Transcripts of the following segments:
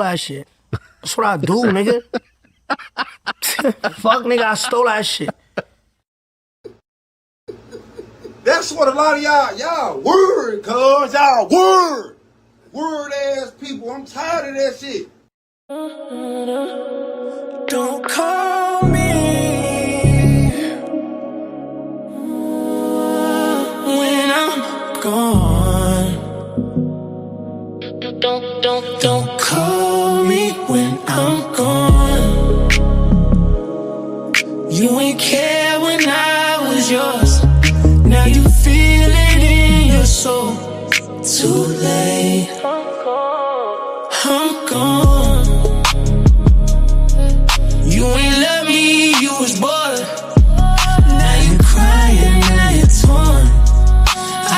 that shit. That's what I do, nigga. Fuck, nigga, I stole that shit. That's what a lot of y'all word, cuz. Y'all word ass people. I'm tired of that shit. Don't call me when I'm gone. Don't call me when I'm gone. You ain't care when I was yours. Now you feel it in your soul. Too late. I'm gone. You ain't love me, you was bored. Now you crying, now you're torn.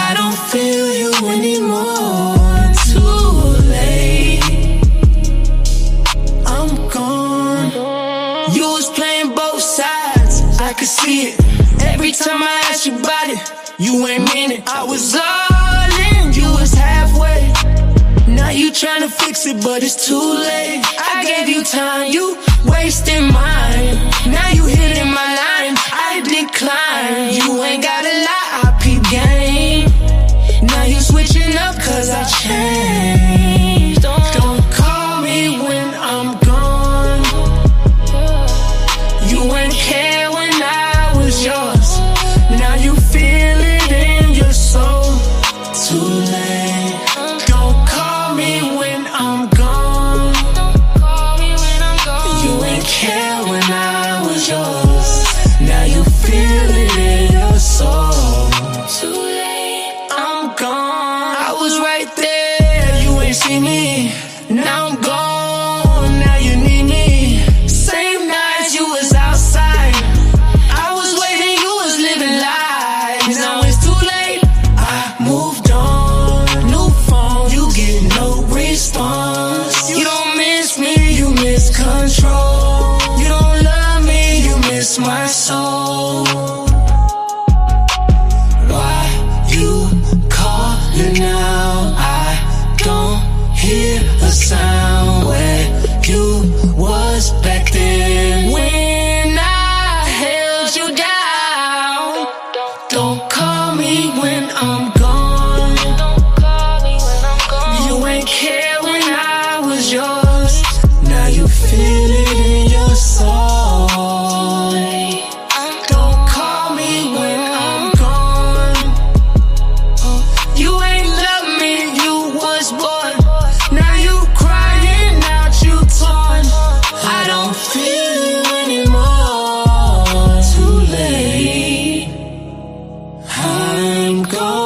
I don't feel you anymore. Too late. I'm gone. You was playing both sides, I could see it. Every time I asked you about it, you ain't mean it. I was all in, you was halfway. Now you tryna fix it, but it's too late. I gave you time, you wasting mine. Now you hitting my line, I decline. You ain't gotta lie, I peep game. Now you switching up cause I changed. Don't call me when I'm gone. You ain't care when I was yours. Now you feel it in your soul. Too late. Don't call me when I'm gone. You ain't care when I was yours. Now you feel it in your soul. Too late. I'm gone. I was right there. You ain't see me. Now I'm gone. Now you need me. Same night you was outside. I was waiting. You was living lies. Now it's too late. I moved on. New phone. You get no response. You don't miss me. You miss control. You don't love me. You miss my soul. Why you calling now? I don't hear a sound. Where you was back then when I held you down. Don't call me when I'm gone. You ain't care when I was yours. Now you feel it in your soul. Don't call me when I'm gone. You ain't love me, you was bored. Now you crying out, you torn. I don't feel you anymore. Too late. I'm gone.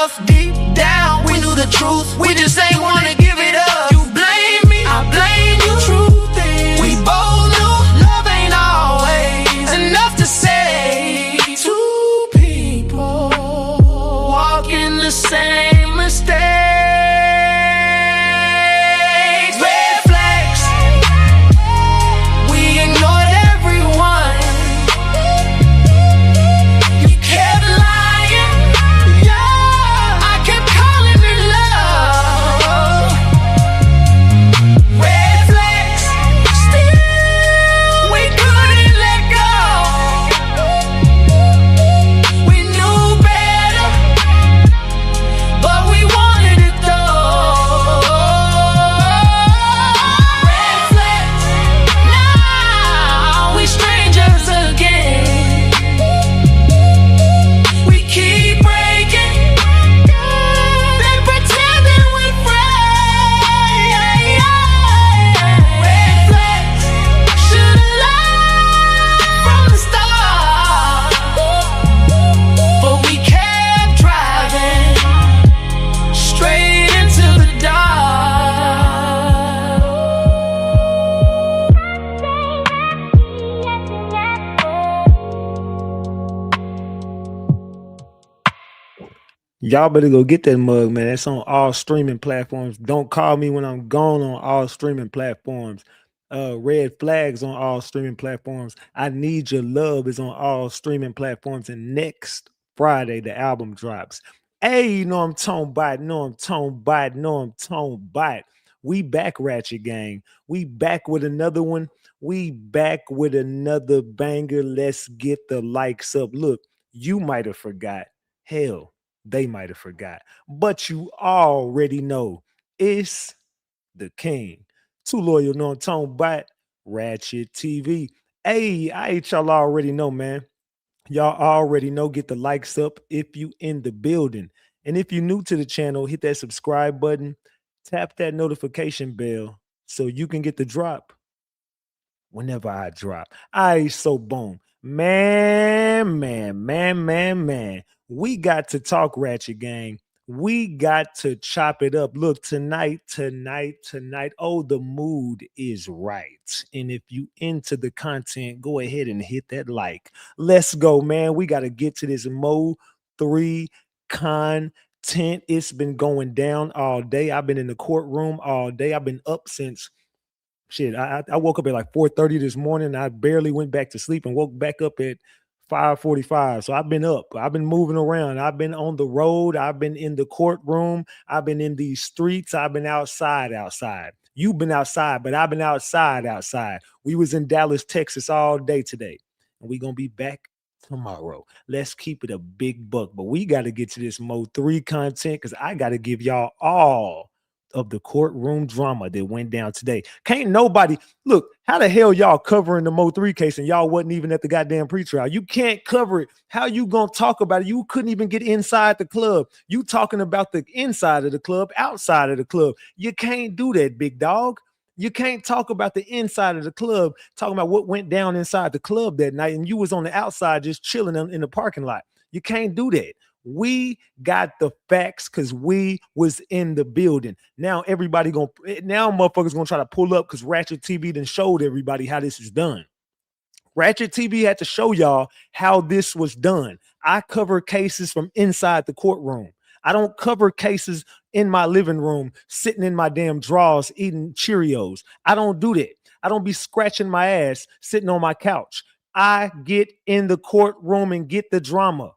enough. Deep down, we knew the truth. We just ain't wanna give it up. You blame me, I blame you. Truth is, we both knew love ain't always enough to say. Two people walking the same mistake. Y'all better go get that mug, man. That's on all streaming platforms. Don't call me when I'm gone on all streaming platforms. Red Flags on all streaming platforms. I Need Your Love is on all streaming platforms. And next Friday, the album drops. Hey, you know I'm Tone Bite. We back, Ratchet Gang. We back with another one. We back with another banger. Let's get the likes up. Look, you might have forgot. Hell, they might have forgot, but you already know it's the king. Too loyal, no tone bite, Ratchet TV. Hey, y'all already know, man. Y'all already know. Get the likes up if you in the building. And if you're new to the channel, hit that subscribe button, tap that notification bell so you can get the drop whenever I drop. So boom. Man. We got to talk, Ratchet Gang. We got to chop it up. Look, tonight. Oh, the mood is right. And if you into the content, go ahead and hit that like. Let's go, man. We got to get to this Mo 3 content. It's been going down all day. I've been in the courtroom all day. I've been up since shit. I woke up at like 4:30 this morning. I barely went back to sleep and woke back up at 5:45. So I've been up. I've been moving around. I've been on the road. I've been in the courtroom. I've been in these streets. I've been outside. You've been outside, but I've been outside. We was in Dallas, Texas all day today. And we're going to be back tomorrow. Let's keep it a big buck. But we got to get to this Mo 3 content because I got to give y'all all of the courtroom drama that went down today. Can't nobody look. How the hell y'all covering the Mo 3 case and y'all wasn't even at the goddamn pretrial? You can't cover it. How you gonna talk about it? You couldn't even get inside the club. You talking about the inside of the club, outside of the club. You can't do that, big dog. You can't talk about the inside of the club, talking about what went down inside the club that night, and you was on the outside just chilling in the parking lot. You can't do that. We got the facts because we was in the building. Now motherfuckers gonna try to pull up because Ratchet TV done showed everybody how this is done. Ratchet TV had to show y'all how this was done. I cover cases from inside the courtroom. I don't cover cases in my living room, sitting in my damn drawers, eating Cheerios. I don't do that. I don't be scratching my ass, sitting on my couch. I get in the courtroom and get the drama.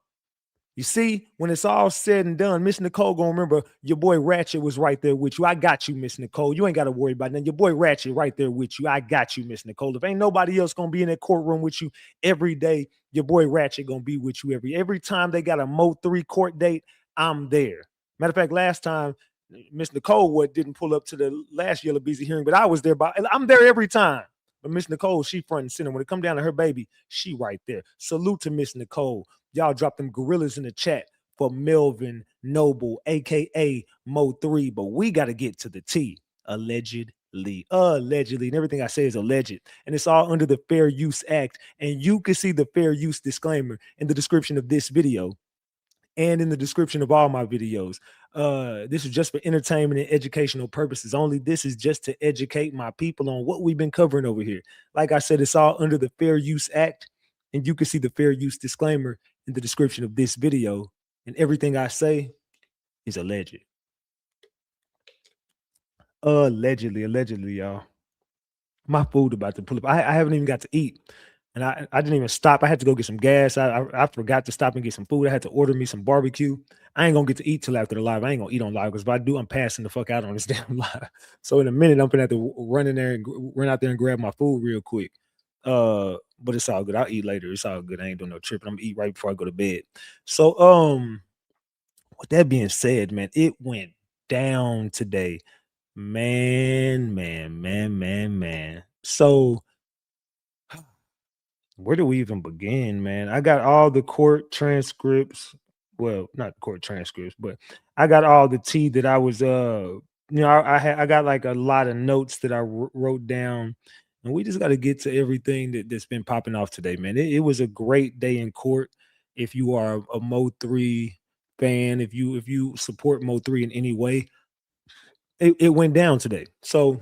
You see, when it's all said and done, Miss Nicole gonna remember your boy Ratchet was right there with you. I got you, Miss Nicole. You ain't got to worry about that. Your boy Ratchet right there with you. I got you, Miss Nicole. If ain't nobody else gonna be in that courtroom with you every day, your boy Ratchet gonna be with you every time they got a Mo 3 court date. I'm there. Matter of fact, last time Miss Nicole didn't pull up to the last Yella Beezy hearing, but I was there. I'm there every time. But Miss Nicole, she front and center. When it come down to her baby, she right there. Salute to Miss Nicole. Y'all drop them gorillas in the chat for Melvin Noble, aka Mo 3. But we got to get to the T. Allegedly, and everything I say is alleged, and it's all under the Fair Use Act. And you can see the fair use disclaimer in the description of this video. and in the description of all my videos. This is just for entertainment and educational purposes only. This is just to educate my people on what we've been covering over here. Like I said, it's all under the Fair Use Act, and you can see the fair use disclaimer in the description of this video. And everything I say is alleged. Allegedly, y'all. My food about to pull up. I haven't even got to eat. And I didn't even stop. I had to go get some gas. I forgot to stop and get some food. I had to order me some barbecue. I ain't gonna get to eat till after the live. I ain't gonna eat on live because if I do, I'm passing the fuck out on this damn live. So in a minute, I'm gonna have to run in there and run out there and grab my food real quick. But it's all good. I'll eat later. It's all good. I ain't doing no tripping. I'm gonna eat right before I go to bed. So with that being said, man, it went down today. Man. So where do we even begin, man? I got all the court transcripts. Well, not court transcripts, but I got all the tea that I was I got like a lot of notes that I wrote down, and we just got to get to everything that's been popping off today, man. It was a great day in court. If you are a Mo 3 fan, if you support Mo 3 in any way, it went down today. So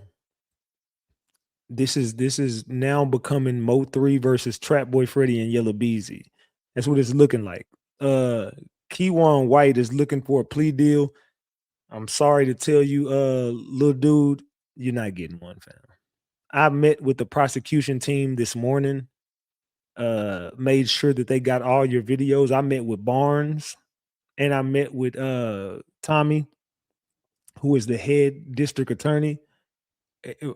this is now becoming Mo 3 versus Trap Boy Freddy and Yella Beezy. That's what it's looking like. Keywan White is looking for a plea deal. I'm sorry to tell you, little dude, you're not getting one, fam. I met with the prosecution team this morning, made sure that they got all your videos. I met with Barnes and I met with Tommy, who is the head district attorney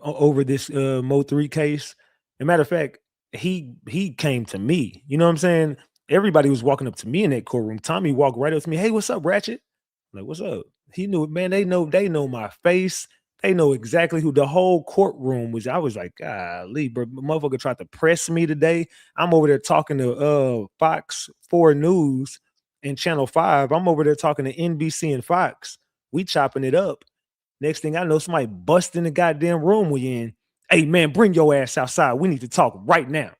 over this Mo 3 case. As a matter of fact, he came to me. You know what I'm saying? Everybody was walking up to me in that courtroom. Tommy walked right up to me. Hey, what's up, Ratchet? I'm like, what's up? He knew it, man. They know my face. They know exactly who the whole courtroom was. I was like, golly, bro, motherfucker tried to press me today. I'm over there talking to Fox 4 News and Channel 5. I'm over there talking to NBC and Fox. We chopping it up. Next thing I know, somebody bust in the goddamn room we in. Hey, man, bring your ass outside. We need to talk right now.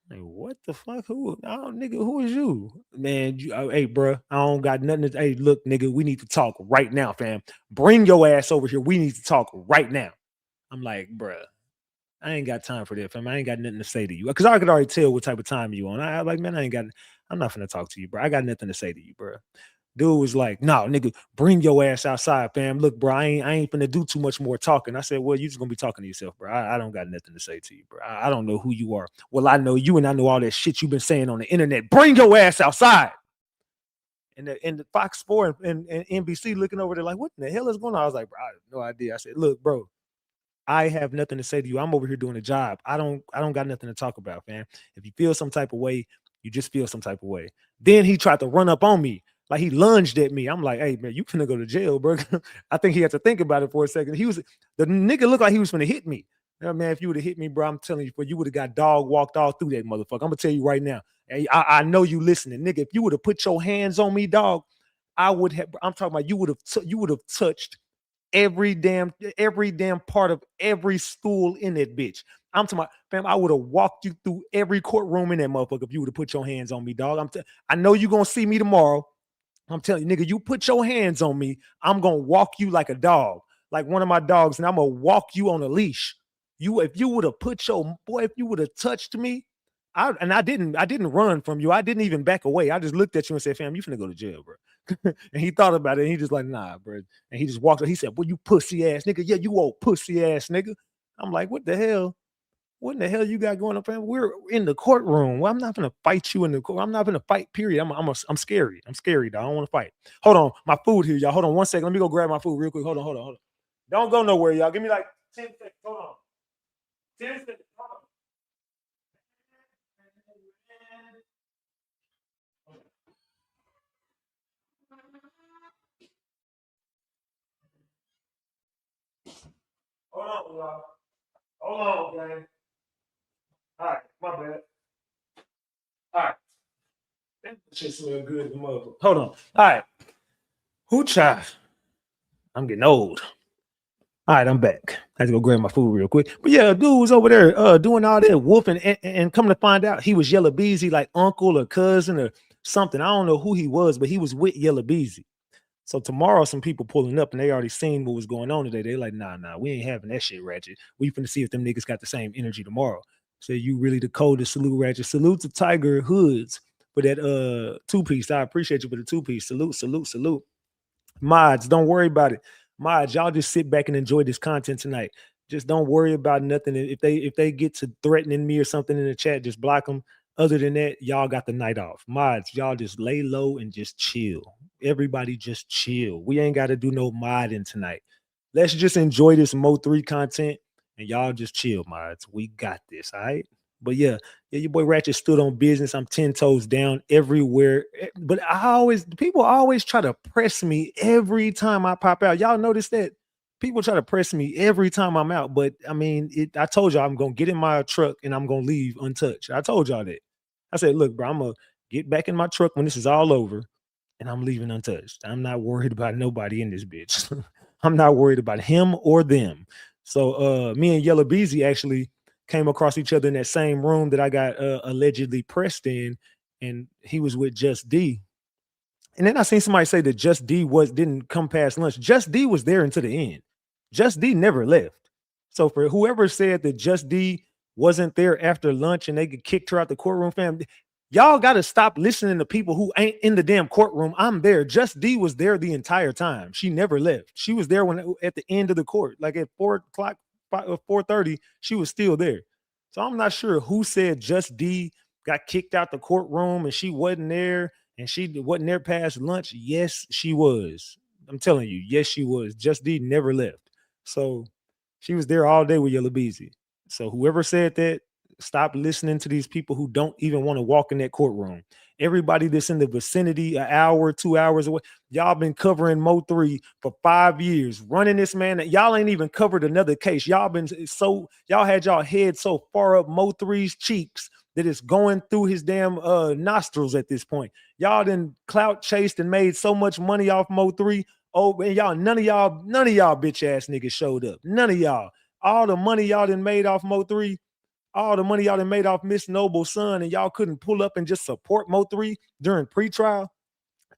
Like, what the fuck? Who? Oh, nigga, who is you? Man, hey, bro, I don't got nothing to. Hey, look, nigga, we need to talk right now, fam. Bring your ass over here. We need to talk right now. I'm like, bro, I ain't got time for that, fam. I ain't got nothing to say to you. Because I could already tell what type of time you on. I like, man, I'm not finna talk to you, bro. I got nothing to say to you, bro. Dude was like, no, nigga, bring your ass outside, fam. Look, bro, I ain't finna do too much more talking. I said, well, you just gonna be talking to yourself, bro. I don't got nothing to say to you, bro. I don't know who you are. Well, I know you and I know all that shit you've been saying on the internet. Bring your ass outside. And the Fox 4 and NBC looking over there like, what the hell is going on? I was like, bro, I have no idea. I said, look, bro, I have nothing to say to you. I'm over here doing a job. I don't got nothing to talk about, fam. If you feel some type of way, you just feel some type of way. Then he tried to run up on me. Like he lunged at me. I'm like, hey, man, you finna go to jail, bro. I think he had to think about it for a second. The nigga looked like he was finna hit me. You know, man, if you would have hit me, bro, I'm telling you, bro, you would have got dog walked all through that motherfucker. I'm gonna tell you right now. I know you listening, nigga. If you would have put your hands on me, dog, I would have. I'm talking about you would have touched every damn part of every stool in that bitch. I'm talking about, fam, I would have walked you through every courtroom in that motherfucker if you would have put your hands on me, dog. I know you're gonna see me tomorrow. I'm telling you, nigga, you put your hands on me, I'm gonna walk you like a dog, like one of my dogs, and I'm gonna walk you on a leash. If you would have touched me, I didn't run from you. I didn't even back away. I just looked at you and said, fam, you finna go to jail, bro. And he thought about it, and he just like, nah, bro. And he just walked up. He said, well, you pussy ass nigga. Yeah, you old pussy ass nigga. I'm like, what the hell? What in the hell you got going on, fam? We're in the courtroom. Well, I'm not gonna fight you in the court. I'm not gonna fight, period. I'm scary. I'm scary, dog. I don't want to fight. Hold on, my food here, y'all. Hold on 1 second. Let me go grab my food real quick. Hold on. Don't go nowhere, y'all. Give me like 10 seconds. Hold on. 10 seconds. Hold on. Hold on, y'all. Hold on, gang. All right, my bad. All right. That shit smell good as a motherfucker. Hold on. All right. Who child? I'm getting old. All right, I'm back. I had to go grab my food real quick. But yeah, dude was over there doing all that wolfing and come to find out he was Yella Beezy, like uncle or cousin or something. I don't know who he was, but he was with Yella Beezy. So tomorrow, some people pulling up and they already seen what was going on today. They like, nah, we ain't having that shit, Ratchet. We finna see if them niggas got the same energy tomorrow. So you really the coldest. Salute, Ratchet. Salute to Tiger Hoods for that 2-piece. I appreciate you for the 2-piece. Salute. Mods, don't worry about it. Mods, y'all just sit back and enjoy this content tonight. Just don't worry about nothing. If they get to threatening me or something in the chat, just block them. Other than that, y'all got the night off. Mods, y'all just lay low and just chill. Everybody just chill. We ain't got to do no modding tonight. Let's just enjoy this Mo 3 content and y'all just chill, mods. We got this, all right? But yeah, your boy Ratchet stood on business. I'm 10 toes down everywhere. But people always try to press me every time I pop out. Y'all notice that? People try to press me every time I'm out. But I mean, I told y'all I'm gonna get in my truck and I'm gonna leave untouched. I told y'all that. I said, look, bro, I'm gonna get back in my truck when this is all over and I'm leaving untouched. I'm not worried about nobody in this bitch. I'm not worried about him or them. So me and Yella Beezy actually came across each other in that same room that I got allegedly pressed in, and he was with Just D. And then I seen somebody say that Just D didn't come past lunch. Just D was there until the end. Just D never left. So for whoever said that Just D wasn't there after lunch and they kicked her out the courtroom, fam, y'all got to stop listening to people who ain't in the damn courtroom. I'm there. Just D was there the entire time. She never left. She was there at the end of the court, like at 4:00, 4:30, she was still there. So I'm not sure who said Just D got kicked out the courtroom and she wasn't there and she wasn't there past lunch. Yes, she was. I'm telling you, yes, she was. Just D never left. So she was there all day with Yella Beezy. So whoever said that, stop listening to these people who don't even want to walk in that courtroom. Everybody that's in the vicinity, an hour, 2 hours away, y'all been covering Mo 3 for 5 years, running this man. Y'all ain't even covered another case. Y'all had y'all head so far up Mo 3's cheeks that it's going through his damn nostrils at this point. Y'all done clout chased and made so much money off Mo 3. Oh, and y'all, none of y'all bitch ass niggas showed up. None of y'all. All the money y'all done made off Mo 3, all the money y'all done made off Miss Noble's son, and y'all couldn't pull up and just support Mo 3 during pretrial.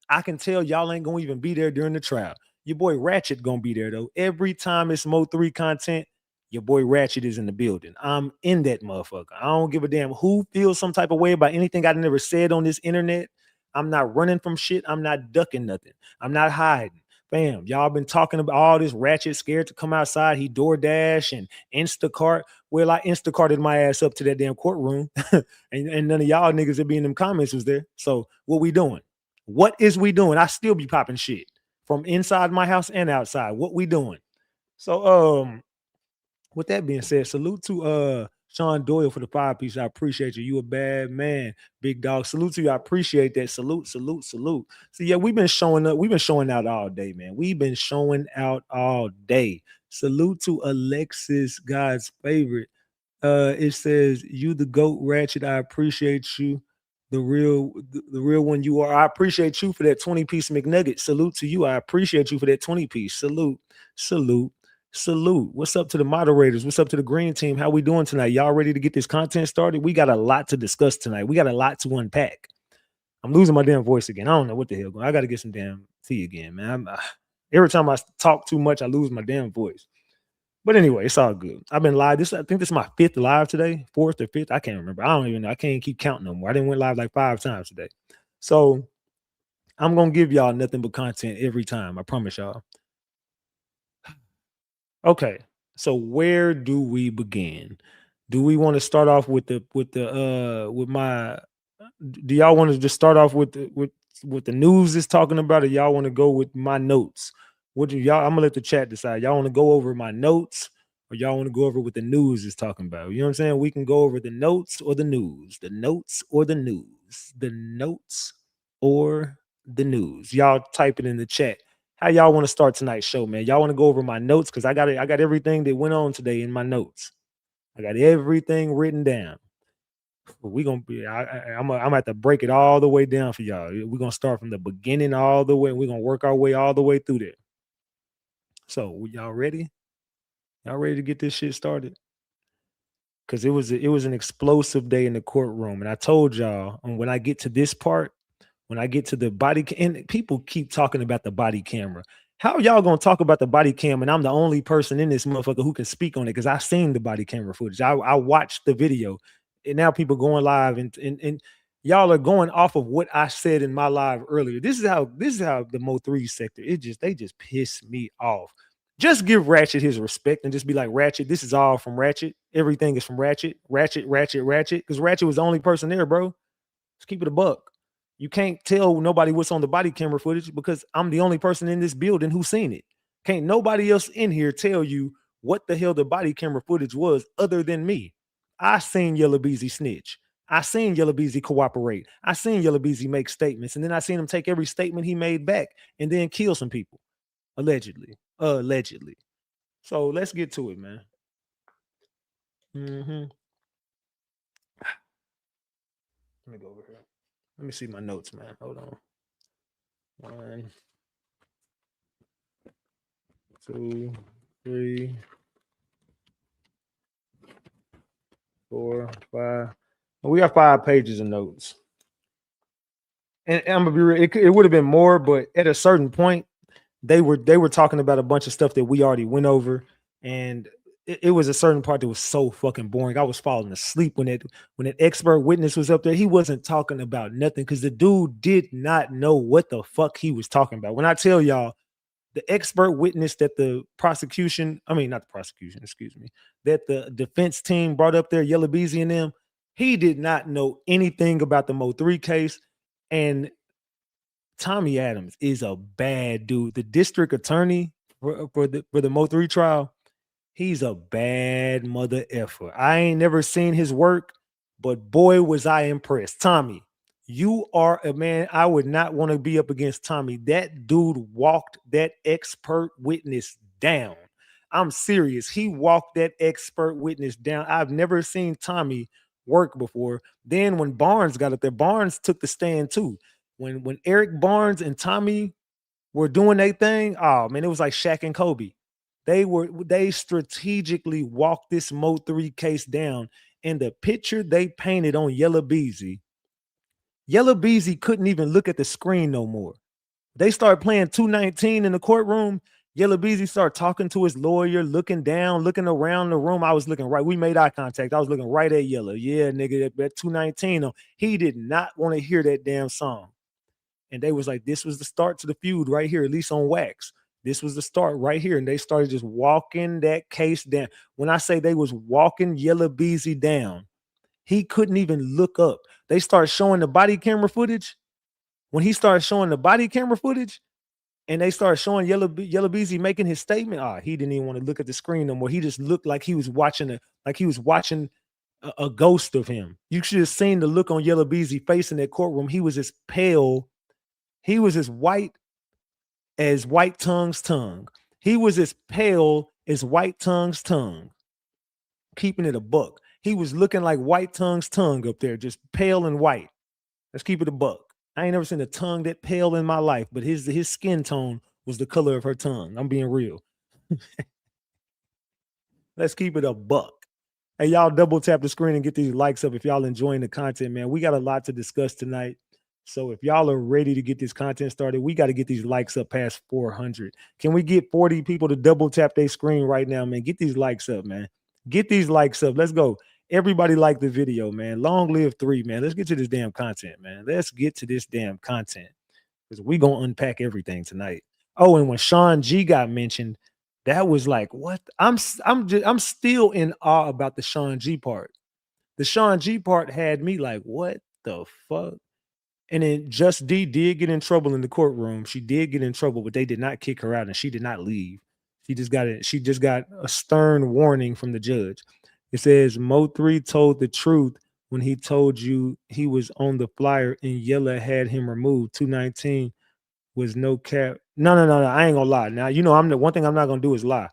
I can tell y'all ain't gonna even be there during the trial. Your boy Ratchet gonna be there though. Every time it's Mo 3 content, your boy Ratchet is in the building. I'm in that motherfucker. I don't give a damn who feels some type of way about anything I never said on this internet. I'm not running from shit. I'm not ducking nothing. I'm not hiding. Bam, y'all been talking about all this Ratchet scared to come outside. He DoorDash and Instacart. Well, I Instacarted my ass up to that damn courtroom, and none of y'all niggas that be in them comments was there. So what we doing? What is we doing? I still be popping shit from inside my house and outside. What we doing? So with that being said, salute to Sean Doyle for the 5-piece. I appreciate you. You a bad man, big dog. Salute to you. I appreciate that. Salute. So yeah, we've been showing up. We've been showing out all day, man. We've been showing out all day. Salute to Alexis, God's favorite. It says, you the GOAT, Ratchet. I appreciate you. The real one you are. I appreciate you for that 20-piece McNugget. Salute to you. I appreciate you for that 20-piece. Salute. What's up to the moderators? What's up to the green team? How we doing tonight? Y'all ready to get this content started? We got a lot to discuss tonight. We got a lot to unpack. I'm losing my damn voice again. I don't know what the hell going on. I got to get some damn tea again, man. Every time I talk too much, I lose my damn voice. But anyway, it's all good. I've been live. I think this is my 5th live today, 4th or 5th. I can't remember. I don't even know. I can't keep counting no more. I didn't went live like 5 times today. So I'm going to give y'all nothing but content every time. I promise y'all. Okay. So where do we begin? Do we want to start off with my, do y'all want to just start off with the news is talking about, or y'all want to go with my notes? What do y'all, I'm gonna let the chat decide. Y'all want to go over my notes, or y'all want to go over what the news is talking about? You know what I'm saying? We can go over the notes or the news, the notes or the news, the notes or the news. Y'all type it in the chat. How y'all want to start tonight's show, man? Y'all want to go over my notes? Because I got everything that went on today in my notes. I got everything written down. We're gonna be, I'm gonna have to break it all the way down for y'all. We're gonna start from the beginning all the way. We're gonna work our way all the way through there. So y'all ready? Y'all ready to get this shit started? Because it was an explosive day in the courtroom. And I told y'all, when I get to this part, when I get to the and people keep talking about the body camera. How are y'all gonna talk about the body cam and I'm the only person in this motherfucker who can speak on it? Because I seen the body camera footage. I watched the video, and now people going live and y'all are going off of what I said in my live earlier. This is how the Mo3 sector, they just piss me off. Just give Ratchet his respect and just be like, Ratchet, this is all from Ratchet. Everything is from Ratchet. Ratchet. Because Ratchet was the only person there, bro. Let's keep it a buck. You can't tell nobody what's on the body camera footage because I'm the only person in this building who's seen it. Can't nobody else in here tell you what the hell the body camera footage was other than me. I seen Yella Beezy snitch. I seen Yella Beezy cooperate. I seen Yella Beezy make statements, and then I seen him take every statement he made back and then kill some people. Allegedly. So let's get to it, man. Let me go over here. Let me see my notes, man. Hold on. 1, 2, 3, 4, 5. We got 5 pages of notes. And I'm gonna be real, it would have been more, but at a certain point, they were talking about a bunch of stuff that we already went over, and it was a certain part that was so fucking boring. I was falling asleep when that expert witness was up there. He wasn't talking about nothing because the dude did not know what the fuck he was talking about. When I tell y'all, the expert witness that the prosecution, I mean, not the prosecution, excuse me, that the defense team brought up there, Yella Beezy and them, he did not know anything about the Mo3 case. And Tommy Adams is a bad dude. The district attorney for the Mo3 trial, he's a bad mother effer. I ain't never seen his work, but boy, was I impressed. Tommy, you are a man. I would not want to be up against Tommy. That dude walked that expert witness down. I'm serious. He walked that expert witness down. I've never seen Tommy work before. Then when Barnes got up there, Barnes took the stand too. When Eric Barnes and Tommy were doing their thing, oh man, it was like Shaq and Kobe. They strategically walked this Mo3 case down, and the picture they painted on Yella Beezy couldn't even look at the screen no more. They started playing 219 in the courtroom. Yella Beezy started talking to his lawyer, looking down, looking around the room. I was looking right. We made eye contact. I was looking right at Yella. Yeah, nigga, that 219. He did not want to hear that damn song. And they was like, this was the start to the feud right here, at least on wax. This was the start right here. And they started just walking that case down. When I say they was walking Yella Beezy down, he couldn't even look up. They started showing the body camera footage. When he started showing the body camera footage and they started showing Yella Beezy making his statement, he didn't even want to look at the screen no more. He just looked like he was watching a ghost of him. You should have seen the look on Yella Beezy face in that courtroom. He was as pale. He was as white as White Tongue's tongue. He was as pale as White Tongue's tongue. Keeping it a buck. He was looking like White Tongue's tongue up there, just pale and white. Let's keep it a buck. I ain't never seen a tongue that pale in my life, but his skin tone was the color of her tongue. I'm being real. Let's keep it a buck. Hey, y'all double tap the screen and get these likes up if y'all enjoying the content, man. We got a lot to discuss tonight. So if y'all are ready to get this content started, we got to get these likes up past 400. Can we get 40 people to double tap their screen right now, man? Get these likes up, man. Get these likes up. Let's go. Everybody like the video, man. Long live 3, man. Let's get to this damn content, man. Let's get to this damn content because we going to unpack everything tonight. Oh, and when Sean G got mentioned, that was like, what? I'm still in awe about the Sean G part. The Sean G part had me like, what the fuck? And then Just D did get in trouble in the courtroom. She did get in trouble, but they did not kick her out and she did not leave. She just got a stern warning from the judge. It says Mo3 told the truth when he told you he was on the flyer and Yella had him removed. 219 was no cap. No. I ain't gonna lie. Now, you know, I'm the one thing I'm not gonna do is lie.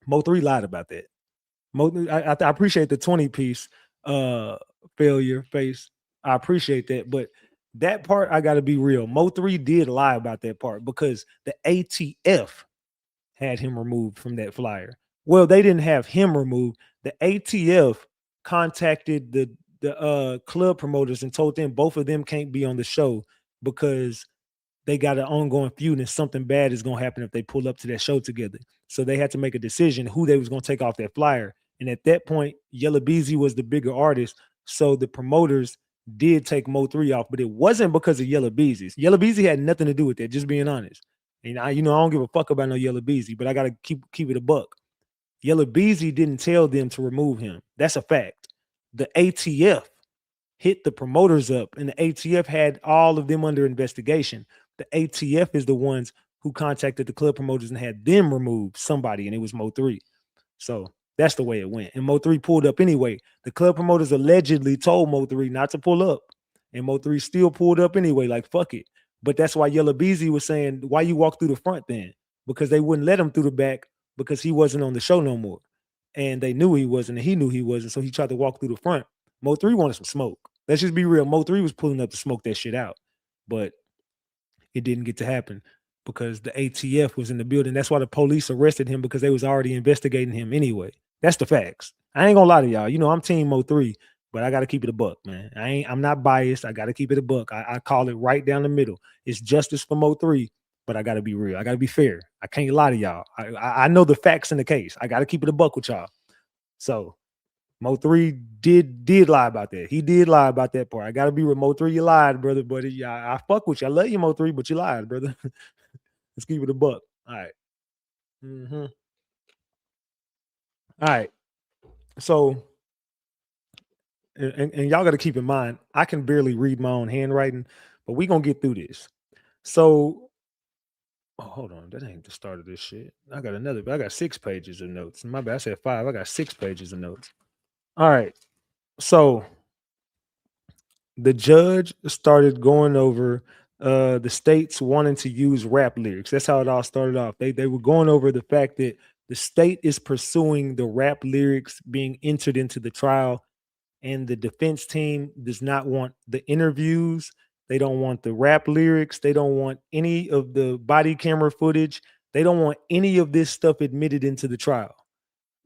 Mo3 lied about that. I appreciate the 20 piece failure face. I appreciate that, but that part I gotta be real. Mo3 did lie about that part because the ATF had him removed from that flyer. Well, they didn't have him removed. The ATF contacted the club promoters and told them both of them can't be on the show because they got an ongoing feud and something bad is gonna happen if they pull up to that show together. So they had to make a decision who they was gonna take off that flyer. And at that point, Yella Beezy was the bigger artist. So the promoters did take Mo3 off, but it wasn't because of Yella Beezy. Yella Beezy had nothing to do with that, just being honest. And I don't give a fuck about no Yella Beezy, but I gotta keep it a buck. Yella Beezy didn't tell them to remove him. That's a fact. The ATF hit the promoters up, and the ATF had all of them under investigation. The ATF is the ones who contacted the club promoters and had them remove somebody, and it was Mo3. So that's the way it went. And Mo3 pulled up anyway. The club promoters allegedly told Mo3 not to pull up, and Mo3 still pulled up anyway, like fuck it. But that's why Yella Beezy was saying, why you walk through the front then? Because they wouldn't let him through the back because he wasn't on the show no more. And they knew he wasn't, and he knew he wasn't, so he tried to walk through the front. Mo3 wanted some smoke. Let's just be real. Mo3 was pulling up to smoke that shit out. But it didn't get to happen because the ATF was in the building. That's why the police arrested him, because they was already investigating him anyway. That's the facts. I ain't gonna lie to y'all. I'm Team Mo3, but I gotta keep it a buck, man. I'm not biased. I gotta keep it a buck. I call it right down the middle. It's justice for Mo3, but I gotta be real. I gotta be fair. I can't lie to y'all. I know the facts in the case. I gotta keep it a buck with y'all. So Mo3 did lie about that. He did lie about that part. I gotta be with Mo3. You lied, brother. But I fuck with you. I love you, Mo3, but you lied, brother. Let's keep it a buck. All right. All right. So, and y'all got to keep in mind, I can barely read my own handwriting, but we gonna get through this. So, hold on, that ain't the start of this shit. I got 6 pages of notes. My bad, I said 5. I got 6 pages of notes. All right. So the judge started going over the states wanting to use rap lyrics. That's how it all started off. They were going over the fact that the state is pursuing the rap lyrics being entered into the trial, and the defense team does not want the interviews. They don't want the rap lyrics. They don't want any of the body camera footage. They don't want any of this stuff admitted into the trial.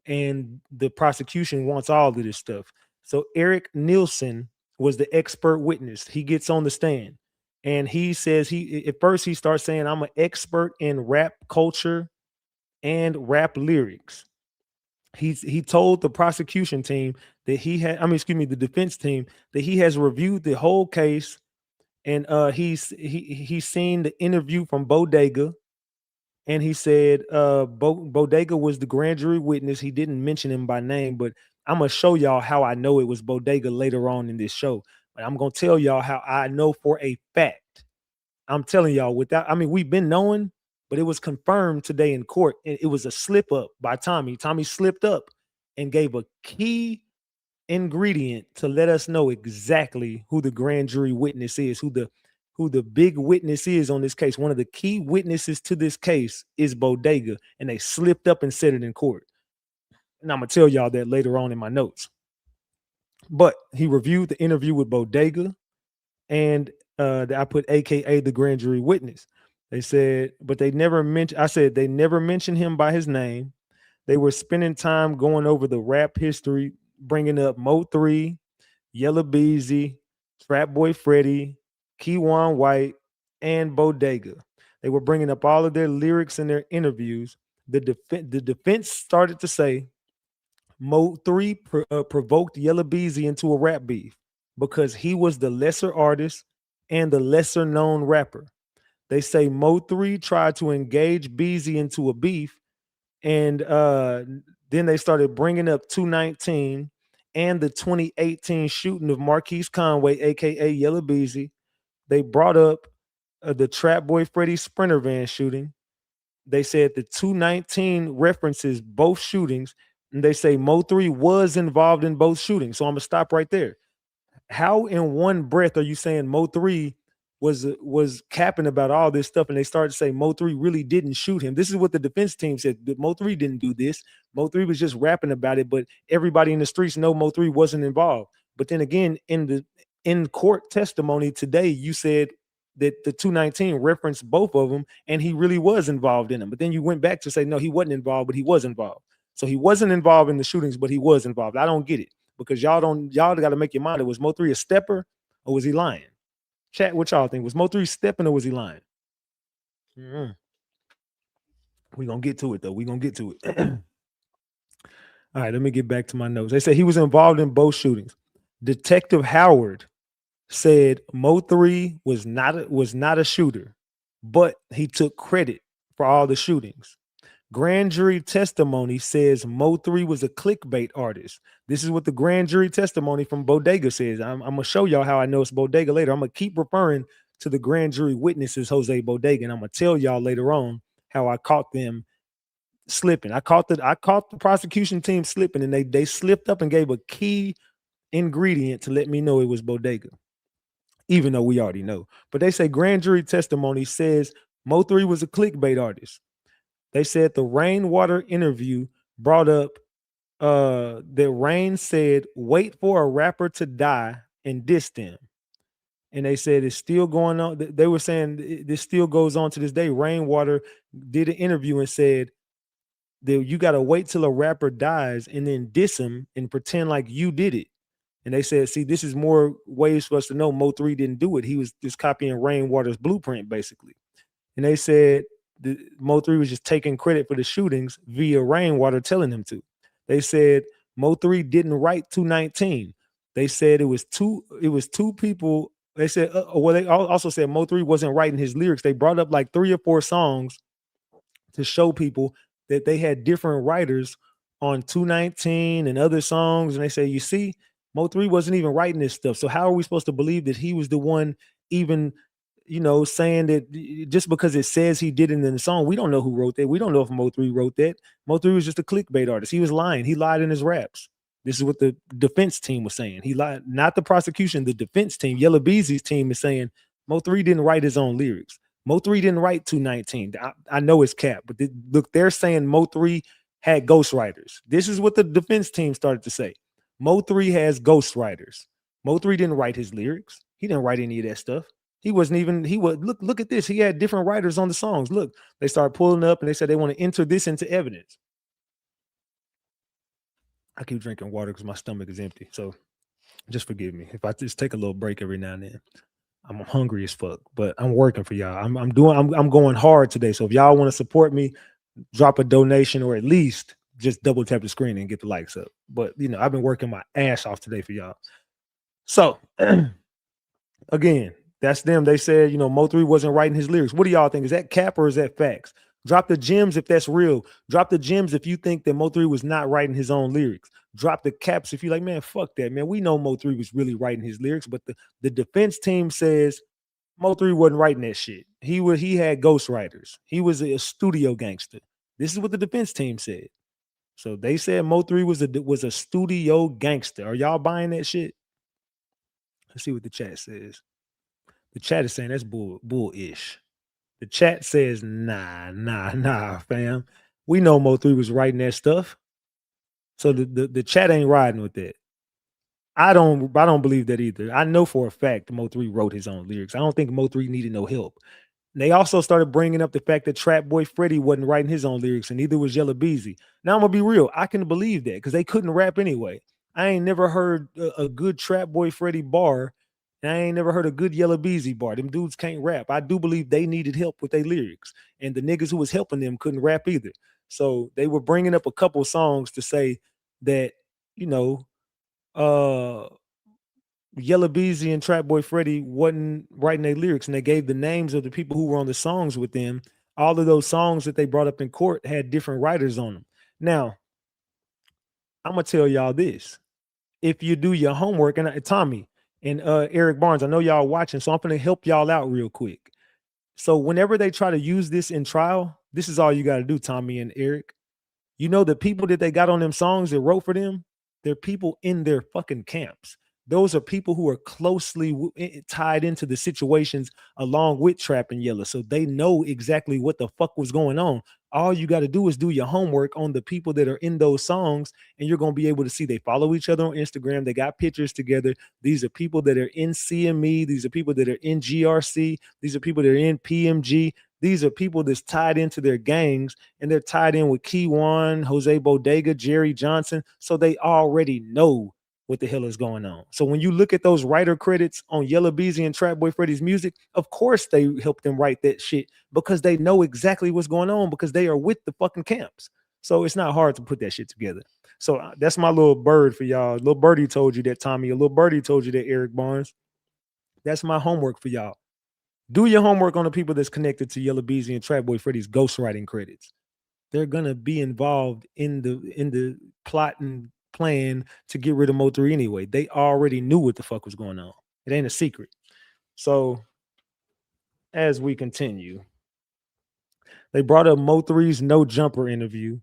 And the prosecution wants all of this stuff. So Eric Nielsen was the expert witness. He gets on the stand and he says at first he starts saying, I'm an expert in rap culture and rap lyrics. He told the prosecution team that the defense team, that he has reviewed the whole case, and he's seen the interview from Bodega. And he said Bodega was the grand jury witness. He didn't mention him by name, but I'm going to show y'all how I know it was Bodega later on in this show. But I'm going to tell y'all how I know for a fact. I'm telling y'all we've been knowing, but it was confirmed today in court. It was a slip up by Tommy. Tommy slipped up and gave a key ingredient to let us know exactly who the grand jury witness is, who the big witness is on this case. One of the key witnesses to this case is Bodega, and they slipped up and said it in court. And I'm going to tell y'all that later on in my notes. But he reviewed the interview with Bodega, and I put AKA the grand jury witness. They said, but they never mentioned, they never mentioned him by his name. They were spending time going over the rap history, bringing up Mo3, Yella Beezy, Trap Boy Freddy, Keywan White, and Bodega. They were bringing up all of their lyrics in their interviews. The defense started to say Mo3 provoked Yella Beezy into a rap beef because he was the lesser artist and the lesser known rapper. They say Mo3 tried to engage Beezy into a beef, and then they started bringing up 219 and the 2018 shooting of Marquise Conway, aka Yella Beezy. They brought up the Trap Boy Freddy Sprinter van shooting. They said the 219 references both shootings, and they say Mo3 was involved in both shootings. So I'm gonna stop right there. How in one breath are you saying Mo3 was capping about all this stuff, and they started to say Mo3 really didn't shoot him? This is what the defense team said. Mo3 didn't do this. Mo3 was just rapping about it, but everybody in the streets know Mo3 wasn't involved. But then again, in court testimony today, you said that the 219 referenced both of them, and he really was involved in them. But then you went back to say, no, he wasn't involved, but he was involved. So he wasn't involved in the shootings, but he was involved. I don't get it, because y'all got to make your mind. Was Mo3 a stepper, or was he lying? Chat, what y'all think? Was Mo3 stepping or was he lying? We're gonna get to it though. We're gonna get to it. All right, let me get back to my notes. They said he was involved in both shootings. Detective Howard said Mo3 was not a shooter, but he took credit for all the shootings. Grand jury testimony says Mo3 was a clickbait artist. This is what the grand jury testimony from Bodega says. I'm gonna show y'all how I know it's Bodega later. I'm gonna keep referring to the grand jury witnesses, Jose Bodega, and I'm gonna tell y'all later on how I caught them slipping. I caught the prosecution team slipping, and they slipped up and gave a key ingredient to let me know it was Bodega, even though we already know. But they say grand jury testimony says Mo3 was a clickbait artist. They said the Rainwater interview brought up that Rain said, wait for a rapper to die and diss them. And they said it's still going on. They were saying this still goes on to this day. Rainwater did an interview and said that you got to wait till a rapper dies and then diss him and pretend like you did it. And they said, see, this is more ways for us to know Mo3 didn't do it. He was just copying Rainwater's blueprint, basically. And they said Mo3 was just taking credit for the shootings via Rainwater telling him to. They said Mo3 didn't write 219. They said it was two people. They said, they also said Mo3 wasn't writing his lyrics. They brought up like 3 or 4 songs to show people that they had different writers on 219 and other songs. And they say, you see, Mo3 wasn't even writing this stuff. So how are we supposed to believe that he was the one even, saying that just because it says he did it in the song? We don't know who wrote that. We don't know if Mo3 wrote that. Mo3 was just a clickbait artist. He was lying. He lied in his raps. This is what the defense team was saying. He lied, not the prosecution. The defense team, Yella Beezy's team, is saying Mo3 didn't write his own lyrics. Mo3 didn't write 219. I know it's cap, but look, they're saying Mo3 had ghostwriters. This is what the defense team started to say. Mo3 has ghostwriters. Mo3 didn't write his lyrics. He didn't write any of that stuff. He wasn't even, look at this. He had different writers on the songs. Look, they started pulling up and they said they want to enter this into evidence. I keep drinking water because my stomach is empty. So just forgive me if I just take a little break every now and then. I'm hungry as fuck, but I'm working for y'all. I'm going hard today. So if y'all want to support me, drop a donation or at least just double tap the screen and get the likes up. But I've been working my ass off today for y'all. So again, that's them. They said, Mo3 wasn't writing his lyrics. What do y'all think? Is that cap or is that facts? Drop the gems if that's real. Drop the gems if you think that Mo3 was not writing his own lyrics. Drop the caps if you're like, man, fuck that, man. We know Mo3 was really writing his lyrics, but the defense team says Mo3 wasn't writing that shit. He had ghostwriters. He was a studio gangster. This is what the defense team said. So they said Mo3 was a studio gangster. Are y'all buying that shit? Let's see what the chat says. The chat is saying that's bullish. The chat says, nah, fam. We know Mo3 was writing that stuff. So the chat ain't riding with that. I don't believe that either. I know for a fact Mo3 wrote his own lyrics. I don't think Mo3 needed no help. They also started bringing up the fact that Trap Boy Freddy wasn't writing his own lyrics, and neither was Yella Beezy. Now I'm gonna be real. I can believe that because they couldn't rap anyway. I ain't never heard a good Trap Boy Freddy bar, and I ain't never heard a good Yella Beezy bar. Them dudes can't rap. I do believe they needed help with their lyrics, and the niggas who was helping them couldn't rap either. So they were bringing up a couple songs to say that, Yella Beezy and Trap Boy Freddy wasn't writing their lyrics, and they gave the names of the people who were on the songs with them. All of those songs that they brought up in court had different writers on them. Now, I'm gonna tell y'all this: if you do your homework, and Tommy and Eric Barnes, I know y'all watching, so I'm gonna help y'all out real quick. So whenever they try to use this in trial, this is all you got to do, Tommy and Eric. The people that they got on them songs that wrote for them, they're people in their fucking camps. Those are people who are closely tied into the situations along with Trap and Yella. So they know exactly what the fuck was going on. All you got to do is do your homework on the people that are in those songs, and you're going to be able to see they follow each other on Instagram. They got pictures together. These are people that are in CME. These are people that are in GRC. These are people that are in PMG. These are people that's tied into their gangs, and they're tied in with Key One, Jose Bodega, Jerry Johnson. So they already know what the hell is going on. So when you look at those writer credits on Yella Beezy and Trap Boy Freddy's music, of course they helped them write that shit because they know exactly what's going on because they are with the fucking camps. So it's not hard to put that shit together. So that's my little bird for y'all. Little birdie told you that, Tommy. A little birdie told you that, Eric Barnes. That's my homework for y'all. Do your homework on the people that's connected to Yella Beezy and Trap Boy Freddy's ghostwriting credits. They're gonna be involved in the plot and plan to get rid of Mo3 anyway. They already knew what the fuck was going on. It ain't a secret. So as we continue, they brought up Mo3's No Jumper interview,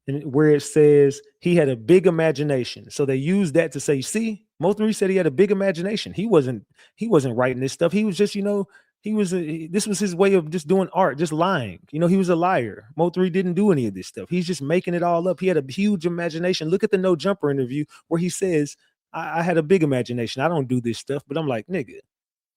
and where it says he had a big imagination. So they used that to say, see, Mo3 said he had a big imagination. He wasn't writing this stuff. He was just, this was his way of just doing art, just lying. He was a liar. Mo3 didn't do any of this stuff. He's just making it all up. He had a huge imagination. Look at the No Jumper interview where he says, I had a big imagination. I don't do this stuff. But I'm like, nigga,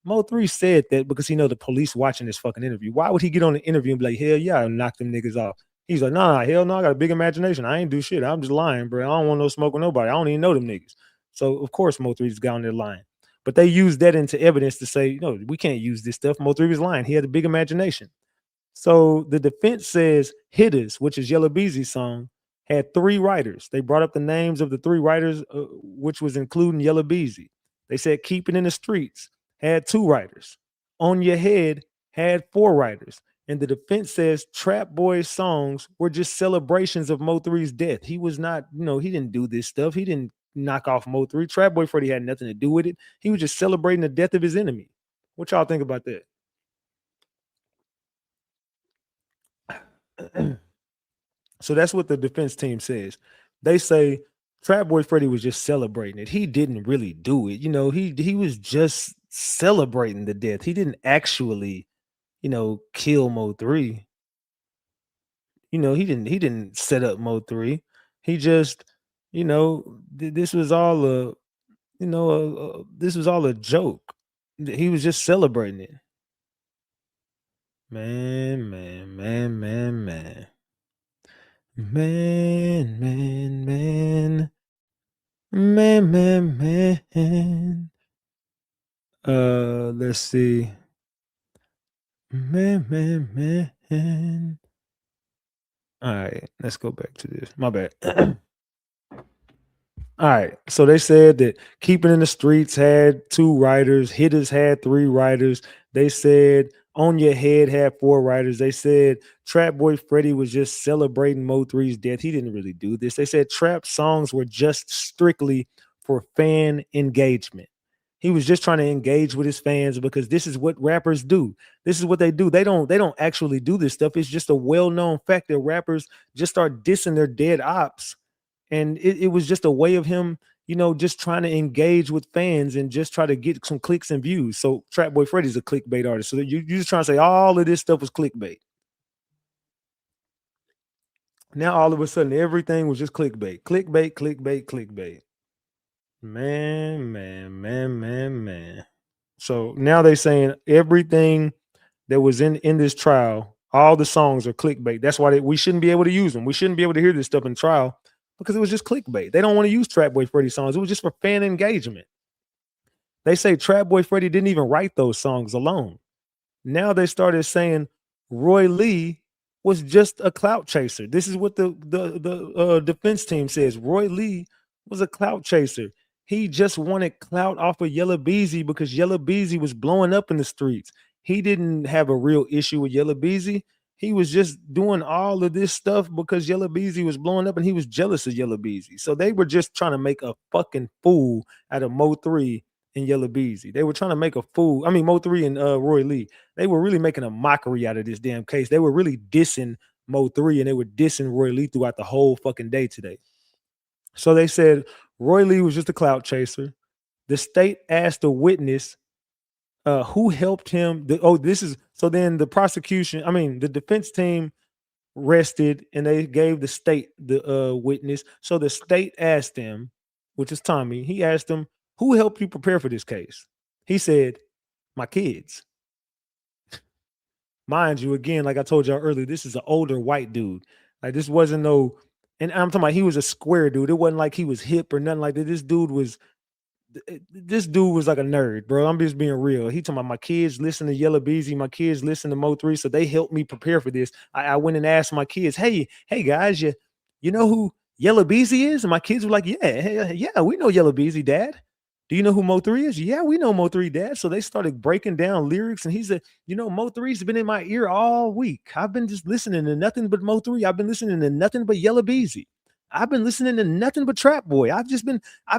Mo3 said that because he know the police watching this fucking interview. Why would he get on the interview and be like, hell yeah, I'll knock them niggas off? He's like, nah, hell no, I got a big imagination. I ain't do shit. I'm just lying, bro. I don't want no smoke with nobody. I don't even know them niggas. So of course Mo3's got on there lying. But they used that into evidence to say, no, we can't use this stuff. Mo3 was lying. He had a big imagination. So the defense says Hitters, which is Yella Beezy's song, had 3 writers. They brought up the names of the 3 writers, which was including Yella Beezy. They said Keep It in the Streets had 2 writers. On Your Head had 4 writers. And the defense says Trap Boy's songs were just celebrations of Mo3's death. He was not, he didn't do this stuff. He didn't knock off Mo3. Trap Boy Freddy had nothing to do with it. He was just celebrating the death of his enemy. What y'all think about that? So that's what the defense team says. They say Trap Boy Freddy was just celebrating it. He didn't really do it. He was just celebrating the death. He didn't actually, kill Mo3. He didn't set up Mo3. He just, this was all a joke. He was just celebrating it. Man. Let's see. Man. All right, let's go back to this. My bad. All right, so they said that Keeping in the Streets had 2 writers, Hitters had 3 writers. They said On Your Head had 4 writers. They said Trap Boy Freddy was just celebrating Mo3's death. He didn't really do this. They said Trap songs were just strictly for fan engagement. He was just trying to engage with his fans because this is what rappers do. This is what they do. They don't actually do this stuff. It's just a well-known fact that rappers just start dissing their dead ops. And it was just a way of him, just trying to engage with fans and just try to get some clicks and views. So Trap Boy Freddy's a clickbait artist. So you just trying to say all of this stuff was clickbait. Now all of a sudden everything was just clickbait. Clickbait. Man. So now they saying everything that was in this trial, all the songs are clickbait. That's why we shouldn't be able to use them. We shouldn't be able to hear this stuff in trial because it was just clickbait. They don't want to use Trap Boy Freddy songs. It was just for fan engagement. They say Trap Boy Freddy didn't even write those songs alone. Now they started saying Roy Lee was just a clout chaser. This is what the defense team says. Roy Lee was a clout chaser. He just wanted clout off of Yella Beezy because Yella Beezy was blowing up in the streets. He didn't have a real issue with Yella Beezy. He was just doing all of this stuff because Yella Beezy was blowing up and he was jealous of Yella Beezy. So they were just trying to make a fucking fool out of Mo3 and Yella Beezy. They were trying to make a fool. I mean, Mo3 and Roy Lee. They were really making a mockery out of this damn case. They were really dissing Mo3 and they were dissing Roy Lee throughout the whole fucking day today. So they said Roy Lee was just a clout chaser. The state asked a witness who helped him. So then the the defense team rested and they gave the state the witness. So the state asked him, which is Tommy, he asked him, who helped you prepare for this case? He said, my kids. Mind you, again, like I told y'all earlier, this is an older white dude. Like this wasn't and I'm talking about he was a square dude. It wasn't like he was hip or nothing like that. This dude was this dude was like a nerd, bro. I'm just being real. He talking about my kids listen to Yella Beezy, my kids listen to Mo3, so they helped me prepare for this. I went and asked my kids, hey guys, you know who Yella Beezy is? And my kids were like, yeah, we know Yella Beezy, Dad. Do you know who Mo3 is? Yeah, we know Mo3, Dad. So they started breaking down lyrics, and he said, Mo3's been in my ear all week. I've been just listening to nothing but Mo3. I've been listening to nothing but Yella Beezy. I've been listening to nothing but Trap Boy. I've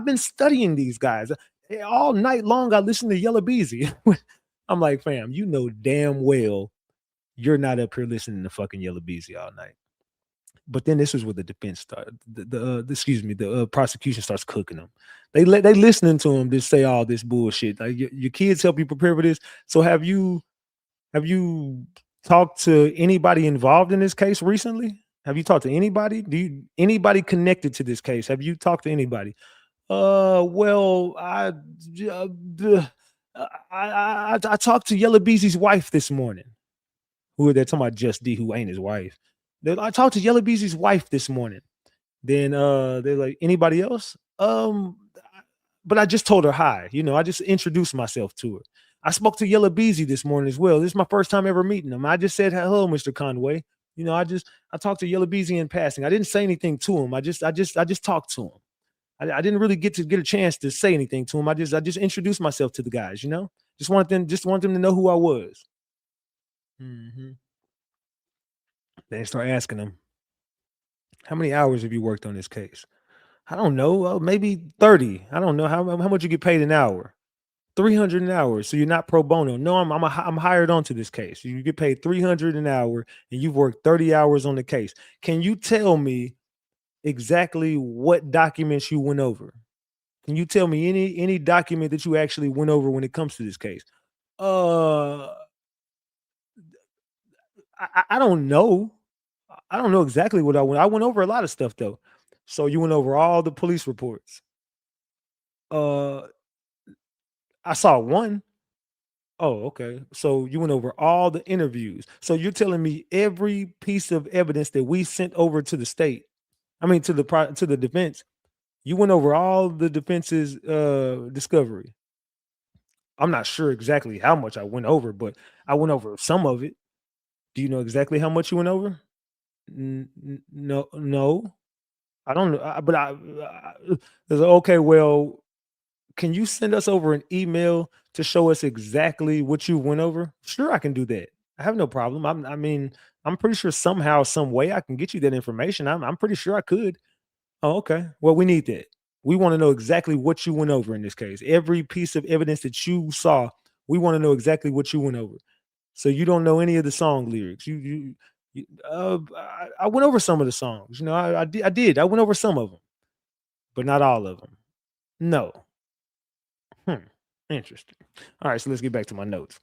been studying these guys all night long. I listened to Yella Beezy. I'm like, fam, you know damn well you're not up here listening to fucking Yella Beezy all night. But then this is where the defense started. The prosecution starts cooking them. They listening to him just say all this bullshit. Like your kids help you prepare for this. So have you talked to anybody involved in this case recently? Have you talked to anybody? Anybody connected to this case? Have you talked to anybody? Well, I talked to Yella Beezy's wife this morning. Who are they talking about? Just D, who ain't his wife. I talked to Yella Beezy's wife this morning. Then they're like, anybody else? But I just told her hi. I just introduced myself to her. I spoke to Yella Beezy this morning as well. This is my first time ever meeting him. I just said hello, Mr. Conway. I talked to Yella Beezy in passing. I didn't say anything to him. I just talked to him. I didn't really get a chance to say anything to him. I just introduced myself to the guys. Just want them to know who I was. Mm-hmm. They start asking him, how many hours have you worked on this case? I don't know, maybe 30. I don't know how much you get paid an hour. 300 an hour. So you're not pro bono. No, I'm hired onto this case. You get paid 300 an hour, and you've worked 30 hours on the case. Can you tell me exactly what documents you went over? Can you tell me any document that you actually went over when it comes to this case? I don't know. I don't know exactly what I went. I went over a lot of stuff though. So you went over all the police reports. I saw one. Oh, okay. So you went over all the interviews. So you're telling me every piece of evidence that we sent over to the state, to the defense, you went over all the defense's discovery. I'm not sure exactly how much I went over, but I went over some of it. Do you know exactly how much you went over? No. I don't know. Okay, well, can you send us over an email to show us exactly what you went over? Sure, I can do that. I have no problem. I'm pretty sure somehow, some way I can get you that information. I'm pretty sure I could. Oh, okay. Well, we need that. We want to know exactly what you went over in this case. Every piece of evidence that you saw, we want to know exactly what you went over. So you don't know any of the song lyrics. I went over some of the songs. I did. I went over some of them, but not all of them. No. Interesting. All right, so let's get back to my notes.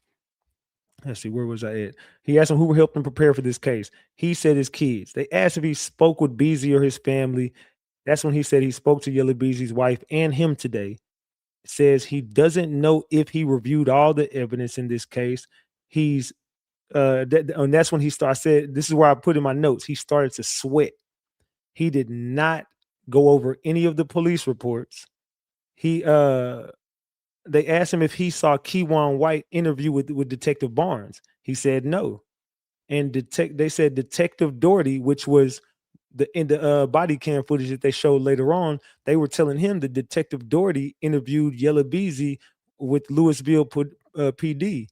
Let's see, where was I at? He asked him who helped him prepare for this case. He said his kids. They asked if he spoke with Beezy or his family. That's when he said he spoke to Yella Beezy's wife and him today. It says he doesn't know if he reviewed all the evidence in this case. And that's when he started. I said, this is where I put in my notes. He started to sweat. He did not go over any of the police reports. They asked him if he saw Keywan White interview with Detective Barnes. He said no. And they said Detective Doherty, which was in the body cam footage that they showed later on, they were telling him that Detective Doherty interviewed Yella Beezy with Louisville PD.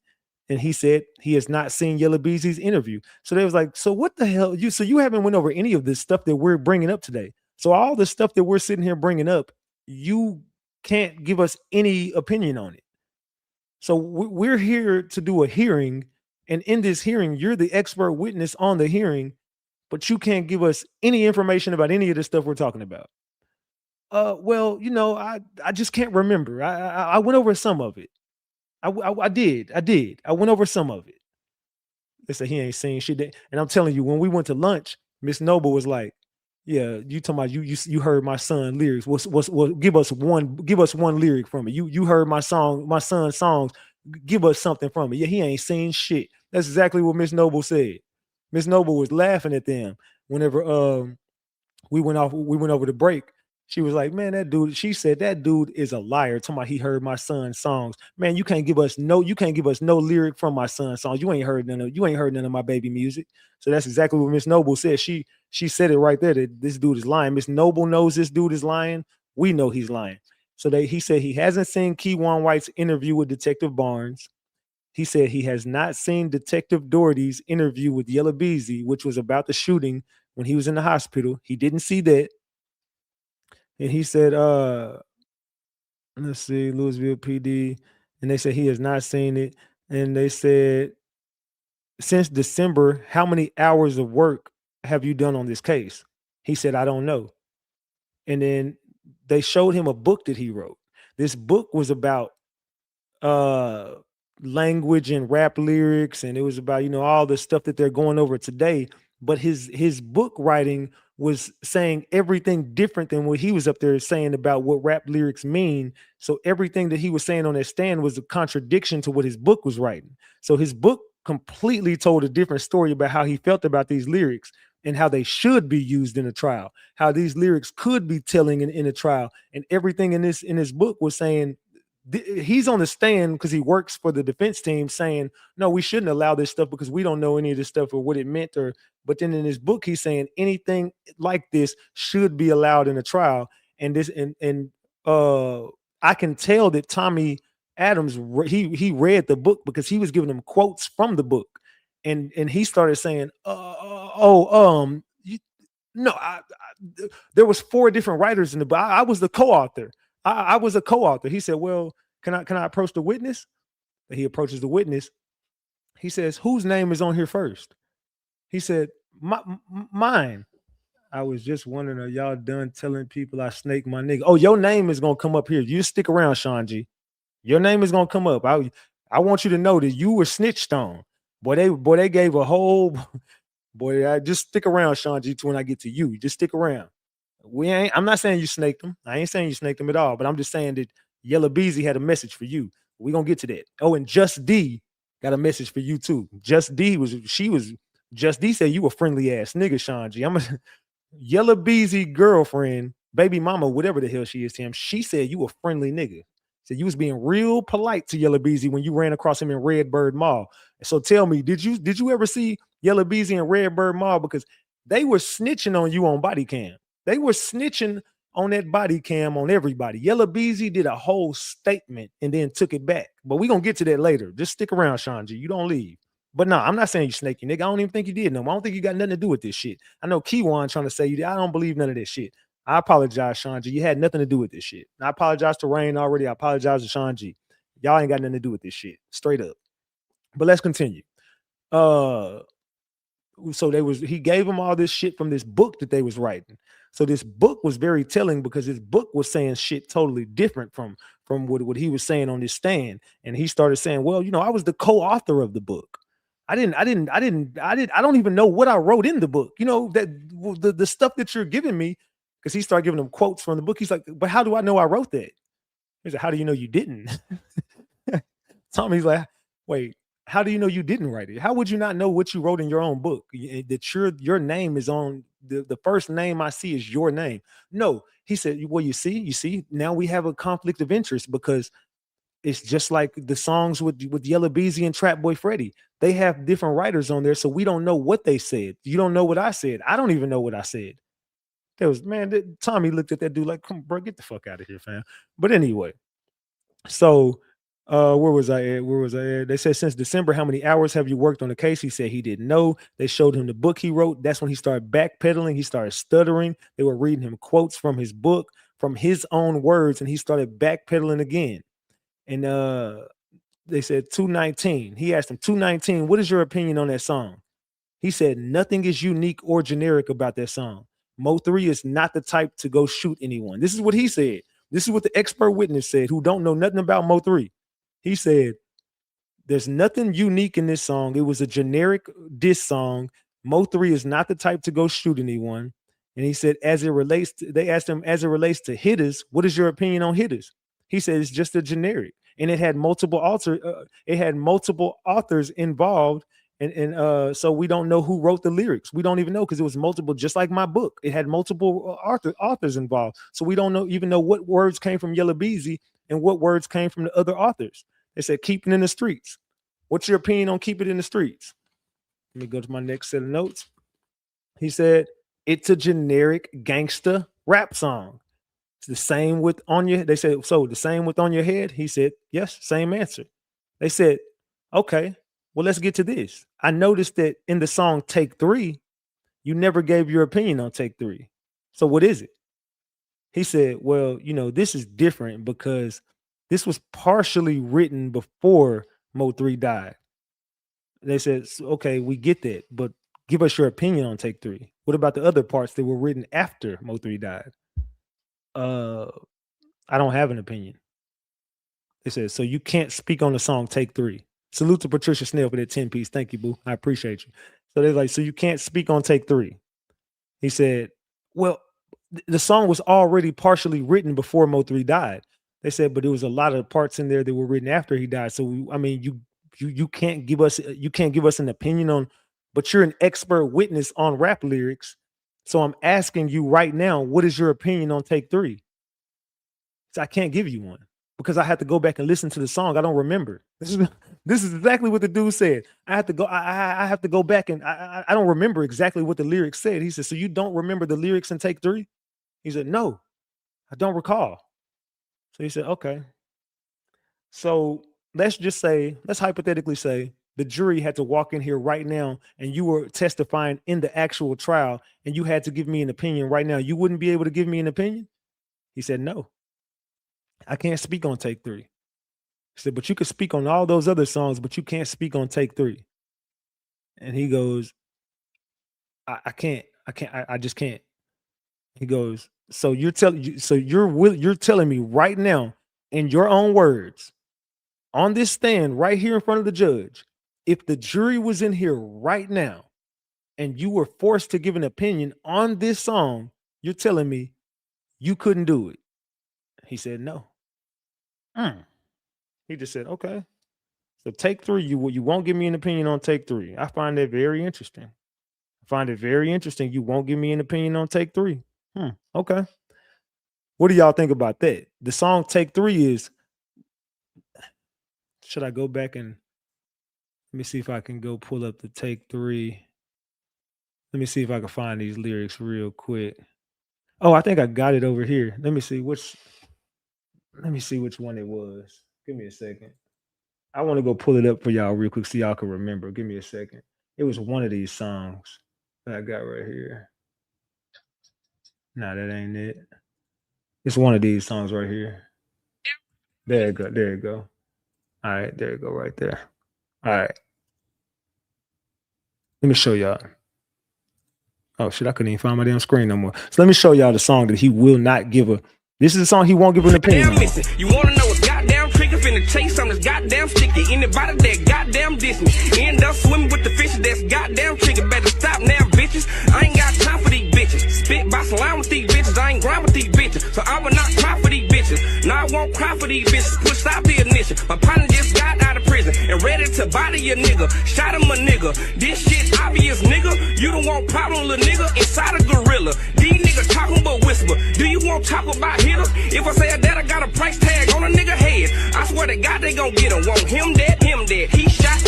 And he said he has not seen Yella Beezy's interview. So they was like, so what the hell? You haven't went over any of this stuff that we're bringing up today. So all the stuff that we're sitting here bringing up, you can't give us any opinion on it. So we're here to do a hearing. And in this hearing, you're the expert witness on the hearing, but you can't give us any information about any of the stuff we're talking about. Well, I just can't remember. I went over some of it. I did. I went over some of it. They said he ain't seen shit. And I'm telling you, when we went to lunch, Miss Noble was like, yeah, you talking about you heard my son lyrics. What give us one lyric from it. You heard my son's songs. Give us something from it. Yeah, he ain't seen shit. That's exactly what Miss Noble said. Miss Noble was laughing at them whenever we went over the break. She was like, man, that dude, she said that dude is a liar. Talking about he heard my son's songs. Man, you can't give us no lyric from my son's songs. You ain't heard none of my baby music. So that's exactly what Miss Noble said. She said it right there that this dude is lying. Miss Noble knows this dude is lying. We know he's lying. So he said he hasn't seen Keywan White's interview with Detective Barnes. He said he has not seen Detective Doherty's interview with Yella Beezy, which was about the shooting when he was in the hospital. He didn't see that. And he said, let's see, Louisville PD. And they said he has not seen it. And they said, since December, how many hours of work have you done on this case? He said, I don't know. And then they showed him a book that he wrote. This book was about language and rap lyrics, and it was about, all the stuff that they're going over today. But his book writing was saying everything different than what he was up there saying about what rap lyrics mean. So everything that he was saying on that stand was a contradiction to what his book was writing. So his book completely told a different story about how he felt about these lyrics and how they should be used in a trial, how these lyrics could be telling in a trial. And everything in his book was saying, he's on the stand because he works for the defense team, saying, no, we shouldn't allow this stuff because we don't know any of this stuff or what it meant. But then in his book, he's saying anything like this should be allowed in a trial. And I can tell that Tommy Adams, he read the book because he was giving him quotes from the book. And he started saying, there was 4 different writers in the book. I was the co-author. I was a co-author. He said, well, can I approach the witness? And he approaches the witness. He says, whose name is on here first? He said, mine. I was just wondering, are y'all done telling people I snake my nigga? Oh, your name is going to come up here. You stick around, Sean G. Your name is going to come up. I want you to know that you were snitched on. Boy, they gave a whole... Boy, I just stick around, Sean G, when I get to you. Just stick around. I'm not saying you snaked him. I ain't saying you snaked him at all, but I'm just saying that Yella Beezy had a message for you. We're gonna get to that. Oh, and Just D got a message for you too. Just D said you a friendly ass nigga, Sean G. I'm a Yella Beezy girlfriend, baby mama, whatever the hell she is to him. She said you a friendly nigga. Said you was being real polite to Yella Beezy when you ran across him in Redbird Mall. So tell me, did you ever see Yella Beezy in Redbird Mall? Because they were snitching on you on body cam. They were snitching on that body cam on everybody. Yella Beezy did a whole statement and then took it back. But we're going to get to that later. Just stick around, Sean G. You don't leave. But no, I'm not saying you snaky, nigga. I don't even think you did. No, I don't think you got nothing to do with this shit. I know Keywan trying to say you did. I don't believe none of this shit. I apologize, Sean G. You had nothing to do with this shit. I apologize to Rain already. I apologize to Sean G. Y'all ain't got nothing to do with this shit. Straight up. But let's continue. So he gave them all this shit from this book that they was writing. So this book was very telling because his book was saying shit totally different from what he was saying on this stand. And he started saying, well, I was the co-author of the book. I don't even know what I wrote in the book. That the stuff that you're giving me, because he started giving them quotes from the book. He's like, but how do I know I wrote that? He's like, how do you know you didn't? Tommy's like, wait, how do you know you didn't write it? How would you not know what you wrote in your own book? That your name is on the first name I see is your name. No, he said, well, you see, now we have a conflict of interest because it's just like the songs with Yella Beezy and Trap Boy Freddy. They have different writers on there, so we don't know what they said. You don't know what I said. I don't even know what I said. Tommy looked at that dude like, come, bro, get the fuck out of here, fam. But anyway, so where was I at? They said, since December, how many hours have you worked on the case? He said he didn't know. They showed him the book he wrote. That's when he started backpedaling. He started stuttering. They were reading him quotes from his book, from his own words, and he started backpedaling again. And they said 219. He asked him, 219, what is your opinion on that song? He said, nothing is unique or generic about that song. Mo3 is not the type to go shoot anyone. This is what he said. This is what the expert witness said, who don't know nothing about Mo3. He said, there's nothing unique in this song. It was a generic diss song. Mo3 is not the type to go shoot anyone. And he said, they asked him, as it relates to hitters, what is your opinion on hitters? He said, it's just a generic. And it had multiple authors involved. And so we don't know who wrote the lyrics. We don't even know because it was multiple, just like my book. It had multiple authors involved. So we don't even know what words came from Yella Beezy and what words came from the other authors. They said keep it in the streets. What's your opinion on keep it in the streets? Let me go to my next set of notes. He said it's a generic gangster rap song. It's the same with on your. They said so. The same with on your head. He said yes. Same answer. They said okay. Well, let's get to this. I noticed that in the song Take 3, you never gave your opinion on Take 3. So what is it? He said, well, this is different because this was partially written before Mo 3 died. They said, okay, we get that, but give us your opinion on Take 3. What about the other parts that were written after Mo 3 died? I don't have an opinion. They said, so you can't speak on the song Take 3. Salute to Patricia Snell for that 10-piece. Thank you, boo. I appreciate you. So they're like, so you can't speak on Take 3. He said, well, the song was already partially written before Mo 3 died. They said, but there was a lot of parts in there that were written after he died. So you can't give us an opinion on, but you're an expert witness on rap lyrics. So I'm asking you right now, what is your opinion on Take 3? So I can't give you one because I had to go back and listen to the song. I don't remember. This is exactly what the dude said. I have to go. I have to go back and I don't remember exactly what the lyrics said. He said, "So you don't remember the lyrics in Take 3?" He said, "No, I don't recall." So he said, "Okay." So let's hypothetically say the jury had to walk in here right now, and you were testifying in the actual trial, and you had to give me an opinion right now. You wouldn't be able to give me an opinion? He said, "No, I can't speak on Take 3." He said, but you could speak on all those other songs, but you can't speak on Take 3. And he goes, I can't, I just can't. He goes, so you're telling me right now, in your own words, on this stand right here in front of the judge, if the jury was in here right now and you were forced to give an opinion on this song, you're telling me you couldn't do it. He said, no. He just said, okay. So Take 3, you won't give me an opinion on Take 3. I find that very interesting. You won't give me an opinion on Take 3. Okay. What do y'all think about that? The song Take 3 is, should I go back and let me see if I can go pull up the Take 3. Let me see if I can find these lyrics real quick. Oh, I think I got it over here. Let me see which one it was. Give me a second. I want to go pull it up for y'all real quick so y'all can remember. Give me a second. It was one of these songs that I got right here. Nah, that ain't it. It's one of these songs right here. There you go. All right, there you go right there. All right. Let me show y'all. Oh shit, I couldn't even find my damn screen no more. So let me show y'all the song that he will not give a. This is a song he won't give an opinion on. You want to know what's goddamn trigger finna chase something that's goddamn sticky. Anybody that goddamn diss me end up swimming with the fish that's goddamn trigger. Better stop now, bitches. I ain't got time for these bitches. Spit by slime with these bitches. I ain't grind with these bitches. So I will not cry for these bitches. No, I won't cry for these bitches. Push out the ignition. My partner just got out of prison and ready to body a nigga. Shot him a nigga. This shit obvious, nigga. You don't want problem, little nigga. Inside a gorilla. These niggas talking but whisper. Do you want talk about hitters? If I say that, I got a price tag on a nigga head. I swear to God, they gon' get him. Want him dead, him dead. He shot.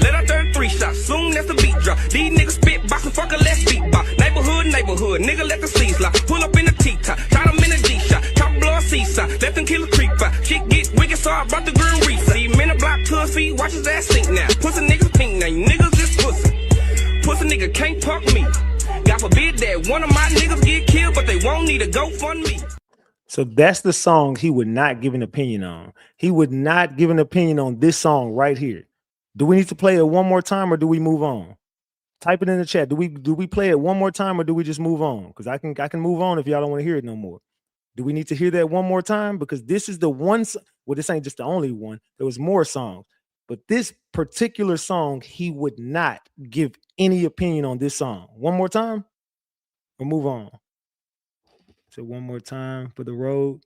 Let her 33 shots. Soon as the beat drop. These niggas spit box and fuck a let's beat box. Neighborhood. Nigga, let the sleeves lock. Pull up in the T-top. Shot him in a G-shot. Top blow a seaside. Let them kill a creep out. Shit get wicked, so I brought the grill reset. See him in the block, 2 feet. Watch his ass sink now. Pussy niggas pink now. You niggas is pussy. Pussy nigga can't punk me. God forbid that one of my niggas get killed, but they won't need a GoFundMe. So that's the song he would not give an opinion on. He would not give an opinion on this song right here. Do we need to play it one more time or do we move on? Type it in the chat. Do we play it one more time or do we just move on? Because I can move on if y'all don't want to hear it no more. Do we need to hear that one more time? Because this is the one. Well, this ain't just the only one. There was more songs, but this particular song, he would not give any opinion on this song. One more time or move on. So one more time for the road.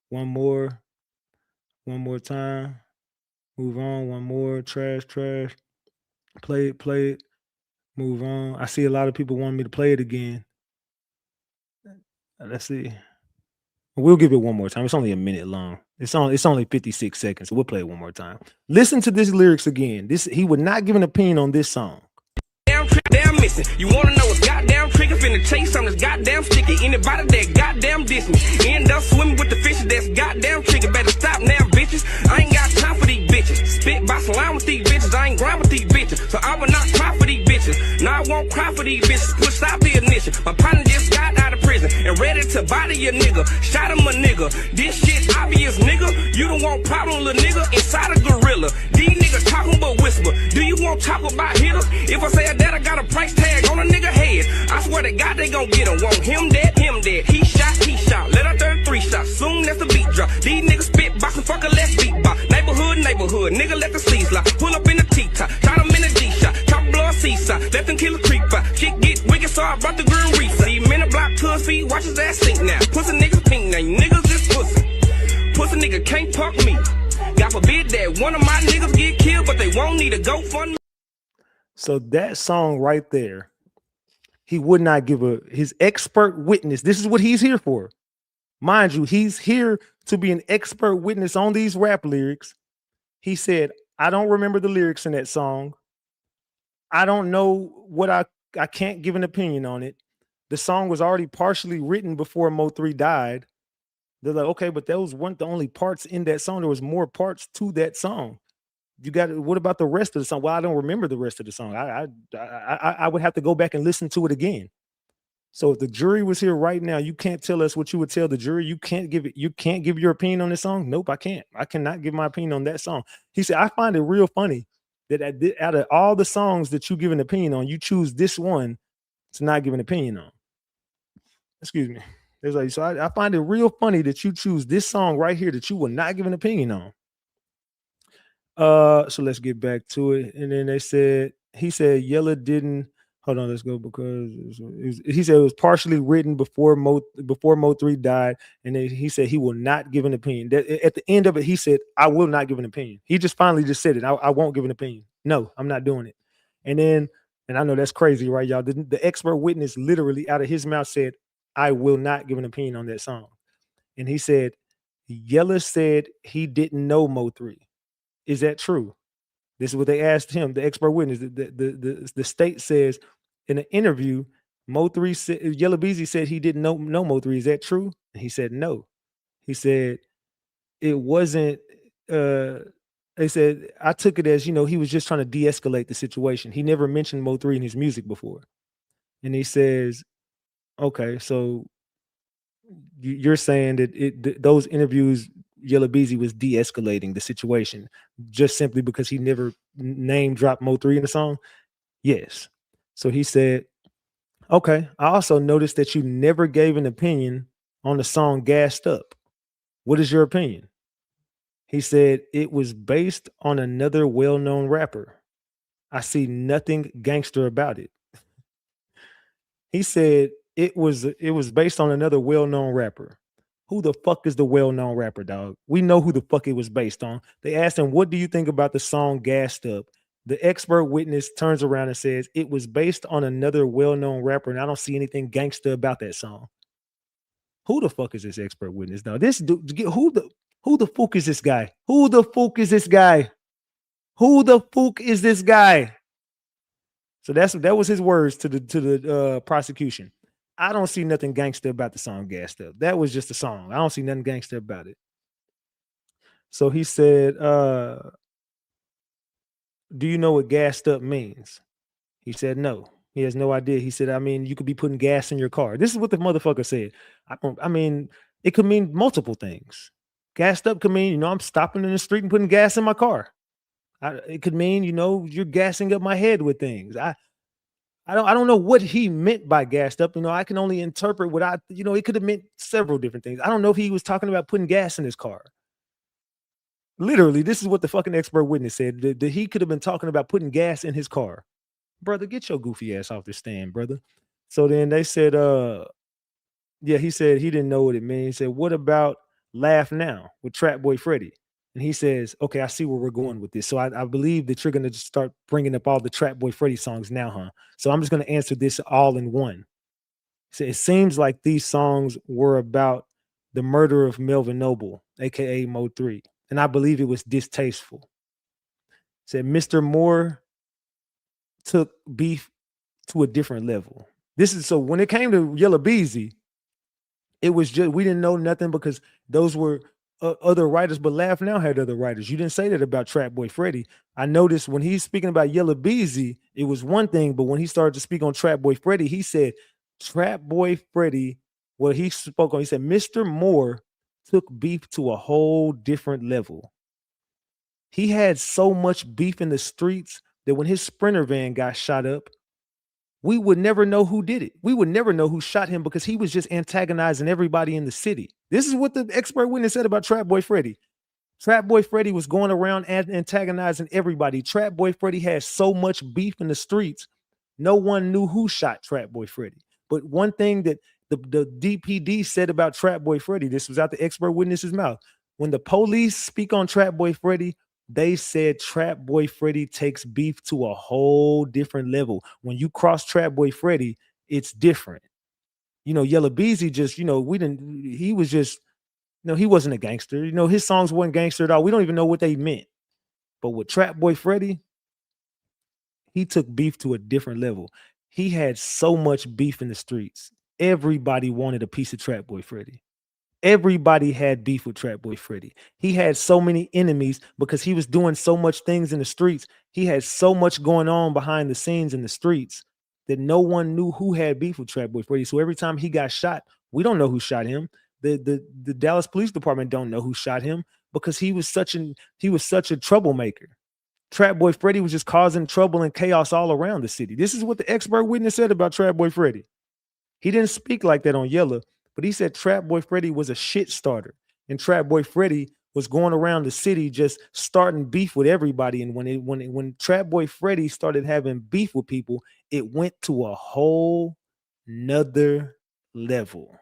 One more time. Move on. One more. Trash. Play it. Move on. I see a lot of people want me to play it again. Let's see. We'll give it one more time. It's only a minute long. It's only 56 seconds. So we'll play it one more time. Listen to this lyrics again. He would not give an opinion on this song. Damn missing. You wanna know what's goddamn trigger? Finna chase something that's goddamn sticky. Anybody that goddamn diss me. End up swimming with the fishes that's goddamn trigger. Better stop now, bitches. I ain't got time for these bitches. Spit by slime with these bitches. I ain't grind with these bitches. So I will not cry for these bitches. No, I won't cry for these bitches. Push out the ignition. My partner just got out of prison and ready to body a nigga. Shot him a nigga. This shit obvious, nigga. You don't want problem, little nigga. Inside a gorilla. These niggas talking but whisper. Do you want talk about hitters? If I say that, I got a price tag on a nigga head. I swear to God they gon' get him. Want him dead, him dead. He shot. Let her 33 shots. Soon as the beat drop. These niggas spit boxing, fuck a less beat box. Neighborhood. Nigga let the sleeves slide. Pull up in the T-top. Shot him in the D-shot. Top blow a seaside. Let them kill a creep out. Shit get wicked, so I brought the green reef. Leave him in the block to his feet. Watch his ass sink now. Pussy niggas pink now. You niggas is pussy. Pussy nigga can't park me. God forbid that one of my niggas get killed, but they won't need a GoFundMe. So that song right there, he would not give his expert witness. This is what he's here for. Mind you, he's here to be an expert witness on these rap lyrics. He said, I don't remember the lyrics in that song. I don't know what I can't give an opinion on it. The song was already partially written before Mo3 died. They're like, okay, but those weren't the only parts in that song. There was more parts to that song. What about the rest of the song? Well, I don't remember the rest of the song. I would have to go back and listen to it again. So if the jury was here right now, you can't tell us what you would tell the jury. You can't give your opinion on this song. Nope, I can't. I cannot give my opinion on that song. He said, I find it real funny that out of all the songs that you give an opinion on, you choose this one to not give an opinion on. Excuse me. There's like, so I find it real funny that you choose this song right here that you will not give an opinion on. So let's get back to it. And then he said Yella didn't. Hold on, let's go because he said it was partially written before Mo3 died, and then he said he will not give an opinion. At the end of it, he said, I will not give an opinion. He just finally just said it. I won't give an opinion. No, I'm not doing it. And I know that's crazy, right, y'all? The expert witness literally out of his mouth said, I will not give an opinion on that song. And he said, Yella said he didn't know Mo3. Is that true? This is what they asked him, the expert witness. The state says in an interview, Mo3 said, Yella Beezy said he didn't know Mo3. Is that true? And he said no. He said it wasn't. They said I took it as, he was just trying to de-escalate the situation. He never mentioned Mo3 in his music before. And he says, okay, so you're saying that those interviews, Yella Beezy was de-escalating the situation just simply because he never name dropped Mo3 in the song? Yes. So he said, okay, I also noticed that you never gave an opinion on the song Gassed Up. What is your opinion? He said it was based on another well-known rapper. I see nothing gangster about it. He said it was based on another well-known rapper. Who the fuck is the well-known rapper, dog? We know who the fuck it was based on. They asked him, what do you think about the song Gassed Up? The expert witness turns around and says, it was based on another well-known rapper, and I don't see anything gangster about that song. Who the fuck is this expert witness, dog? This dude, who the fuck is this guy? Who the fuck is this guy? Who the fuck is this guy? So that was his words to the prosecution. I don't see nothing gangster about the song Gassed Up. That was just a song. I don't see nothing gangster about it. So he said, do you know what gassed up means? He said, no. He has no idea. He said, I mean, you could be putting gas in your car. This is what the motherfucker said. I mean, it could mean multiple things. Gassed up could mean, I'm stopping in the street and putting gas in my car. It could mean, you're gassing up my head with things. I don't know what he meant by gassed up. I can only interpret what it could have meant several different things. I don't know if he was talking about putting gas in his car. Literally, this is what the fucking expert witness said, that he could have been talking about putting gas in his car. Brother, get your goofy ass off the stand, brother. So then they said, he said he didn't know what it means. He said, what about Laugh Now with Trap Boy Freddy? And he says, okay, I see where we're going with this. So I believe that you're going to start bringing up all the Trap Boy Freddy songs now, huh? So I'm just going to answer this all in one. So it seems like these songs were about the murder of Melvin Noble, aka Mo 3. And I believe it was distasteful. Said Mr. Moore took beef to a different level. This is so when it came to Yella Beezy, it was just we didn't know nothing because those were other writers, but Laugh Now had other writers. You didn't say that about Trap Boy Freddy. I noticed when he's speaking about Yella Beezy, it was one thing, but when he started to speak on Trap Boy Freddy, he said Trap Boy Freddy. Well, he spoke on. He said Mr. Moore took beef to a whole different level. He had so much beef in the streets that when his Sprinter van got shot up, we would never know who did it. We would never know who shot him because he was just antagonizing everybody in the city. This is what the expert witness said about Trap Boy Freddy. Trap Boy Freddy was going around antagonizing everybody. Trap Boy Freddy had so much beef in the streets, no one knew who shot Trap Boy Freddy. But one thing that the DPD said about Trap Boy Freddy, this was out the expert witness's mouth. When the police speak on Trap Boy Freddy, they said Trap Boy Freddy takes beef to a whole different level. When you cross Trap Boy Freddy, it's different. You know, Yella Beezy just, he was just, he wasn't a gangster. His songs weren't gangster at all. We don't even know what they meant. But with Trap Boy Freddy, he took beef to a different level. He had so much beef in the streets. Everybody wanted a piece of Trap Boy Freddy. Everybody had beef with Trap Boy Freddy. He had so many enemies because he was doing so much things in the streets. He had so much going on behind the scenes in the streets that no one knew who had beef with Trap Boy Freddy. So every time he got shot, we don't know who shot him. The Dallas Police Department don't know who shot him because he was such a troublemaker. Trap Boy Freddy was just causing trouble and chaos all around the city. This is what the expert witness said about Trap Boy Freddy. He didn't speak like that on Yella, but he said Trap Boy Freddy was a shit starter. And Trap Boy Freddy was going around the city just starting beef with everybody. And when Trap Boy Freddy started having beef with people, it went to a whole nother level.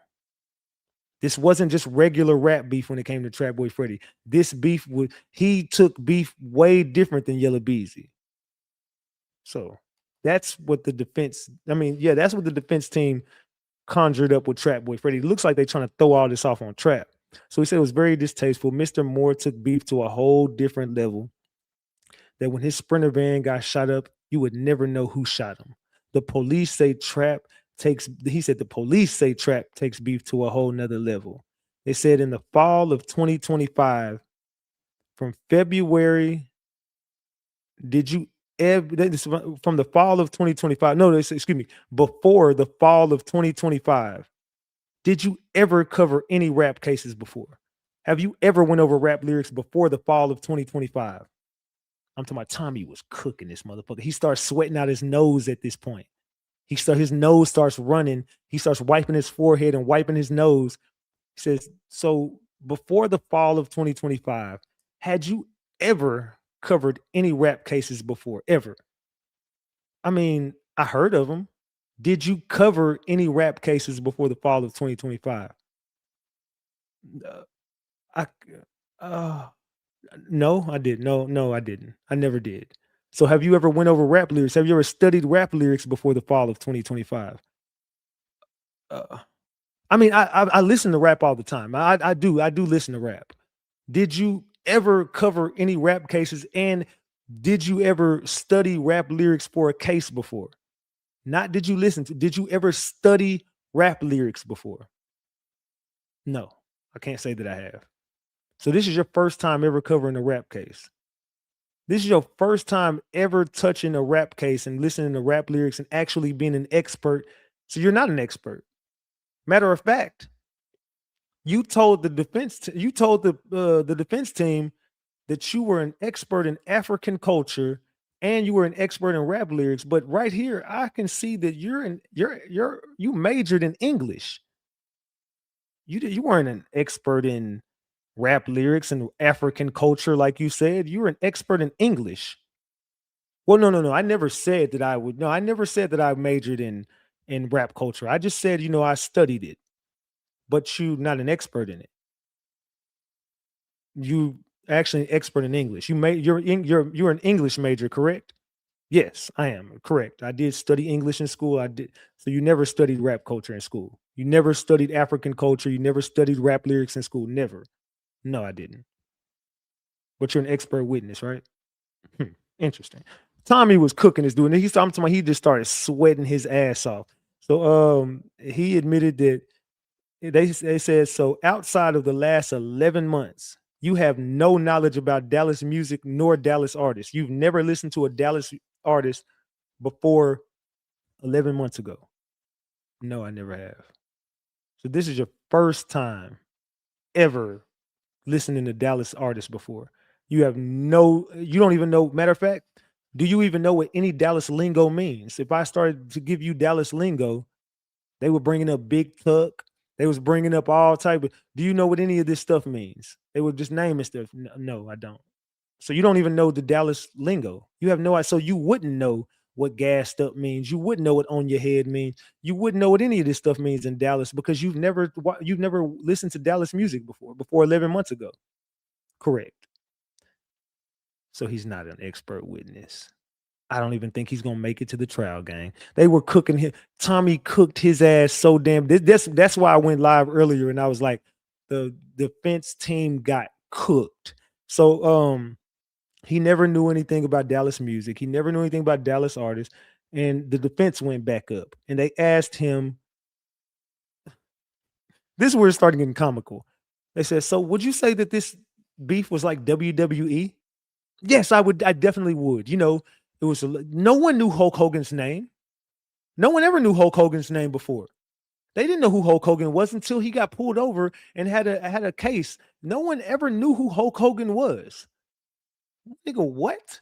This wasn't just regular rap beef when it came to Trap Boy Freddy. This beef he took beef way different than Yella Beezy. So that's what the defense, that's what the defense team conjured up with Trap Boy Freddy. It looks like they're trying to throw all this off on Trap. So he said it was very distasteful. Mr. Moore took beef to a whole different level. That when his Sprinter van got shot up, you would never know who shot him. The police say Trap takes beef to a whole nother level. They said in the fall of 2025, from February, from the fall of 2025, before the fall of 2025, did you ever cover any rap cases before? Have you ever went over rap lyrics before the fall of 2025? I'm talking about Tommy was cooking this motherfucker. He starts sweating out his nose at this point. His nose starts running. He starts wiping his forehead and wiping his nose. He says, so before the fall of 2025, had you ever covered any rap cases before? Ever? I heard of them. Did you cover any rap cases before the fall of 2025? No, I didn't. No, I didn't. I never did. So have you ever went over rap lyrics? Have you ever studied rap lyrics before the fall of 2025? I listen to rap all the time. I do listen to rap. Did you ever cover any rap cases? And did you ever study rap lyrics for a case before? Not did you ever study rap lyrics before? No, I can't say that I have. So this is your first time ever covering a rap case. This is your first time ever touching a rap case and listening to rap lyrics and actually being an expert. So you're not an expert. Matter of fact, you told the defense team that you were an expert in African culture and you were an expert in rap lyrics. But right here, I can see that you majored in English. You weren't an expert in rap lyrics and African culture, like you said. You were an expert in English. Well, no. I never said that I would. No, I never said that I majored in rap culture. I just said, I studied it, but you're not an expert in it. actually an expert in English. You're an English major, correct? Yes, I am correct. I did study English in school. I did. So you never studied rap culture in school. You never studied African culture. You never studied rap lyrics in school. Never. No, I didn't. But you're an expert witness, right? Interesting. Tommy was cooking this dude, and he's talking about he just started sweating his ass off. So he admitted that they said so outside of the last 11 months, you have no knowledge about Dallas music nor Dallas artists. You've never listened to a Dallas artist before 11 months ago. No, I never have. So this is your first time ever listening to Dallas artists before. You don't even know. Matter of fact, do you even know what any Dallas lingo means? If I started to give you Dallas lingo, they were bringing up Big Tuck. They was bringing up all type of. Do you know what any of this stuff means? They would just name it stuff. No, I don't. So you don't even know the Dallas lingo. You have no idea. So you wouldn't know what gassed up means. You wouldn't know what on your head means. You wouldn't know what any of this stuff means in Dallas because you've never listened to Dallas music before 11 months ago. Correct. So he's not an expert witness. I don't even think he's gonna make it to the trial, gang. They were cooking him. Tommy cooked his ass so damn. That's why I went live earlier and I was like, the defense team got cooked. So he never knew anything about Dallas music. He never knew anything about Dallas artists. And the defense went back up and they asked him. This is where it started getting comical. They said, so would you say that this beef was like WWE? Yes, I would. I definitely would. You know, it was no one knew Hulk Hogan's name. No one ever knew Hulk Hogan's name before. They didn't know who Hulk Hogan was until he got pulled over and had a case. No one ever knew who Hulk Hogan was. Nigga, what?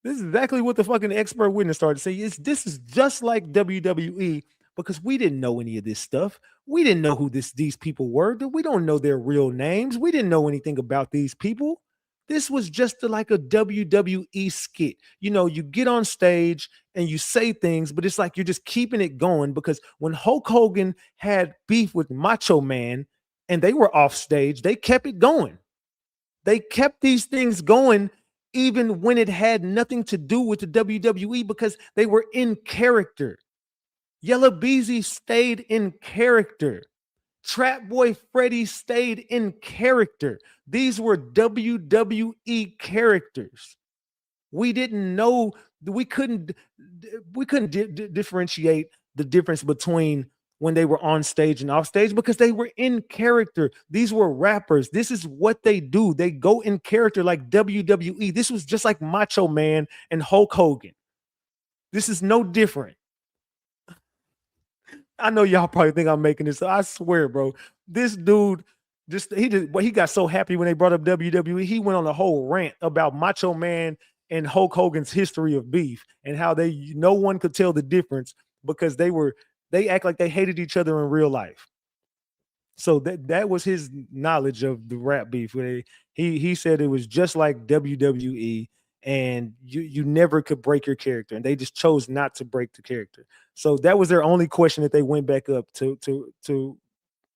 This is exactly what the fucking expert witness started to say. This is just like WWE because we didn't know any of this stuff. We didn't know who these people were. We don't know their real names. We didn't know anything about these people. This was just like a WWE skit. You know, you get on stage and you say things, but it's like you're just keeping it going because when Hulk Hogan had beef with Macho Man and they were off stage, they kept it going. They kept these things going even when it had nothing to do with the WWE because they were in character. Yella Beezy stayed in character. Trap Boy Freddy stayed in character. These were WWE characters. We didn't know, we couldn't differentiate the difference between when they were on stage and off stage because they were in character. These were rappers. This is what they do. They go in character like WWE. This was just like Macho Man and Hulk Hogan. This is no different. I know y'all probably think I'm making this. I swear, bro. This dude he got so happy when they brought up WWE. He went on a whole rant about Macho Man and Hulk Hogan's history of beef and how no one could tell the difference because they act like they hated each other in real life. So that was his knowledge of the rap beef. He said it was just like WWE. And you never could break your character, and they just chose not to break the character. So that was their only question that they went back up to.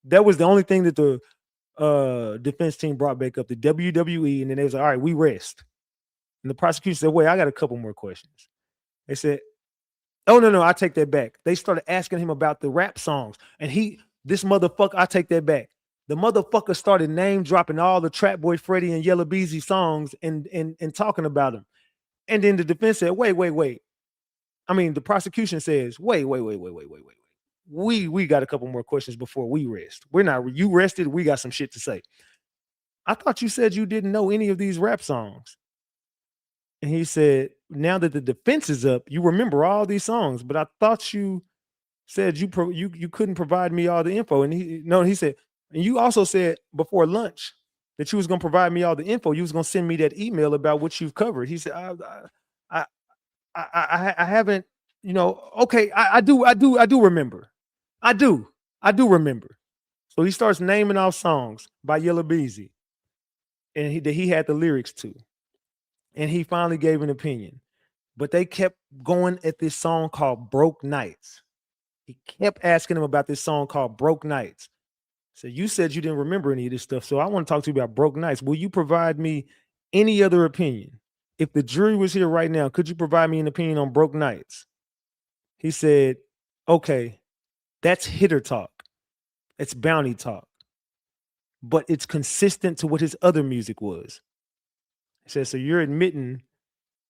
That was the only thing that the defense team brought back up, the WWE, and then they was like, all right, we rest. And the prosecution said, wait, I got a couple more questions. They said, oh, no, I take that back. They started asking him about the rap songs, and this motherfucker, I take that back. The motherfucker started name dropping all the Trap Boy Freddy and Yella Beezy songs and talking about them. And then the defense said, wait. I mean, the prosecution says, wait. We got a couple more questions before we rest. You rested. We got some shit to say. I thought you said you didn't know any of these rap songs. And he said, now that the defense is up, you remember all these songs, but I thought you said you couldn't provide me all the info. And he said, and you also said before lunch that you was going to provide me all the info. You was going to send me that email about what you've covered. He said, I haven't, okay. I do remember. I do remember. So he starts naming off songs by Yella Beezy and that he had the lyrics to, and he finally gave an opinion, but they kept going at this song called Broke Nights. He kept asking him about this song called Broke Nights. So you said you didn't remember any of this stuff. So I want to talk to you about Broke Nights. Will you provide me any other opinion? If the jury was here right now, could you provide me an opinion on Broke Nights? He said, okay, that's hitter talk. It's bounty talk. But it's consistent to what his other music was. He said, so you're admitting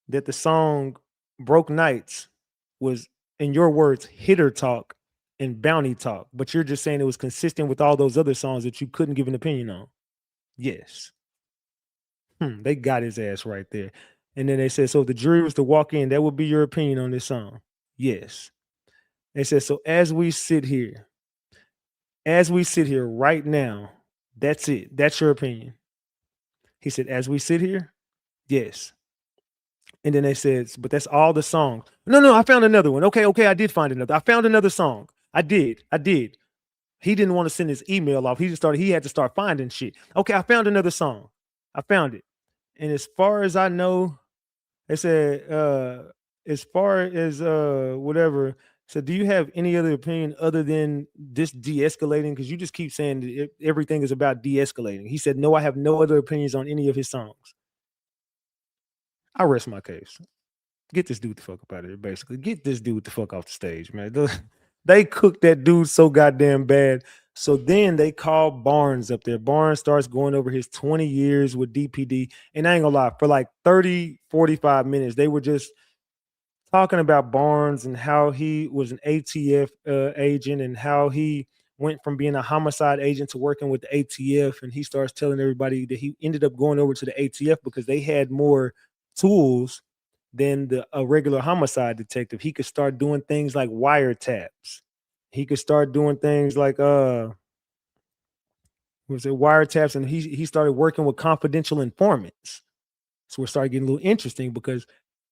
that the song Broke Nights was, in your words, hitter talk and bounty talk, but you're just saying it was consistent with all those other songs that you couldn't give an opinion on. Yes. They got his ass right there. And then they said, so if the jury was to walk in, that would be your opinion on this song. Yes. They said, so as we sit here right now, that's it. That's your opinion. He said, as we sit here, yes. And then they said, but that's all the songs. No, I found another one. Okay, I did find another. I found another song. I did. He didn't want to send his email off. He had to start finding shit. Okay, I found another song. I found it. And as far as I know, they said, as far as whatever. So do you have any other opinion other than this de-escalating? Because you just keep saying that everything is about de-escalating. He said, no, I have no other opinions on any of his songs. I rest my case. Get this dude the fuck up out of here, basically. Get this dude the fuck off the stage, man. They cooked that dude so goddamn bad. So then they call Barnes up there. Barnes starts going over his 20 years with DPD. And I ain't gonna lie, for like 30, 45 minutes, they were just talking about Barnes and how he was an ATF agent and how he went from being a homicide agent to working with the ATF. And he starts telling everybody that he ended up going over to the ATF because they had more tools than a regular homicide detective. He could start doing things like wiretaps. He could start doing things like wiretaps, and he started working with confidential informants. So we're starting getting a little interesting because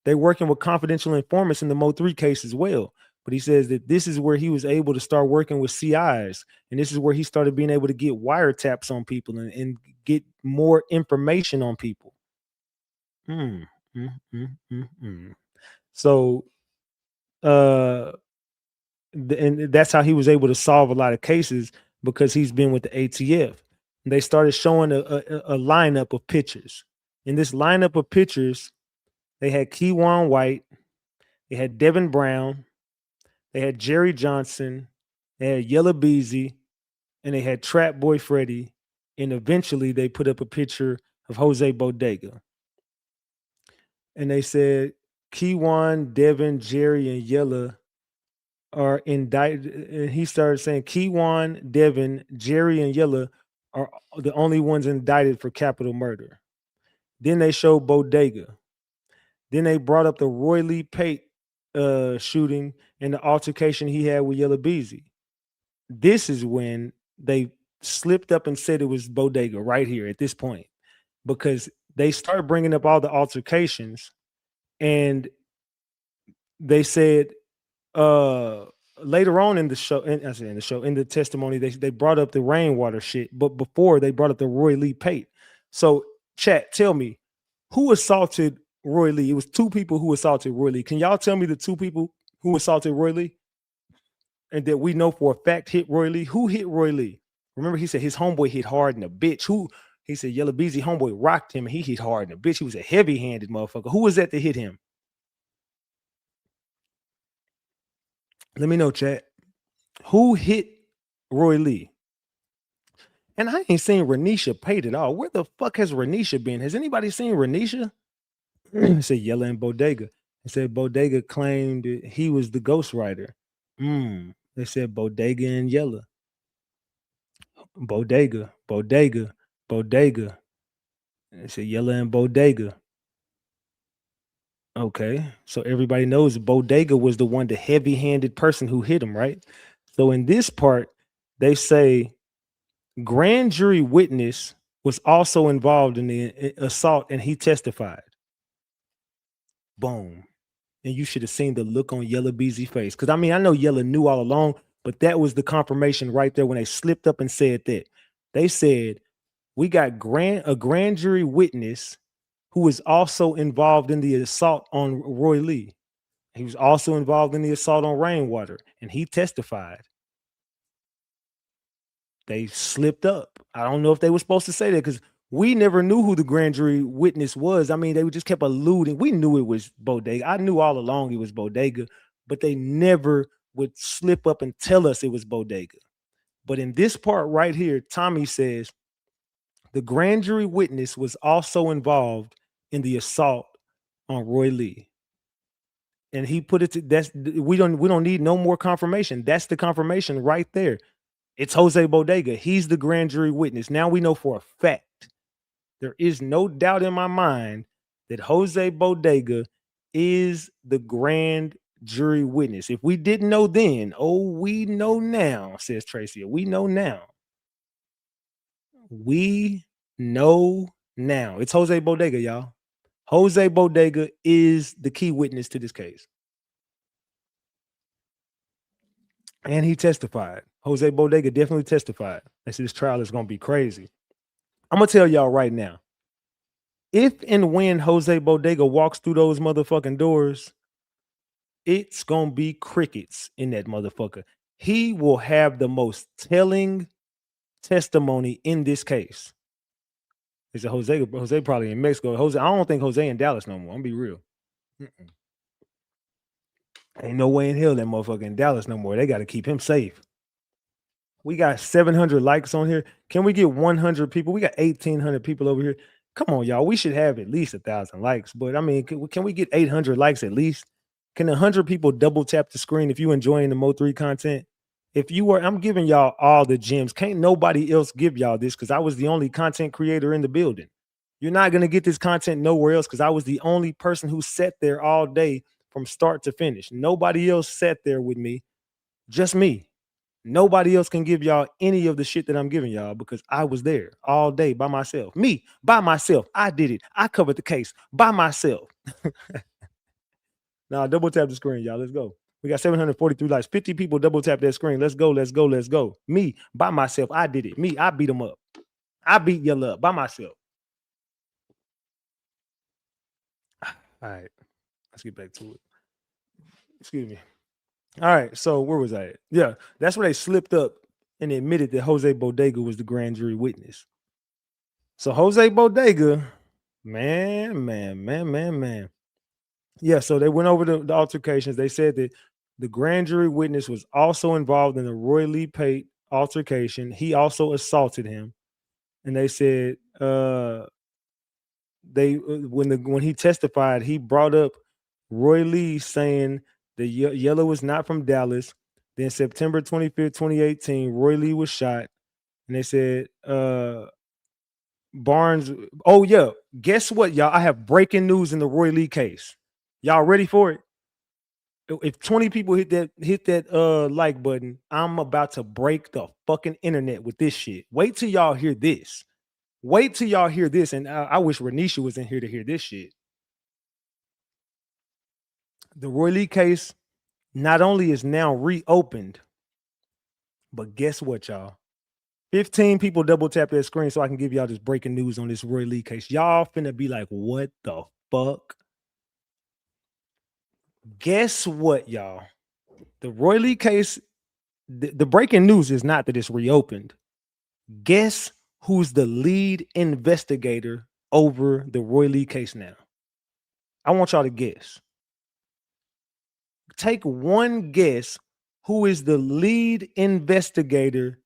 they're working with confidential informants in the Mo3 case as well. But he says that this is where he was able to start working with CIs, and this is where he started being able to get wiretaps on people and get more information on people. So and that's how he was able to solve a lot of cases, because he's been with the ATF. And they started showing a lineup of pictures. In this lineup of pictures, they had Keywan White, they had Devin Brown, they had Jerry Johnson, they had Yella Beezy, and they had Trap Boy Freddy. And eventually they put up a picture of Jose Bodega. And they said Keywan, Devin, Jerry, and Yella are indicted. And he started saying Keywan, Devin, Jerry, and Yella are the only ones indicted for capital murder. Then they showed Bodega. Then they brought up the Roy Lee Pate shooting and the altercation he had with Yella Beezy. This is when they slipped up and said it was Bodega right here at this point, because they started bringing up all the altercations, and they said later on in the show, in the testimony, they brought up the rainwater shit, but before they brought up the Roy Lee Pate. So chat, tell me, who assaulted Roy Lee? It was two people who assaulted Roy Lee. Can y'all tell me the two people who assaulted Roy Lee and that we know for a fact hit Roy Lee? Who hit Roy Lee? Remember, he said his homeboy hit hard in a bitch. Who? He said Yella Beezy homeboy rocked him and he hit hard in a bitch. He was a heavy-handed motherfucker. Who was that hit him? Let me know, chat. Who hit Roy Lee? And I ain't seen Renisha Pate at all. Where the fuck has Renisha been? Has anybody seen Renisha? It said Yella and Bodega. It said Bodega claimed he was the ghostwriter. They said Bodega and Yella. Bodega. They said Yella and Bodega. Okay, so everybody knows Bodega was the one, the heavy-handed person who hit him, right? So in this part, they say grand jury witness was also involved in the assault and he testified. Boom. And you should have seen the look on Yella Beezy's face. Because I mean, I know Yella knew all along, but that was the confirmation right there when they slipped up and said that. They said, we got a grand jury witness who was also involved in the assault on Roy Lee. He was also involved in the assault on Rainwater, and he testified. They slipped up. I don't know if they were supposed to say that, because We never knew who the grand jury witness was. I mean, they just kept alluding. We knew it was Bodega. I knew all along it was Bodega, but they never would slip up and tell us it was Bodega. But in this part right here, Tommy says the grand jury witness was also involved in the assault on Roy Lee. And he put it to we don't need no more confirmation. That's the confirmation right there. It's Jose Bodega. He's the grand jury witness. Now we know for a fact. There is no doubt in my mind that Jose Bodega is the grand jury witness. If we didn't know then, oh, we know now, says Tracy. We know now. We know now. It's Jose Bodega, y'all. Jose Bodega is the key witness to this case. And he testified. Jose Bodega definitely testified. They said this trial is going to be crazy. I'm going to tell y'all right now. If and when Jose Bodega walks through those motherfucking doors, it's going to be crickets in that motherfucker. He will have the most telling testimony in this case. He said Jose probably in Mexico. Jose, I don't think Jose in Dallas no more. I'm going to be real. Ain't no way in hell that motherfucker in Dallas no more. They got to keep him safe. We got 700 likes on here. Can we get 100 people? We got 1,800 people over here. Come on, y'all. We should have at least 1,000 likes. But I mean, can we get 800 likes at least? Can 100 people double tap the screen if you enjoying the Mo3 content? If you are, I'm giving y'all all the gems. Can't nobody else give y'all this because I was the only content creator in the building. You're not going to get this content nowhere else because I was the only person who sat there all day from start to finish. Nobody else sat there with me, just me. Nobody else can give y'all any of the shit that I'm giving y'all because I was there all day by myself. Me, by myself. I did it. I covered the case by myself. Now, double tap the screen, y'all. Let's go. We got 743 likes. 50 people double tap that screen. Let's go, let's go, let's go. Me, by myself. I did it. Me, I beat them up. I beat Yella up by myself. All right. Let's get back to it. Excuse me. All right, so where was I at? Yeah, that's where they slipped up and admitted that Jose Bodega was the grand jury witness. So Jose Bodega, man. Yeah, so they went over the altercations. They said that the grand jury witness was also involved in the Roy Lee Pate altercation. He also assaulted him. And they said when he testified, he brought up Roy Lee saying the Yella was not from Dallas. Then September 25th, 2018, Roy Lee was shot. And they said, Barnes. Oh, yeah. Guess what, y'all? I have breaking news in the Roy Lee case. Y'all ready for it? If 20 people hit that like button, I'm about to break the fucking internet with this shit. Wait till y'all hear this. Wait till y'all hear this. And I wish Renisha was in here to hear this shit. The Roy Lee case not only is now reopened, but guess what, y'all? 15 people double tap that screen so I can give y'all this breaking news on this Roy Lee case. Y'all finna be like, what the fuck? Guess what, y'all? The Roy Lee case, the breaking news is not that it's reopened. Guess who's the lead investigator over the Roy Lee case now? I want y'all to guess. Take one guess who is the lead investigator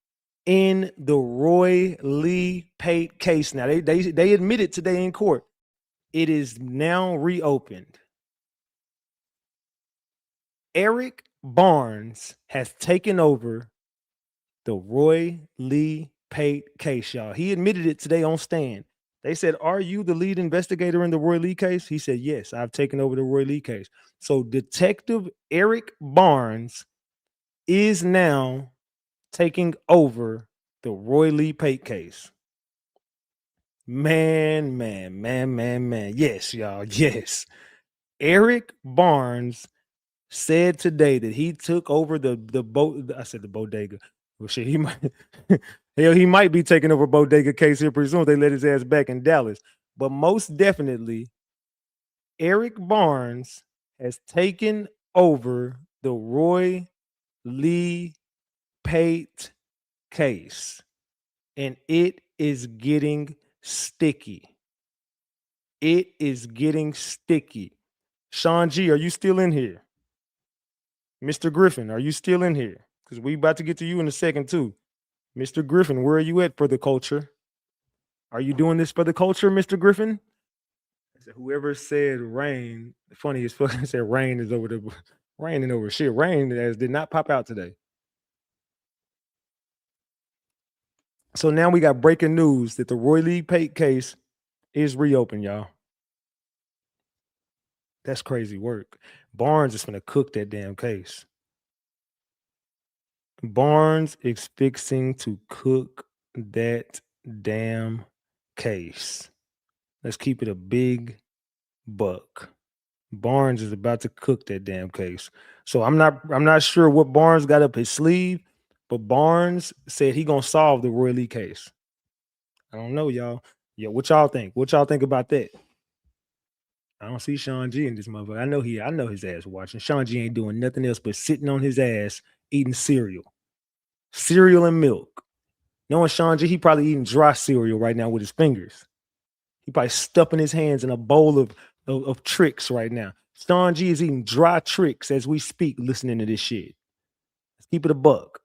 in the Roy Lee Pate case. Now, they admitted today in court. It is now reopened. Eric Barnes has taken over the Roy Lee Pate case, y'all. He admitted it today on stand. They said, are you the lead investigator in the Roy Lee case? He said, yes, I've taken over the Roy Lee case. So Detective Eric Barnes is now taking over the Roy Lee Pate case. Man. Yes, y'all. Yes. Eric Barnes said today that he took over the bodega. Well, shit, he might be taking over bodega case here pretty soon. They let his ass back in Dallas. But most definitely, Eric Barnes has taken over the Roy Lee Pate case. And it is getting sticky. It is getting sticky. Sean G, are you still in here? Mr. Griffin, are you still in here? Because we about to get to you in a second too. Mr. Griffin, where are you at for the culture? Are you doing this for the culture, Mr. Griffin? I said, whoever said rain, funny as fuck, said rain is over the raining over shit. Rain did not pop out today. So now we got breaking news that the Roy Lee Pate case is reopened, y'all. That's crazy work. Barnes is gonna cook that damn case. Barnes is fixing to cook that damn case. Let's keep it a big buck. Barnes is about to cook that damn case. So I'm not sure what Barnes got up his sleeve, but Barnes said he gonna solve the Roy Lee case. I don't know, y'all. Yeah, what y'all think? What y'all think about that? I don't see Sean G in this motherfucker. I know his ass watching. Sean G ain't doing nothing else but sitting on his ass eating cereal. Cereal and milk. Knowing Sean G, he probably eating dry cereal right now with his fingers. He probably stuffing his hands in a bowl of tricks right now. Sean G is eating dry tricks as we speak, listening to this shit. Let's keep it a buck.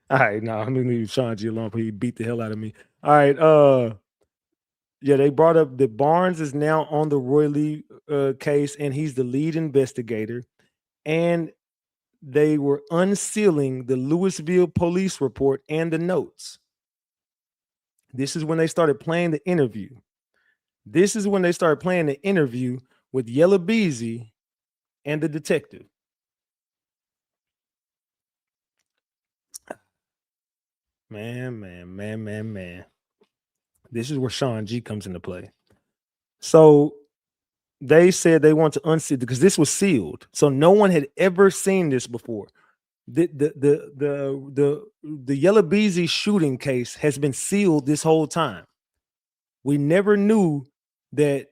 All right, now I'm gonna leave Sean G alone, but he beat the hell out of me. All right, yeah, they brought up that Barnes is now on the Roy Lee case, and he's the lead investigator. And they were unsealing the Louisville police report and the notes. This is when they started playing the interview. This is when they started playing the interview with Yella Beezy and the detective. Man. This is where Sean G comes into play. So they said they want to unseal because this was sealed. So no one had ever seen this before. The Yella Beezy shooting case has been sealed this whole time. We never knew that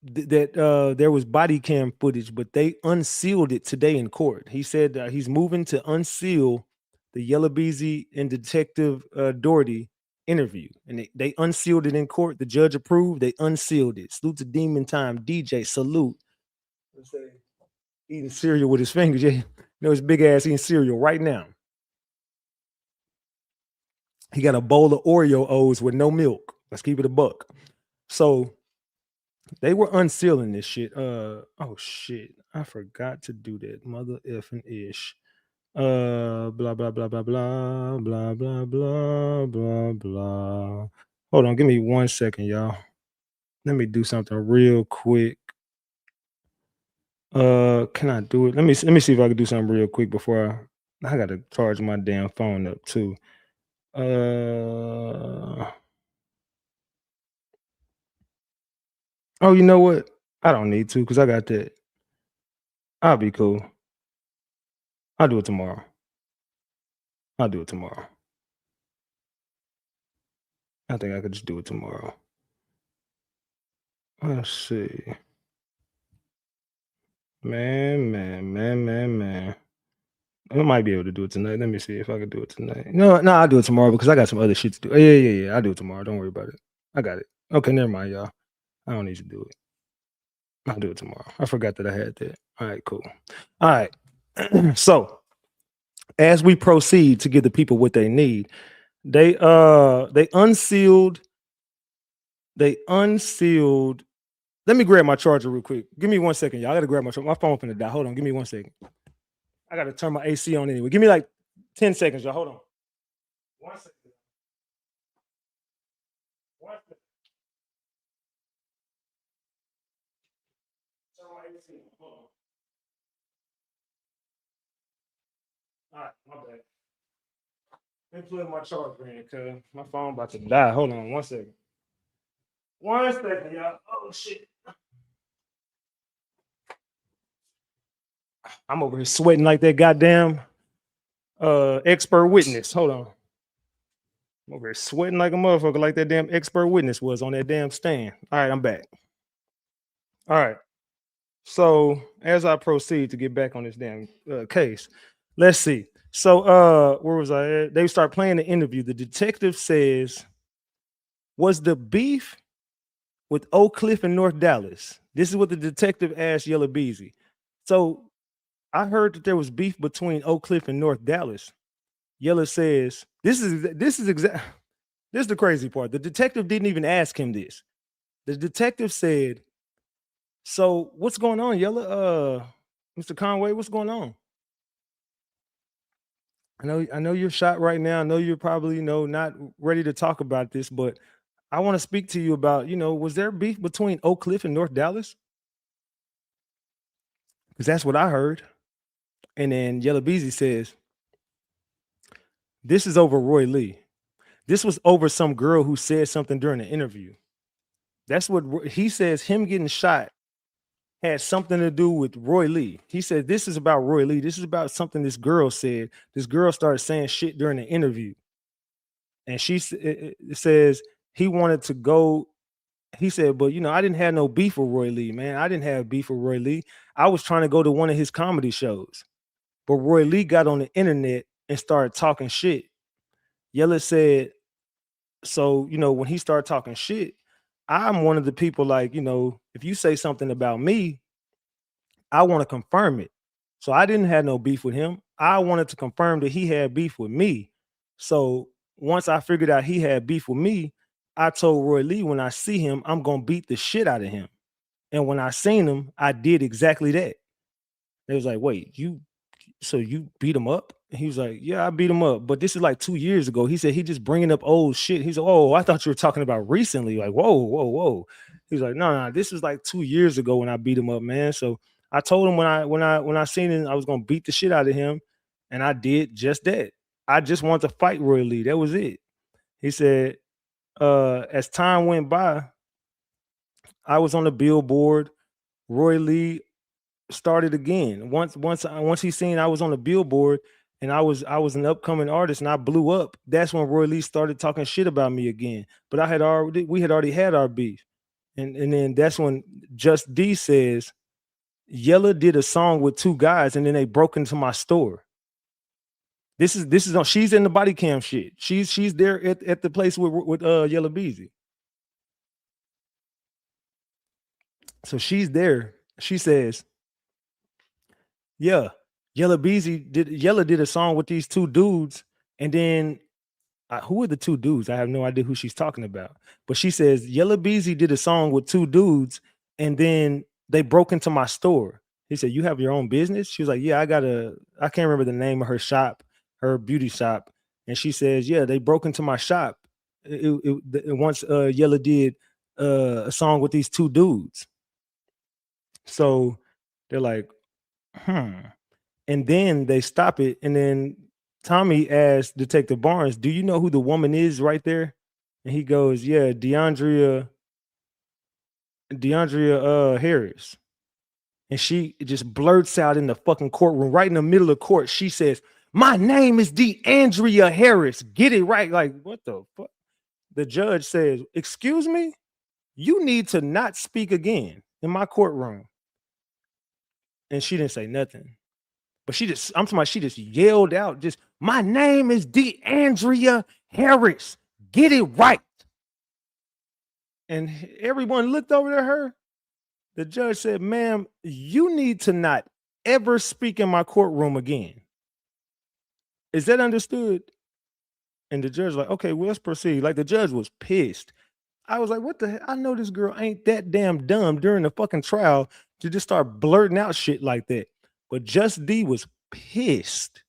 there was body cam footage, but they unsealed it today in court. He said he's moving to unseal the Yella Beezy and Detective Doherty interview, and they unsealed it in court. The judge approved. They unsealed it. Salute to Demon Time DJ. Salute. Let's say eating cereal with his fingers. Yeah, you know his big ass eating cereal right now. He got a bowl of Oreo O's with no milk. Let's keep it a buck. So they were unsealing this shit. Oh shit, I forgot to do that. Mother effing ish. Blah blah blah blah blah blah blah blah blah blah. Hold on, give me 1 second, y'all. Let me do something real quick. Can I do it? Let me see if I can do something real quick before I gotta charge my damn phone up too. Oh, you know what? I don't need to because I got that. I'll be cool. I'll do it tomorrow. I think I could just do it tomorrow. Let's see. Man. I might be able to do it tonight. Let me see if I can do it tonight. No, I'll do it tomorrow because I got some other shit to do. Yeah. I'll do it tomorrow. Don't worry about it. I got it. Okay, never mind, y'all. I don't need to do it. I'll do it tomorrow. I forgot that I had that. All right, cool. All right. So as we proceed to give the people what they need, they unsealed. Let me grab my charger real quick. Give me 1 second, y'all. I gotta grab my charger. My phone finna die. Hold on, give me 1 second. I gotta turn my AC on anyway. Give me like 10 seconds, y'all. Hold on. 1 second. 1 second. Turn my AC on. Hold on. All right, my bad. Let me plug my charger in, cuz my phone about to die. Hold on 1 second. 1 second, y'all. Oh shit. I'm over here sweating like that goddamn expert witness. Hold on. I'm over here sweating like a motherfucker, like that damn expert witness was on that damn stand. All right, I'm back. All right. So as I proceed to get back on this damn case, let's see. So where was I at? They start playing the interview. The detective says, was the beef with Oak Cliff and North Dallas? This is what the detective asked Yella Beezy. So I heard that there was beef between Oak Cliff and North Dallas. Yella says, this is the crazy part. The detective didn't even ask him this. The detective said, so what's going on, Yella? Mr. Conway, what's going on? I know you're shot right now. I know you're probably, not ready to talk about this, but I want to speak to you about, was there beef between Oak Cliff and North Dallas? Because that's what I heard. And then Yella Beezy says, this is over Roy Lee. This was over some girl who said something during the interview. That's what he says. Him getting shot had something to do with Roy Lee. He said, this is about Roy Lee. This is about something this girl said. This girl started saying shit during the interview. And she says he wanted to go. He said, but I didn't have no beef with Roy Lee, man. I didn't have beef with Roy Lee. I was trying to go to one of his comedy shows. But Roy Lee got on the internet and started talking shit. Yella said, so, when he started talking shit, I'm one of the people like, if you say something about me, I want to confirm it. So I didn't have no beef with him. I wanted to confirm that he had beef with me. So once I figured out he had beef with me, I told Roy Lee when I see him, I'm going to beat the shit out of him. And when I seen him, I did exactly that. They was like, wait, so you beat him up? And he was like, yeah, I beat him up. But this is like 2 years ago. He said he just bringing up old shit. He's like, oh, I thought you were talking about recently. Like, whoa. He's like, no, this was like 2 years ago when I beat him up, man. So I told him when I seen him, I was gonna beat the shit out of him, and I did just that. I just wanted to fight Roy Lee. That was it. He said, as time went by, I was on the billboard. Roy Lee started again. Once he seen I was on the billboard and I was an upcoming artist and I blew up, that's when Roy Lee started talking shit about me again. But we had already had our beef. And then that's when Just D says, Yella did a song with two guys and then they broke into my store. This is on, she's in the body cam shit. She's there at the place with Yella Beezy. So she's there. She says, yeah, Yella did a song with these two dudes, and then who are the two dudes? I have no idea who she's talking about. But she says Yella Beezy did a song with two dudes, and then they broke into my store. He said, "You have your own business?" She was like, "Yeah, I can't remember the name of her shop, her beauty shop." And she says, "Yeah, they broke into my shop. Once Yella did a song with these two dudes." So they're like, and then they stop it, and then Tommy asked Detective Barnes, "Do you know who the woman is right there?" And he goes, "Yeah, DeAndrea Harris." And she just blurts out in the fucking courtroom, right in the middle of court. She says, "My name is DeAndrea Harris. Get it right." Like, what the fuck? The judge says, "Excuse me? You need to not speak again in my courtroom." And she didn't say nothing. But she just yelled out, just, "My name is DeAndrea Harris. Get it right." And everyone looked over to her. The judge said, "Ma'am, you need to not ever speak in my courtroom again. Is that understood?" And the judge like, "Okay, well, let's proceed." Like, the judge was pissed. I was like, what the hell? I know this girl ain't that damn dumb during the fucking trial to just start blurting out shit like that. But Just D was pissed.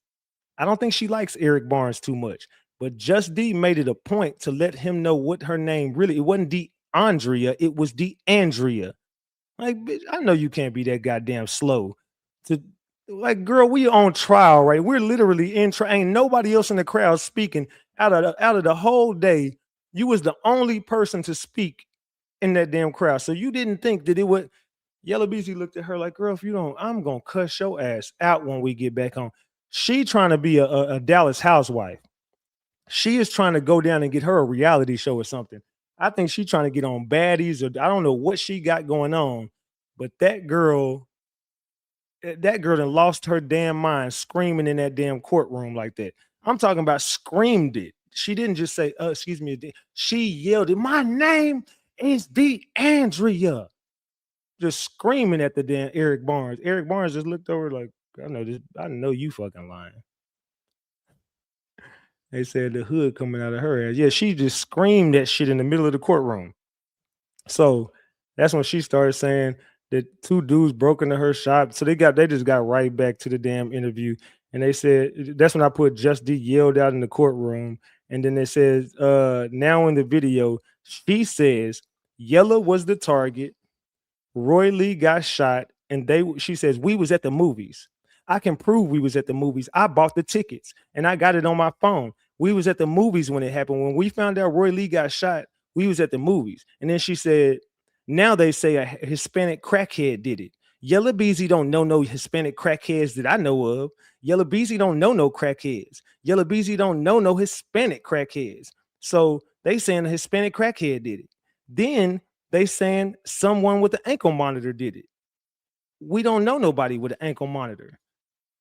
I don't think she likes Eric Barnes too much, but Just D made it a point to let him know what her name really, it wasn't DeAndrea, it was DeAndrea. Like, bitch, I know you can't be that goddamn slow. Like, girl, we on trial, right? We're literally in trial. Ain't nobody else in the crowd speaking. Out of the whole day, you was the only person to speak in that damn crowd. So you didn't think that it would. Yella Beezy looked at her like, "Girl, if you don't, I'm gonna cuss your ass out when we get back home." She trying to be a Dallas housewife. She is trying to go down and get her a reality show or something. I think she's trying to get on Baddies, or I don't know what she got going on, but that girl that girl done lost her damn mind screaming in that damn courtroom like that. I'm talking about screamed it. She didn't just say, excuse me. She yelled it. My name is DeAndrea. Just screaming at the damn Eric Barnes. Eric Barnes just looked over like, I know this. I know you fucking lying. They said the hood coming out of her ass. Yeah, she just screamed that shit in the middle of the courtroom. So that's when she started saying that 2 dudes broke into her shop. So they just got right back to the damn interview. And they said that's when I put Just D yelled out in the courtroom. And then they said, now in the video, she says Yella was the target. Roy Lee got shot, and she says we was at the movies. I can prove we was at the movies. I bought the tickets and I got it on my phone. We was at the movies when it happened. When we found out Roy Lee got shot, we was at the movies. And then she said, now they say a Hispanic crackhead did it. Yella Beezy don't know no Hispanic crackheads that I know of. Yella Beezy don't know no crackheads. Yella Beezy don't know no Hispanic crackheads. So they saying a Hispanic crackhead did it. Then they saying someone with the ankle monitor did it. We don't know nobody with an ankle monitor.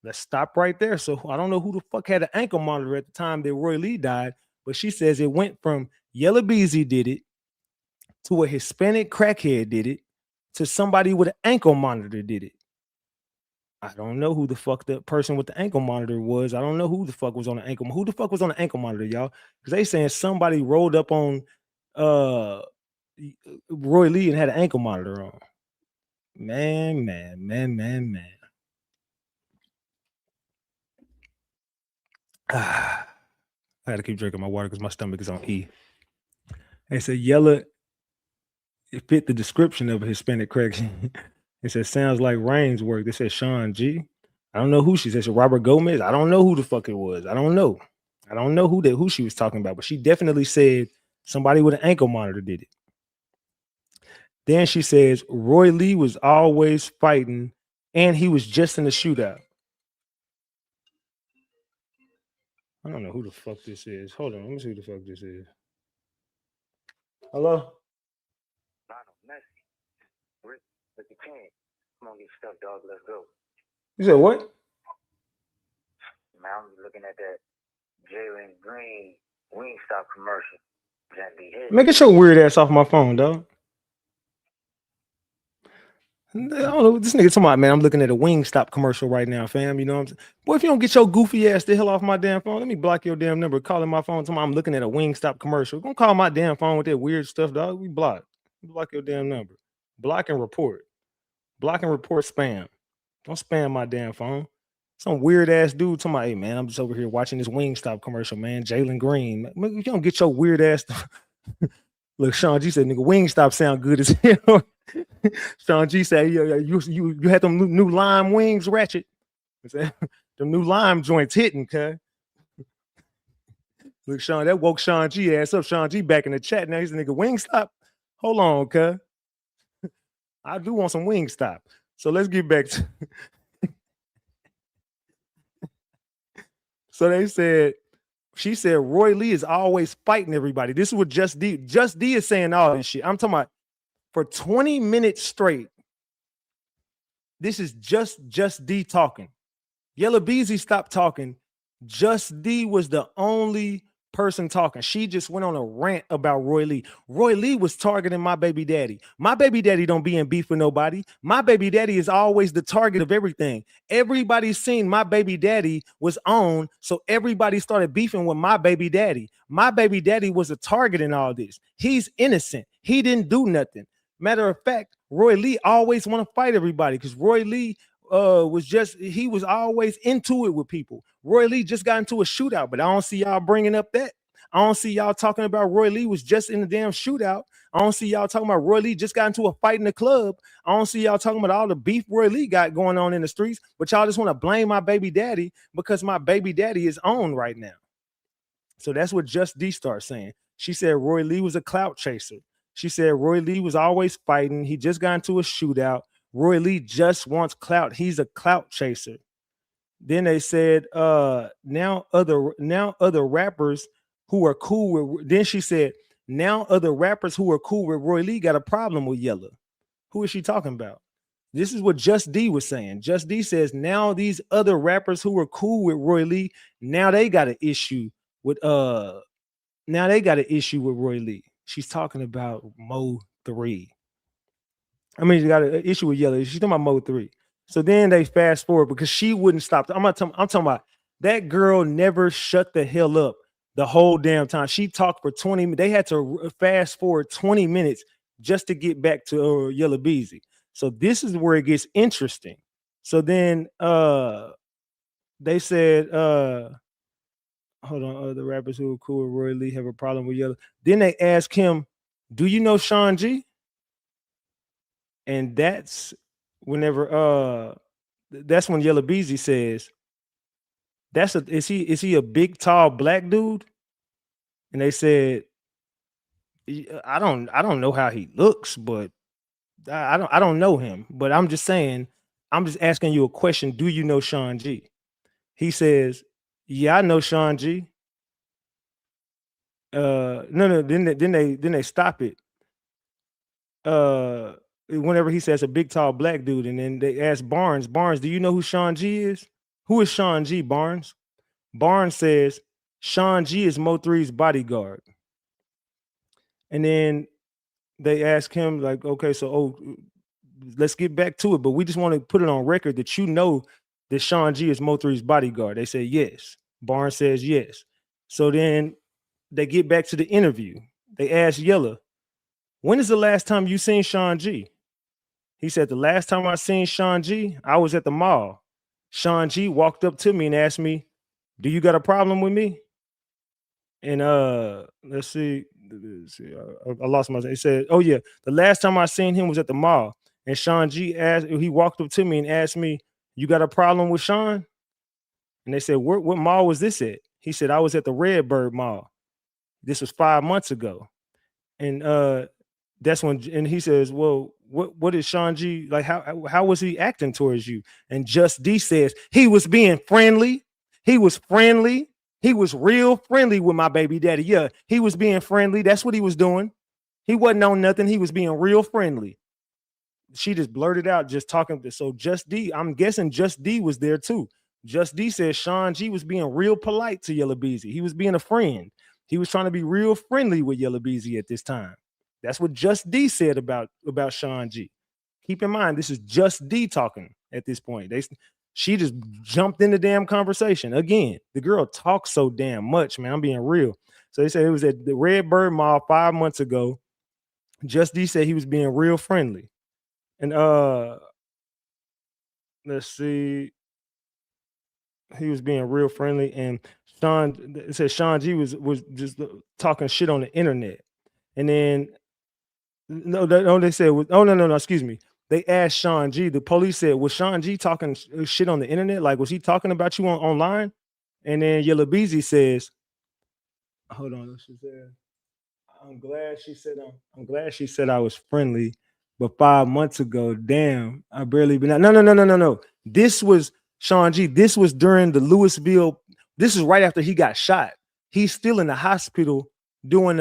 Let's stop right there. So I don't know who the fuck had an ankle monitor at the time that Roy Lee died, but she says it went from Yella Beezy did it to a Hispanic crackhead did it to somebody with an ankle monitor did it. I don't know who the fuck the person with the ankle monitor was. I don't know who the fuck was on the ankle. Who the fuck was on the ankle monitor, y'all? Because they saying somebody rolled up on Roy Lee and had an ankle monitor on. Man. I had to keep drinking my water because my stomach is on E. They said Yella, it fit the description of a Hispanic crackhead. It said sounds like Rain's work. They said Sean G. I don't know who she said. Robert Gomez. I don't know who the fuck it was. I don't know who she was talking about, but she definitely said somebody with an ankle monitor did it. Then she says Roy Lee was always fighting and he was just in the shootout. I don't know who the fuck this is. Hold on, let me see who the fuck this is. Hello? But you can't. Come on, get stuff, dog. Let's go. You said what? Man, I'm looking at that Jalen Green Wingstop commercial. Man, get your weird ass off my phone, dog. I don't know. This nigga talking about, man, I'm looking at a Wingstop commercial right now, fam. You know what I'm saying? Boy, if you don't get your goofy ass the hell off my damn phone, let me block your damn number. Calling my phone, talking about I'm looking at a Wingstop commercial. Don't call my damn phone with that weird stuff, dog. We block. Block your damn number. Block and report. Block and report spam. Don't spam my damn phone. Some weird ass dude talking about, hey man, I'm just over here watching this Wingstop commercial, man. Jalen Green. Man, you don't get your weird ass. Look, Sean G said, nigga, Wingstop sound good as hell. Sean G said, you had them new lime wings, Ratchet. Them new lime joints hitting, cuz. Look, Sean, that woke Sean G ass up. Sean G back in the chat now. He's a nigga, Wingstop. Hold on, cuz. I do want some Wingstop. So let's get back to. So they said, she said Roy Lee is always fighting everybody. This is what Just D is saying all this shit. I'm talking about for 20 minutes straight. This is just D talking. Yella Beezy stopped talking. Just D was the only person talking. She just went on a rant about Roy Lee. Roy Lee was targeting my baby daddy. My baby daddy don't be in beef with nobody. My baby daddy is always the target of everything. Everybody's seen my baby daddy was on, so everybody started beefing with my baby daddy. My baby daddy was a target in all this. He's innocent. He didn't do nothing. Matter of fact, Roy Lee always want to fight everybody because Roy Lee he was always into it with people. Roy Lee just got into a shootout, but I don't see y'all bringing up that. I don't see y'all talking about Roy Lee was just in the damn shootout. I don't see y'all talking about Roy Lee just got into a fight in the club. I don't see y'all talking about all the beef Roy Lee got going on in the streets, but y'all just want to blame my baby daddy because my baby daddy is on right now. So that's what Just D starts saying. She said Roy Lee was a clout chaser. She said Roy Lee was always fighting. He just got into a shootout. Roy Lee just wants clout. He's a clout chaser. Then they said, now other rappers who are cool with. Then she said, now other rappers who are cool with Roy Lee got a problem with Yella. Who is she talking about? This is what Just D was saying. Just D says now these other rappers who were cool with Roy Lee, now they got an issue with Roy Lee. She's talking about Mo 3. I mean, she got an issue with Yella. She's talking about Mo 3. So then they fast forward because she wouldn't stop. I'm talking about that girl never shut the hell up the whole damn time. She talked for 20 minutes. They had to fast forward 20 minutes just to get back to Yella Beezy. So this is where it gets interesting. So then they said, hold on, other rappers who are cool with Roy Lee have a problem with Yella. Then they ask him, do you know Sean G? And that's whenever that's when Yella Beezy says, is he a big tall black dude? And they said, I don't know how he looks, but I don't know him, but I'm just saying, I'm just asking you a question. Do you know Sean G? He says, yeah, I know Sean G. No, then they stop it. Whenever he says a big tall black dude, and then they ask Barnes, do you know who Sean G is? Who is Sean G, Barnes? Barnes says, Sean G is Mo 3's bodyguard. And then they ask him, like, okay, so let's get back to it, but we just want to put it on record that you know that Sean G is Mo 3's bodyguard. They say yes. Barnes says yes. So then they get back to the interview. They ask Yella, when is the last time you seen Sean G? He said, the last time I seen Sean G, I was at the mall. Sean G walked up to me and asked me, do you got a problem with me? And let's see. I lost my. He said, "Oh yeah, the last time I seen him was at the mall." And Sean G asked. He walked up to me and asked me, "You got a problem with Sean?" And they said, "What mall was this at?" He said, "I was at the Redbird Mall. This was 5 months ago." And that's when. And he says, "Well, what is Sean G like? How was he acting towards you?" And Just D says he was being friendly. He was friendly. He was real friendly with my baby daddy. Yeah, he was being friendly. That's what he was doing. He wasn't on nothing. He was being real friendly. She just blurted out, just talking. So Just D, I'm guessing Just D was there too. Just D said Sean G was being real polite to Yella Beezy. He was being a friend. He was trying to be real friendly with Yella Beezy at this time. That's what Just D said about Sean G. Keep in mind, this is Just D talking at this point. She just jumped in the damn conversation. Again, the girl talks so damn much, man. I'm being real. So they said it was at the Redbird Mall 5 months ago. Just D said he was being real friendly. And let's see. He was being real friendly. And it said Sean G was just talking shit on the internet. And then they said, no, excuse me. They asked Sean G, the police said, was Sean G talking shit on the internet? Like, was he talking about you online? And then Yella Beezy says, hold on, she said, I'm glad she said I was friendly, but 5 months ago, damn, I barely been out. No. This was Sean G. This was during the Louisville. This is right after he got shot. He's still in the hospital doing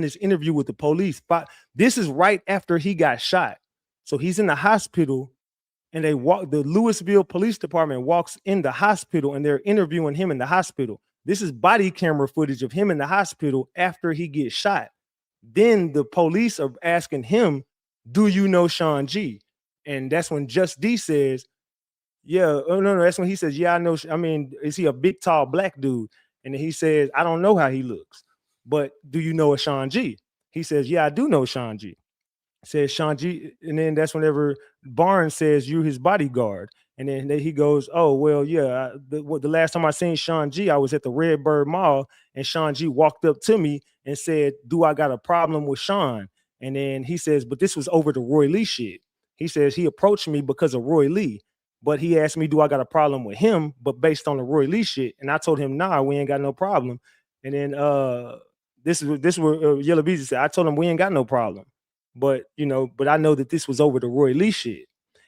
this interview with the police. But this is right after he got shot. So he's in the hospital, and the Louisville Police Department walks in the hospital, and they're interviewing him in the hospital. This is body camera footage of him in the hospital after he gets shot. Then the police are asking him, do you know Sean G? And that's when Just D says, yeah, no, that's when he says, yeah, I know. I mean, is he a big, tall black dude? And then he says, I don't know how he looks, but do you know a Sean G? He says, yeah, I do know Sean G. Says Sean G. And then that's whenever Barnes says, you're his bodyguard. And then he goes, oh, well, yeah, the last time I seen Sean G, I was at the Redbird Mall, and Sean G walked up to me and said, do I got a problem with Sean? And then he says, but this was over the Roy Lee shit. He says he approached me because of Roy Lee, but he asked me, do I got a problem with him? But based on the Roy Lee shit. And I told him, nah, we ain't got no problem. And then this is where Yella Beezy said, I told him we ain't got no problem. But I know that this was over the Roy Lee shit.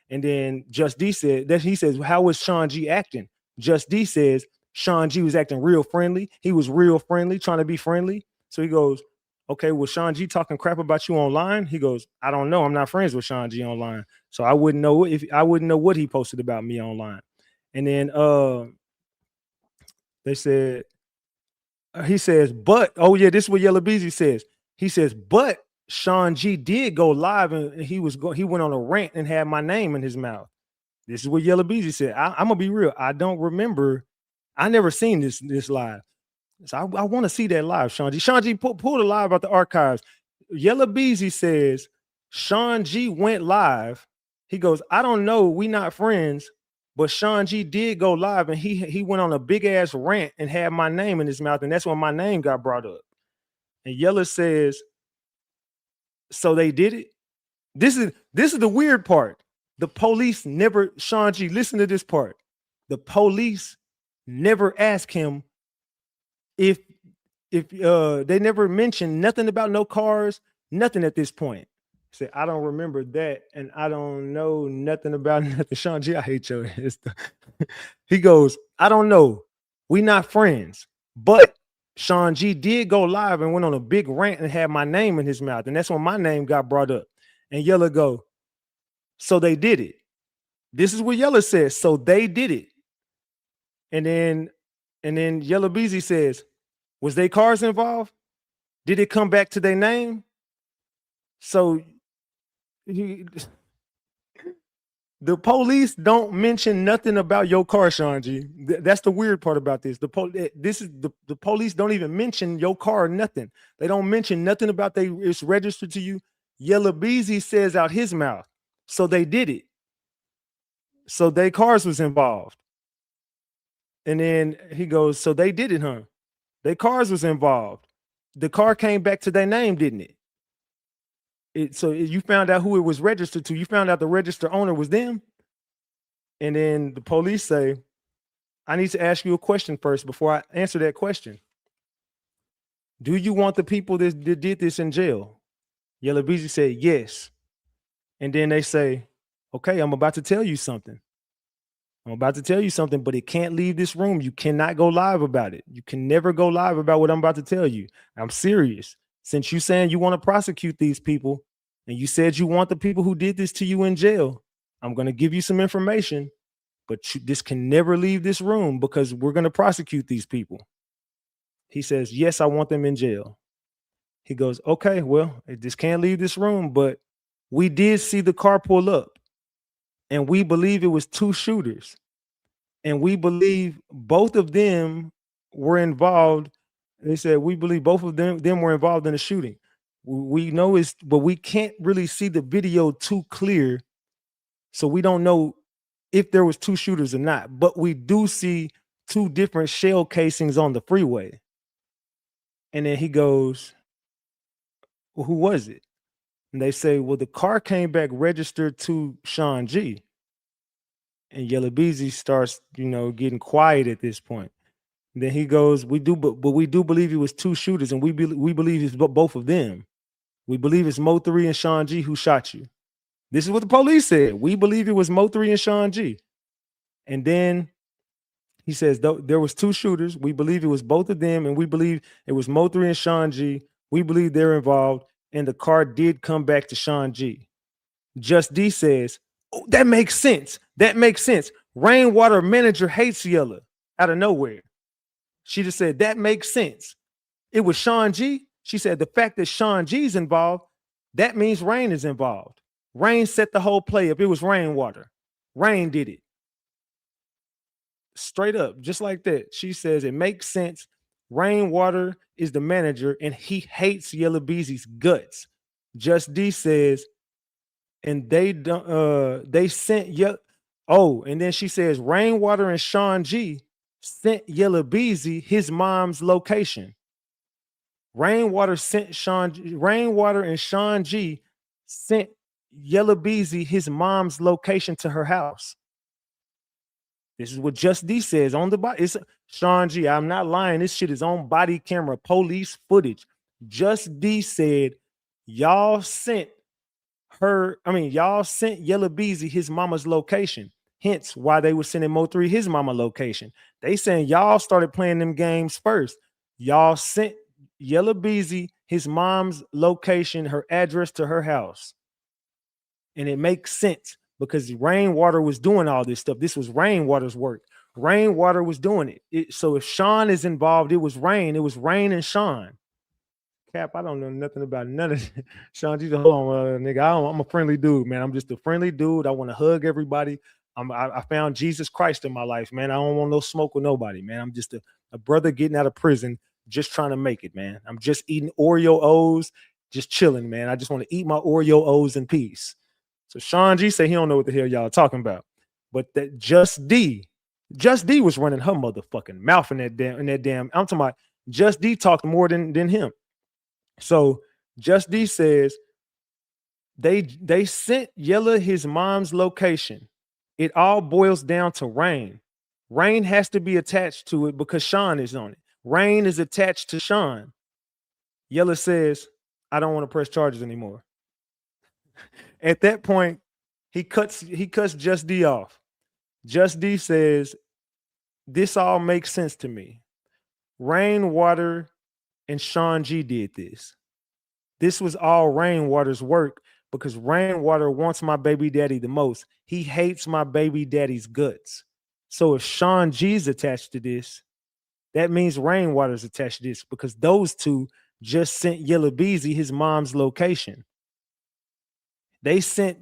And then Just D said that he says, how was Sean G acting? Just D says Sean G was acting real friendly. He was real friendly, trying to be friendly. So he goes, okay, was Sean G talking crap about you online? He goes, I don't know. I'm not friends with Sean G online. So I wouldn't know what he posted about me online. And then they said, he says, but oh yeah, this is what Yella Beezy says. He says, but Sean G did go live and he went on a rant and had my name in his mouth. This is what Yella Beezy said. I'm gonna be real. I don't remember. I never seen this live. So I want to see that live, Sean G. Sean G, pull the live out the archives. Yella Beezy says Sean G went live. He goes, I don't know, we not friends, but Sean G did go live and he went on a big ass rant and had my name in his mouth, and that's when my name got brought up. And Yella says, so they did it. This is the weird part. The police never, Sean G, listen to this part. The police never asked him if they never mentioned nothing about no cars, nothing at this point. Say, I don't remember that, and I don't know nothing about nothing. Sean G, I hate your ass. He goes, I don't know. We not friends, but Sean G did go live and went on a big rant and had my name in his mouth, and that's when my name got brought up. And Yella go, so they did it. This is what Yella says. So they did it. And then Yella Beezy says, was they cars involved? Did it come back to their name? So the police don't mention nothing about your car, Sean G. That's the weird part about this. The police don't even mention your car or nothing. They don't mention nothing about it's registered to you. Yella Beezy says out his mouth, so they did it. So their cars was involved. And then he goes, so they did it, huh? Their cars was involved. The car came back to their name, didn't it? So you found out who it was registered to. You found out the register owner was them. And then the police say, I need to ask you a question first before I answer that question. Do you want the people that did this in jail? Yella Beezy said, yes. And then they say, okay, I'm about to tell you something. But it can't leave this room. You cannot go live about it. You can never go live about what I'm about to tell you. I'm serious. Since you saying you want to prosecute these people, and you said you want the people who did this to you in jail, I'm going to give you some information, but this can never leave this room because we're going to prosecute these people. He says, yes, I want them in jail. He goes, okay, well, this can't leave this room, but we did see the car pull up. And we believe it was two shooters. And we believe both of them were involved. They said, we believe both of them were involved in the shooting. We know but we can't really see the video too clear. So we don't know if there was two shooters or not. But we do see two different shell casings on the freeway. And then he goes, well, who was it? And they say, well, the car came back registered to Sean G. And Yella Beezy starts, getting quiet at this point. And then he goes, we do believe it was two shooters, and we believe it's both of them. We believe it's Mo3 and Sean G who shot you. This is what the police said. We believe it was Mo3 and Sean G. And then he says, there was two shooters. We believe it was both of them, and we believe it was Mo3 and Sean G. We believe they're involved. And the car did come back to Sean G. Just D says, oh, that makes sense. That makes sense. Rainwater manager hates Yella out of nowhere. She just said, that makes sense. It was Sean G. She said, the fact that Sean G's involved, that means Rain is involved. Rain set the whole play up. It was Rainwater. Rain did it. Straight up, just like that. She says, it makes sense. Rainwater is the manager, and he hates Yella Beezy's guts. Just D says, and they sent and then she says Rainwater and Sean G sent Yella Beezy his mom's location. Rainwater and Sean G sent Yella Beezy his mom's location to her house. This is what Just D says on the body. It's Sean G. I'm not lying. This shit is on body camera, police footage. Just D said, y'all sent Yella Beezy his mama's location. Hence why they were sending Mo3 his mama location. They saying y'all started playing them games first. Y'all sent Yella Beezy his mom's location, her address to her house. And it makes sense because Rainwater was doing all this stuff. This was Rainwater's work. Rainwater was doing it. So if Sean is involved, it was Rain. It was Rain and Sean. Cap, I don't know nothing about none of it. Sean, you hold on, nigga. I'm a friendly dude, man. I'm just a friendly dude. I want to hug everybody. I found Jesus Christ in my life, man. I don't want no smoke with nobody, man. I'm just a brother getting out of prison, just trying to make it, man. I'm just eating Oreo O's, just chilling, man. I just want to eat my Oreo O's in peace. So Sean G said he don't know what the hell y'all talking about. But that Just D was running her motherfucking mouth in that damn. I'm talking about Just D talked more than him. So Just D says they sent Yella his mom's location. It all boils down to Rain. Rain has to be attached to it because Sean is on it. Rain is attached to Sean. Yella says, I don't want to press charges anymore. At that point, he cuts Just D off. Just D says, this all makes sense to me. Rainwater and Sean G did this. This was all Rainwater's work because Rainwater wants my baby daddy the most. He hates my baby daddy's guts. So if Sean G's attached to this, that means Rainwater's attached to this because those two just sent Yella Beezy his mom's location. They sent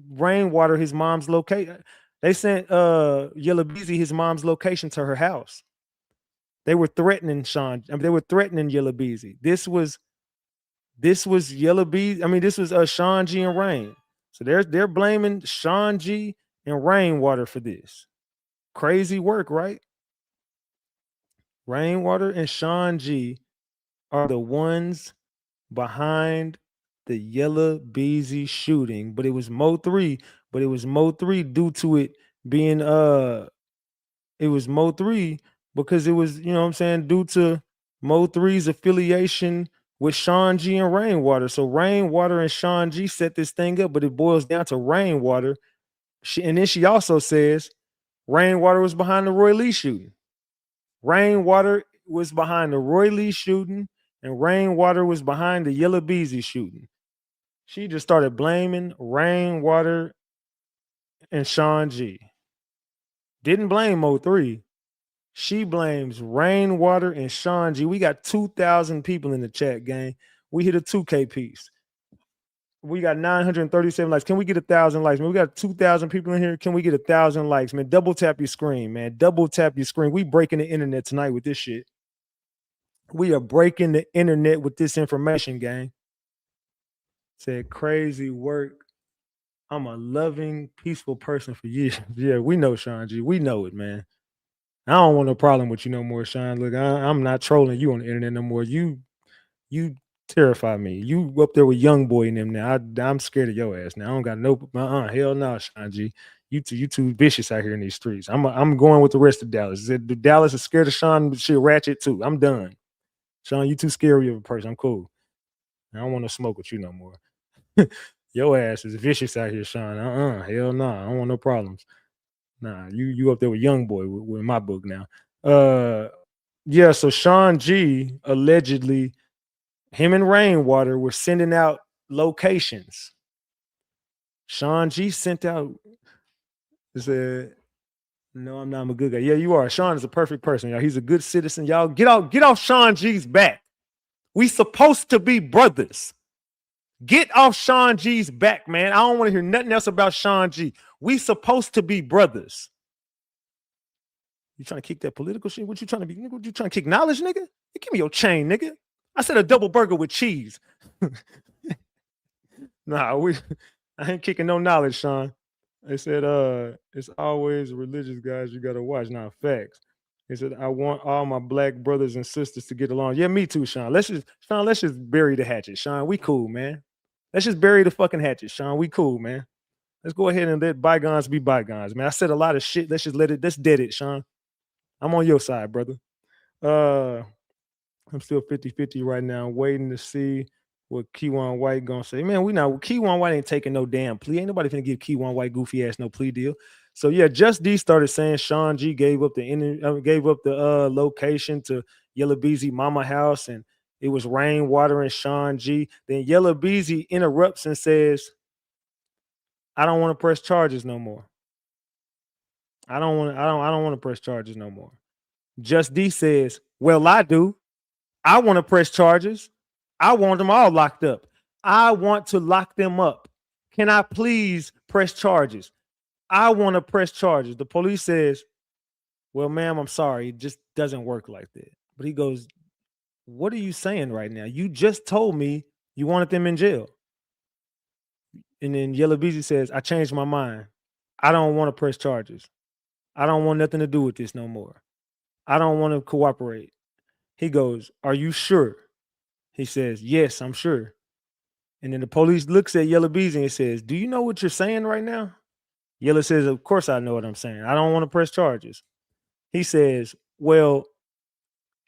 Rainwater his mom's location. They sent Yella Beezy his mom's location to her house. They were threatening Sean. I mean, they were threatening Yella Beezy. This was Yella Beezy. I mean, this was Sean G and Rain. So they're blaming Sean G and Rainwater for this. Crazy work, right? Rainwater and Sean G are the ones behind the Yella Beezy shooting, but it was Mo 3. But it was Mo 3 due to it being it was Mo 3 because it was, you know what I'm saying, due to Mo 3's affiliation with Sean G and Rainwater. So Rainwater and Sean G set this thing up, but it boils down to Rainwater. And then she also says Rainwater was behind the Roy Lee shooting. Rainwater was behind the Roy Lee shooting, and Rainwater was behind the Yella Beezy shooting. She just started blaming Rainwater and Sean G. Didn't blame Mo 3. She blames Rainwater and Sean G. We got 2,000 people in the chat, gang. We hit a 2K piece. We got 937 likes. Can we get 1,000 likes, man? We got 2,000 people in here. Can we get 1,000 likes, man? Double tap your screen, man. Double tap your screen. We breaking the internet tonight with this shit. We are breaking the internet with this information, gang. Said crazy work. I'm a loving, peaceful person for years. Yeah, we know, Sean G. We know it, man. I don't want no problem with you no more, Sean. Look, I'm not trolling you on the internet no more. You terrify me. You up there with Young Boy and them now. I'm scared of your ass now. I don't got no hell no, Sean G. You too vicious out here in these streets. I'm going with the rest of Dallas. The Dallas is scared of Sean, but shit ratchet too. I'm done. Sean, you too scary of a person. I'm cool. I don't want to smoke with you no more. Your ass is vicious out here, Sean. Hell no. I don't want no problems. Nah, you up there with Young Boy with my book now. Yeah, so Sean G allegedly, him and Rainwater were sending out locations. Sean G sent out, said, no, I'm not a good guy. Yeah, you are. Sean is a perfect person, y'all. He's a good citizen. Y'all get off Sean G's back. We supposed to be brothers. Get off Sean G's back, man. I don't want to hear nothing else about Sean G. We supposed to be brothers. You trying to kick that political shit? What you trying to be? What you trying to kick knowledge, nigga? Hey, give me your chain, nigga. I said a double burger with cheese. Nah, I ain't kicking no knowledge, Sean. They said, it's always religious guys you gotta watch. Nah, facts. They said, I want all my black brothers and sisters to get along. Yeah, me too, Sean. Let's just bury the hatchet, Sean. We cool, man. Let's just bury the fucking hatchet, Sean. We cool, man. Let's go ahead and let bygones be bygones, man. I said a lot of shit. Let's dead it, Sean. I'm on your side, brother. I'm still 50-50 right now, waiting to see what Keywan White gonna say. Man, Keywan White ain't taking no damn plea. Ain't nobody finna give Keywan White goofy ass no plea deal. So yeah, Just D started saying Sean G gave up the location to Yella Beezy mama house, and it was Rainwater and Sean G. Then Yella Beezy interrupts and says, I don't want to press charges no more. I don't want to press charges no more. Just D says, well, I do. I want to press charges. I want them all locked up. I want to lock them up. Can I please press charges? I want to press charges. The police says, well, ma'am, I'm sorry. It just doesn't work like that. But he goes, what are you saying right now? You just told me you wanted them in jail. And then Yella Beezy says, I changed my mind. I don't want to press charges. I don't want nothing to do with this no more. I don't want to cooperate. He goes, are you sure? He says, yes, I'm sure. And then the police looks at Yella Beezy and says, do you know what you're saying right now? Yella says, of course I know what I'm saying. I don't want to press charges. He says, well,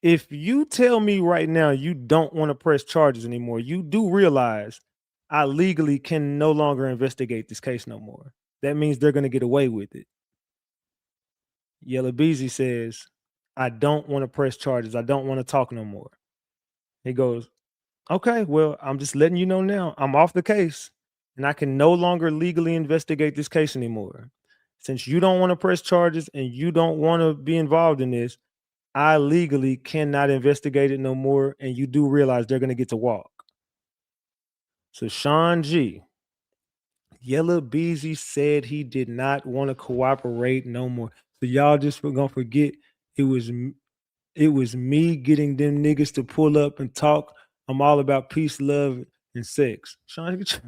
if you tell me right now you don't want to press charges anymore, you do realize I legally can no longer investigate this case no more. That means they're going to get away with it. Yella Beezy says, I don't want to press charges. I don't want to talk no more. He goes, okay, well, I'm just letting you know now. I'm off the case and I can no longer legally investigate this case anymore. Since you don't want to press charges and you don't want to be involved in this, I legally cannot investigate it no more. And you do realize they're going to get to walk. So Sean G, Yella Beezy said he did not want to cooperate no more. So y'all just gonna forget it was me getting them niggas to pull up and talk. I'm all about peace, love, and sex. Sean, get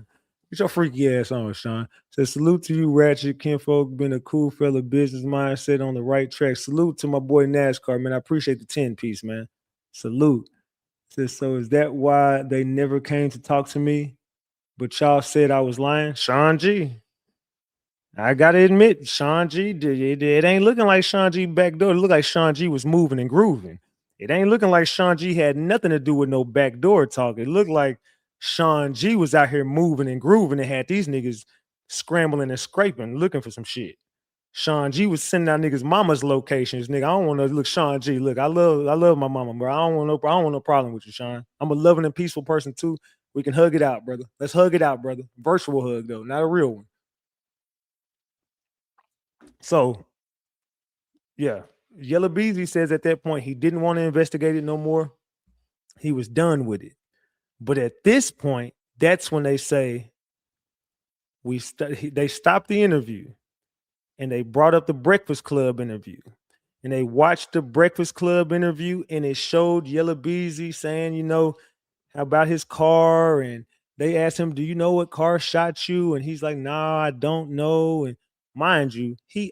your freaky ass on, Sean. Says, salute to you, Ratchet. Kinfolk, been a cool fella, business mindset on the right track. Salute to my boy NASCAR, man. I appreciate the 10-piece, man. Salute. Says, so is that why they never came to talk to me? But y'all said I was lying? Sean G. I gotta admit, Sean G, it ain't looking like Sean G backdoor. It looked like Sean G was moving and grooving. It ain't looking like Sean G had nothing to do with no backdoor talk. It looked like Sean G was out here moving and grooving and had these niggas scrambling and scraping, looking for some shit. Sean G was sending out niggas' mama's locations. Nigga, I don't want to look. Sean G, look, I love my mama, bro. I don't want no problem with you, Sean. I'm a loving and peaceful person too. We can hug it out, brother. Let's hug it out, brother. Virtual hug though, not a real one. So, yeah, Yella Beezy says at that point he didn't want to investigate it no more. He was done with it. But at this point, that's when they say they stopped the interview and they brought up the Breakfast Club interview. And they watched the Breakfast Club interview and it showed Yella Beezy saying, you know, about his car. And they asked him, do you know what car shot you? And he's like, nah, I don't know. And mind you, he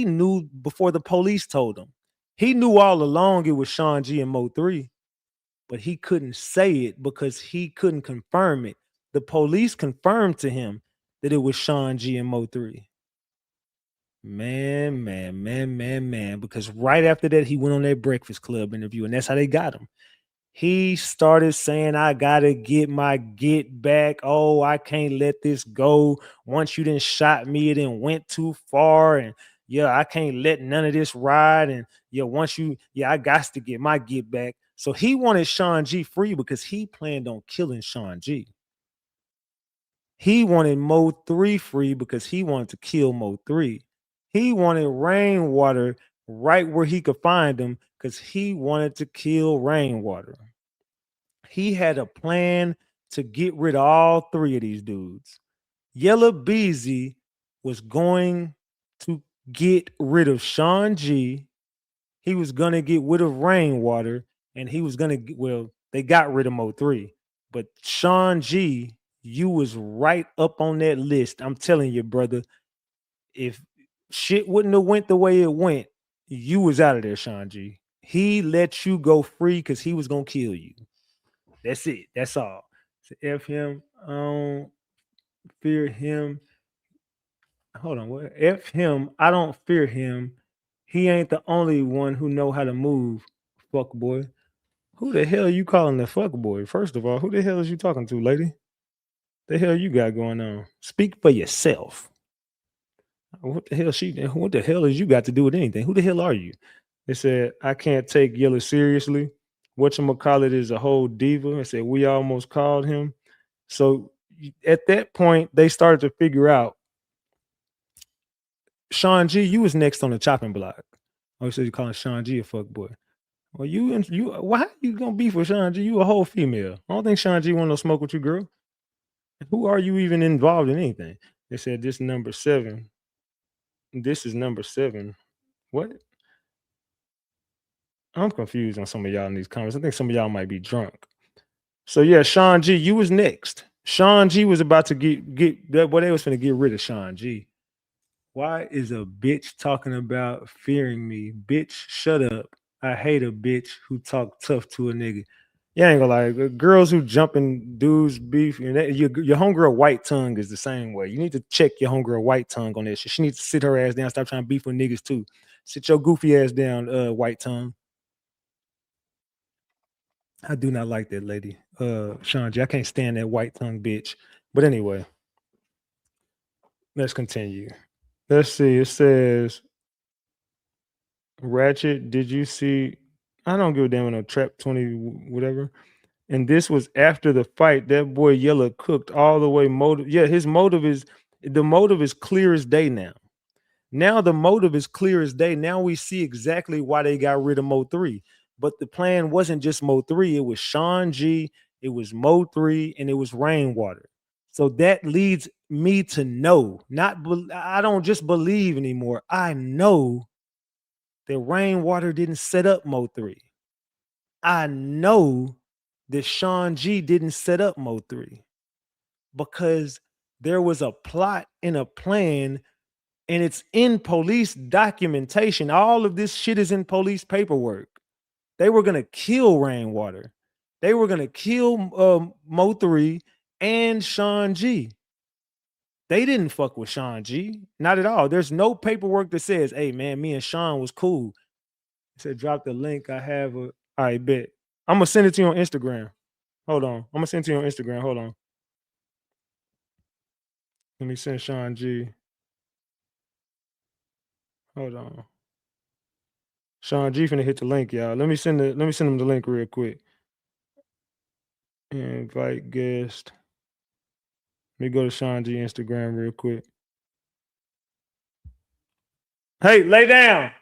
knew before the police told him. He knew all along it was Sean G and Mo 3, but he couldn't say it because he couldn't confirm it. The police confirmed to him that it was Sean G and Mo 3. Man. Because right after that, he went on that Breakfast Club interview, and that's how they got him. He started saying, I gotta get my get back. Oh, I can't let this go. Once you done shot me, it done went too far. And yeah, I can't let none of this ride. And yeah, I got to get my get back. So he wanted Sean G free because he planned on killing Sean G. He wanted Mo 3 free because he wanted to kill Mo 3. He wanted Rainwater right where he could find him because he wanted to kill Rainwater. He had a plan to get rid of all 3 of these dudes. Yella Beezy was going to get rid of Sean G. He was going to get rid of Rainwater. And he was going to, they got rid of Mo 3. But Sean G, you was right up on that list. I'm telling you, brother, if shit wouldn't have went the way it went, you was out of there, Sean G. He let you go free because he was going to kill you. That's it. That's all. So F him. I don't fear him. Hold on. What? F him. I don't fear him. He ain't the only one who know how to move. Fuck boy. Who the hell are you calling the fuck boy? First of all, who the hell is you talking to, lady? The hell you got going on? Speak for yourself. What the hell is you got to do with anything? Who the hell are you? They said, I can't take Yella seriously. whatchamacallit is a whole diva and said we almost called him. So at that point, they started to figure out, Sean G, you was next on the chopping block. Oh, so you calling Sean G a fuck boy. Well, you why you gonna beef with Sean G? You a whole female. I don't think Sean G want no smoke with you, girl. Who are you even involved in anything? They said this number 7. This is number 7. What? I'm confused on some of y'all in these comments. I think some of y'all might be drunk. So yeah, Sean G, you was next. Sean G was about to get that. What they was finna get rid of Sean G. Why is a bitch talking about fearing me? Bitch, shut up. I hate a bitch who talk tough to a nigga. Yeah, I ain't gonna lie. Girls who jump in dudes beef, and your homegirl white tongue is the same way. You need to check your homegirl white tongue on this. She needs to sit her ass down. Stop trying to beef with niggas too. Sit your goofy ass down, white tongue. I do not like that lady, Sean G. I can't stand that white tongue bitch. But anyway, let's continue. Let's see. It says, Ratchet, did you see? I don't give a damn no trap 20 whatever. And this was after the fight. That boy Yella cooked all the way. Motive. Yeah, his motive is clear as day now. Now the motive is clear as day. Now we see exactly why they got rid of Mo 3. But the plan wasn't just Mo 3. It was Sean G, it was Mo 3, and it was Rainwater. So that leads me to know, I don't just believe anymore. I know that Rainwater didn't set up Mo 3. I know that Sean G didn't set up Mo 3 because there was a plot and a plan, and it's in police documentation. All of this shit is in police paperwork. They were going to kill Rainwater. They were going to kill Mo 3 and Sean G. They didn't fuck with Sean G. Not at all. There's no paperwork that says, hey, man, me and Sean was cool. It said, drop the link. I have a... All right, bet. I'm going to send it to you on Instagram. Hold on. I'm going to send it to you on Instagram. Hold on. Let me send Sean G. Hold on. Sean G finna hit the link, y'all. Let me send him the link real quick. Invite guest. Let me go to Sean G Instagram real quick. Hey, lay down.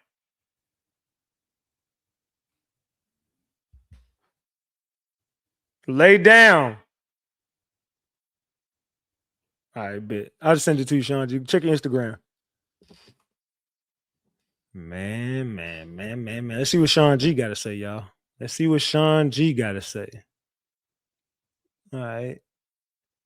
Lay down. All right, bet. I'll just send it to you, Sean G. Check your Instagram. Man. Let's see what Sean G got to say, y'all. Let's see what Sean G got to say. All right.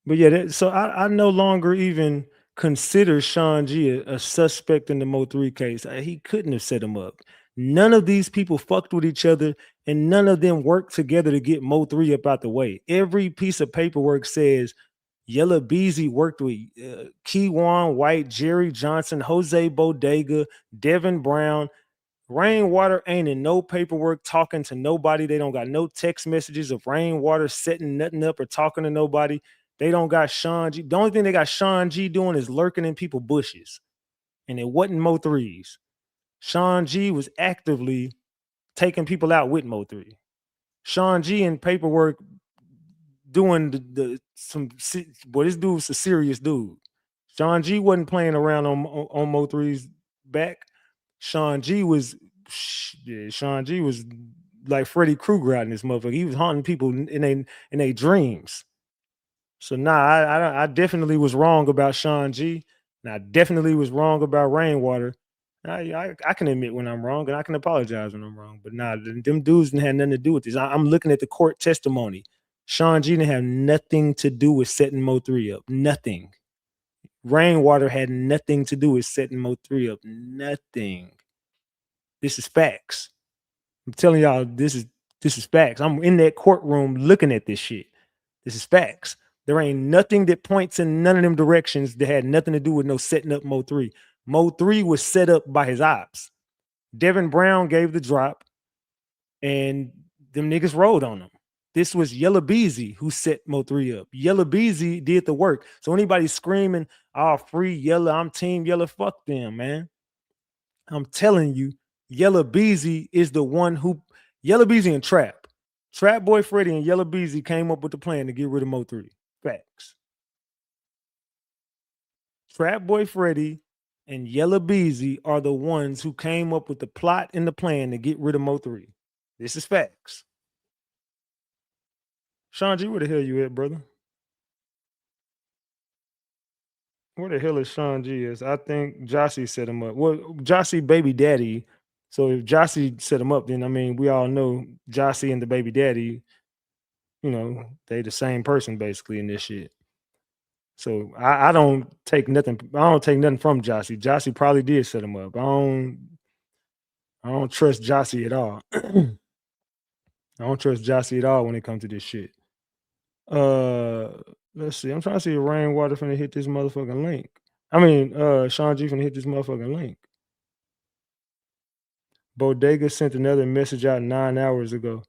But yeah, so I no longer even consider Sean G a suspect in the Mo 3 case. He couldn't have set him up. None of these people fucked with each other, and none of them worked together to get Mo 3 up out the way. Every piece of paperwork says Yella Beezy worked with Keywan White, Jerry Johnson, Jose Bodega, Devin Brown. Rainwater ain't in no paperwork talking to nobody. They don't got no text messages of Rainwater setting nothing up or talking to nobody. They don't got Sean G. The only thing they got Sean G doing is lurking in people's bushes. And it wasn't Mo 3's. Sean G was actively taking people out with Mo 3. Sean G in paperwork doing this dude's a serious dude. Sean G wasn't playing around on Mo 3's back. Sean G was like Freddy Krueger out in this motherfucker. He was haunting people in their dreams. So I definitely was wrong about Sean G, and I definitely was wrong about Rainwater. I can admit when I'm wrong, and I can apologize when I'm wrong. But them dudes didn't have nothing to do with this. I'm looking at the court testimony. Sean G didn't have nothing to do with setting Mo 3 up. Nothing. Rainwater had nothing to do with setting Mo 3 up. Nothing. This is facts. I'm telling y'all, this is facts. I'm in that courtroom looking at this shit. This is facts. There ain't nothing that points in none of them directions that had nothing to do with no setting up Mo 3. Mo 3 was set up by his ops. Devin Brown gave the drop, and them niggas rolled on him. This was Yella Beezy who set Mo 3 up. Yella Beezy did the work. So anybody screaming, "Oh, free Yella, I'm team Yella," fuck them, man. I'm telling you, Yella Beezy is the one who Yella Beezy and Trap. Trap Boy Freddy and Yella Beezy came up with the plan to get rid of Mo3. Facts. Trap Boy Freddy and Yella Beezy are the ones who came up with the plot and the plan to get rid of Mo3. This is facts. Sean G, where the hell you at, brother? Where the hell is Sean G is? I think Jossie set him up. Well, Jossie baby daddy. So if Jossie set him up, then I mean we all know Jossie and the baby daddy, you know, they the same person basically in this shit. So I don't take nothing. I don't take nothing from Jossie. Jossie probably did set him up. I don't trust Jossie at all. I don't trust Jossie at all when it comes to this shit. Let's see. I'm trying to see if Rainwater finna hit this motherfucking link. I mean, Sean G finna hit this motherfucking link. Bodega sent another message out 9 hours ago.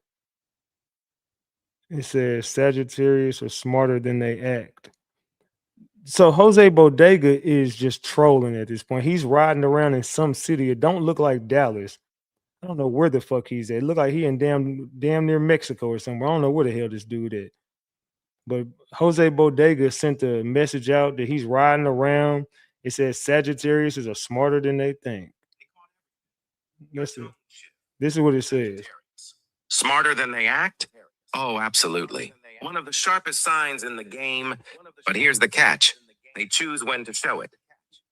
It says Sagittarius are smarter than they act. So Jose Bodega is just trolling at this point. He's riding around in some city. It don't look like Dallas. I don't know where the fuck he's at. It look like he in damn near Mexico or somewhere. I don't know where the hell this dude at. But Jose Bodega sent a message out that he's riding around. It says Sagittarius are smarter than they think. Listen, this is what it says. Smarter than they act? Oh, absolutely. One of the sharpest signs in the game. But here's the catch. They choose when to show it.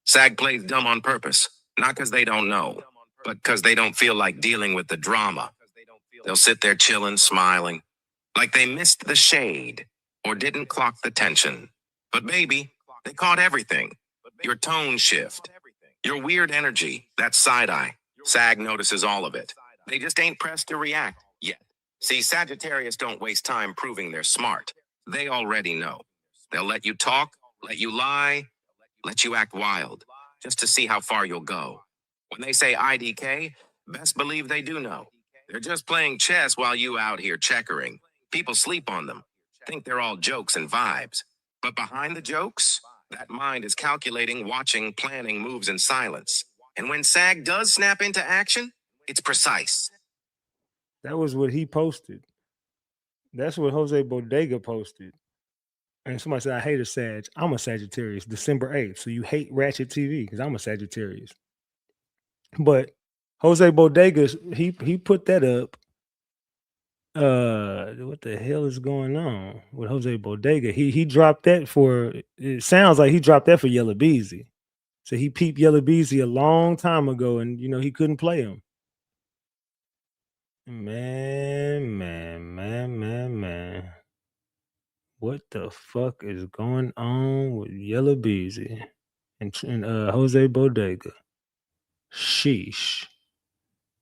SAG plays dumb on purpose. Not because they don't know, but because they don't feel like dealing with the drama. They'll sit there chilling, smiling, like they missed the shade or didn't clock the tension. But baby, they caught everything. Your tone shift, your weird energy, that side eye. SAG notices all of it. They just ain't pressed to react yet. See, Sagittarius don't waste time proving they're smart. They already know. They'll let you talk, let you lie, let you act wild, just to see how far you'll go. When they say IDK, best believe they do know. They're just playing chess while you out here checkering. People sleep on them, think they're all jokes and vibes. But behind the jokes, that mind is calculating, watching, planning moves in silence. And when SAG does snap into action, it's precise. That was what he posted. That's what Jose Bodega posted. And somebody said, I hate a Sag. I'm a Sagittarius, December 8th. So you hate Ratchet TV because I'm a Sagittarius. But Jose Bodega, he put that up. What the hell is going on with Jose Bodega? He dropped that for, it sounds like he dropped that for Yella Beezy. So he peeped Yella Beezy a long time ago and, you know, he couldn't play him. Man. What the fuck is going on with Yella Beezy and Jose Bodega? Sheesh.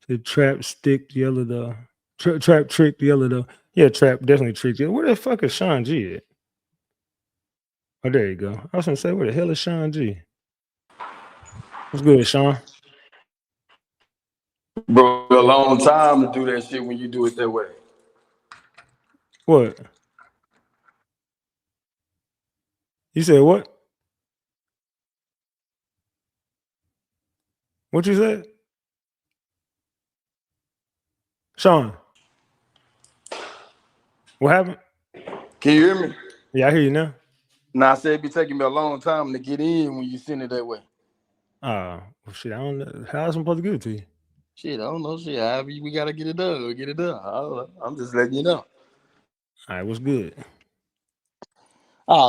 The Trap sticked Yella though. Trap tricked Yella though. Yeah, Trap definitely tricked Yella. Where the fuck is Sean G at? Oh, there you go. I was gonna say, where the hell is Sean G? What's good, Sean? Bro, a long time to do that shit when you do it that way. What? You said what? What you said? Sean. What happened? Can you hear me? Yeah, I hear you now. Nah, I said it be taking me a long time to get in when you send it that way. Well, shit, I don't know. How am I supposed to give it to you? Shit, I don't know. Shit, however we gotta get it done. We'll get it done. I don't know. I'm just letting you know. All right, what's good?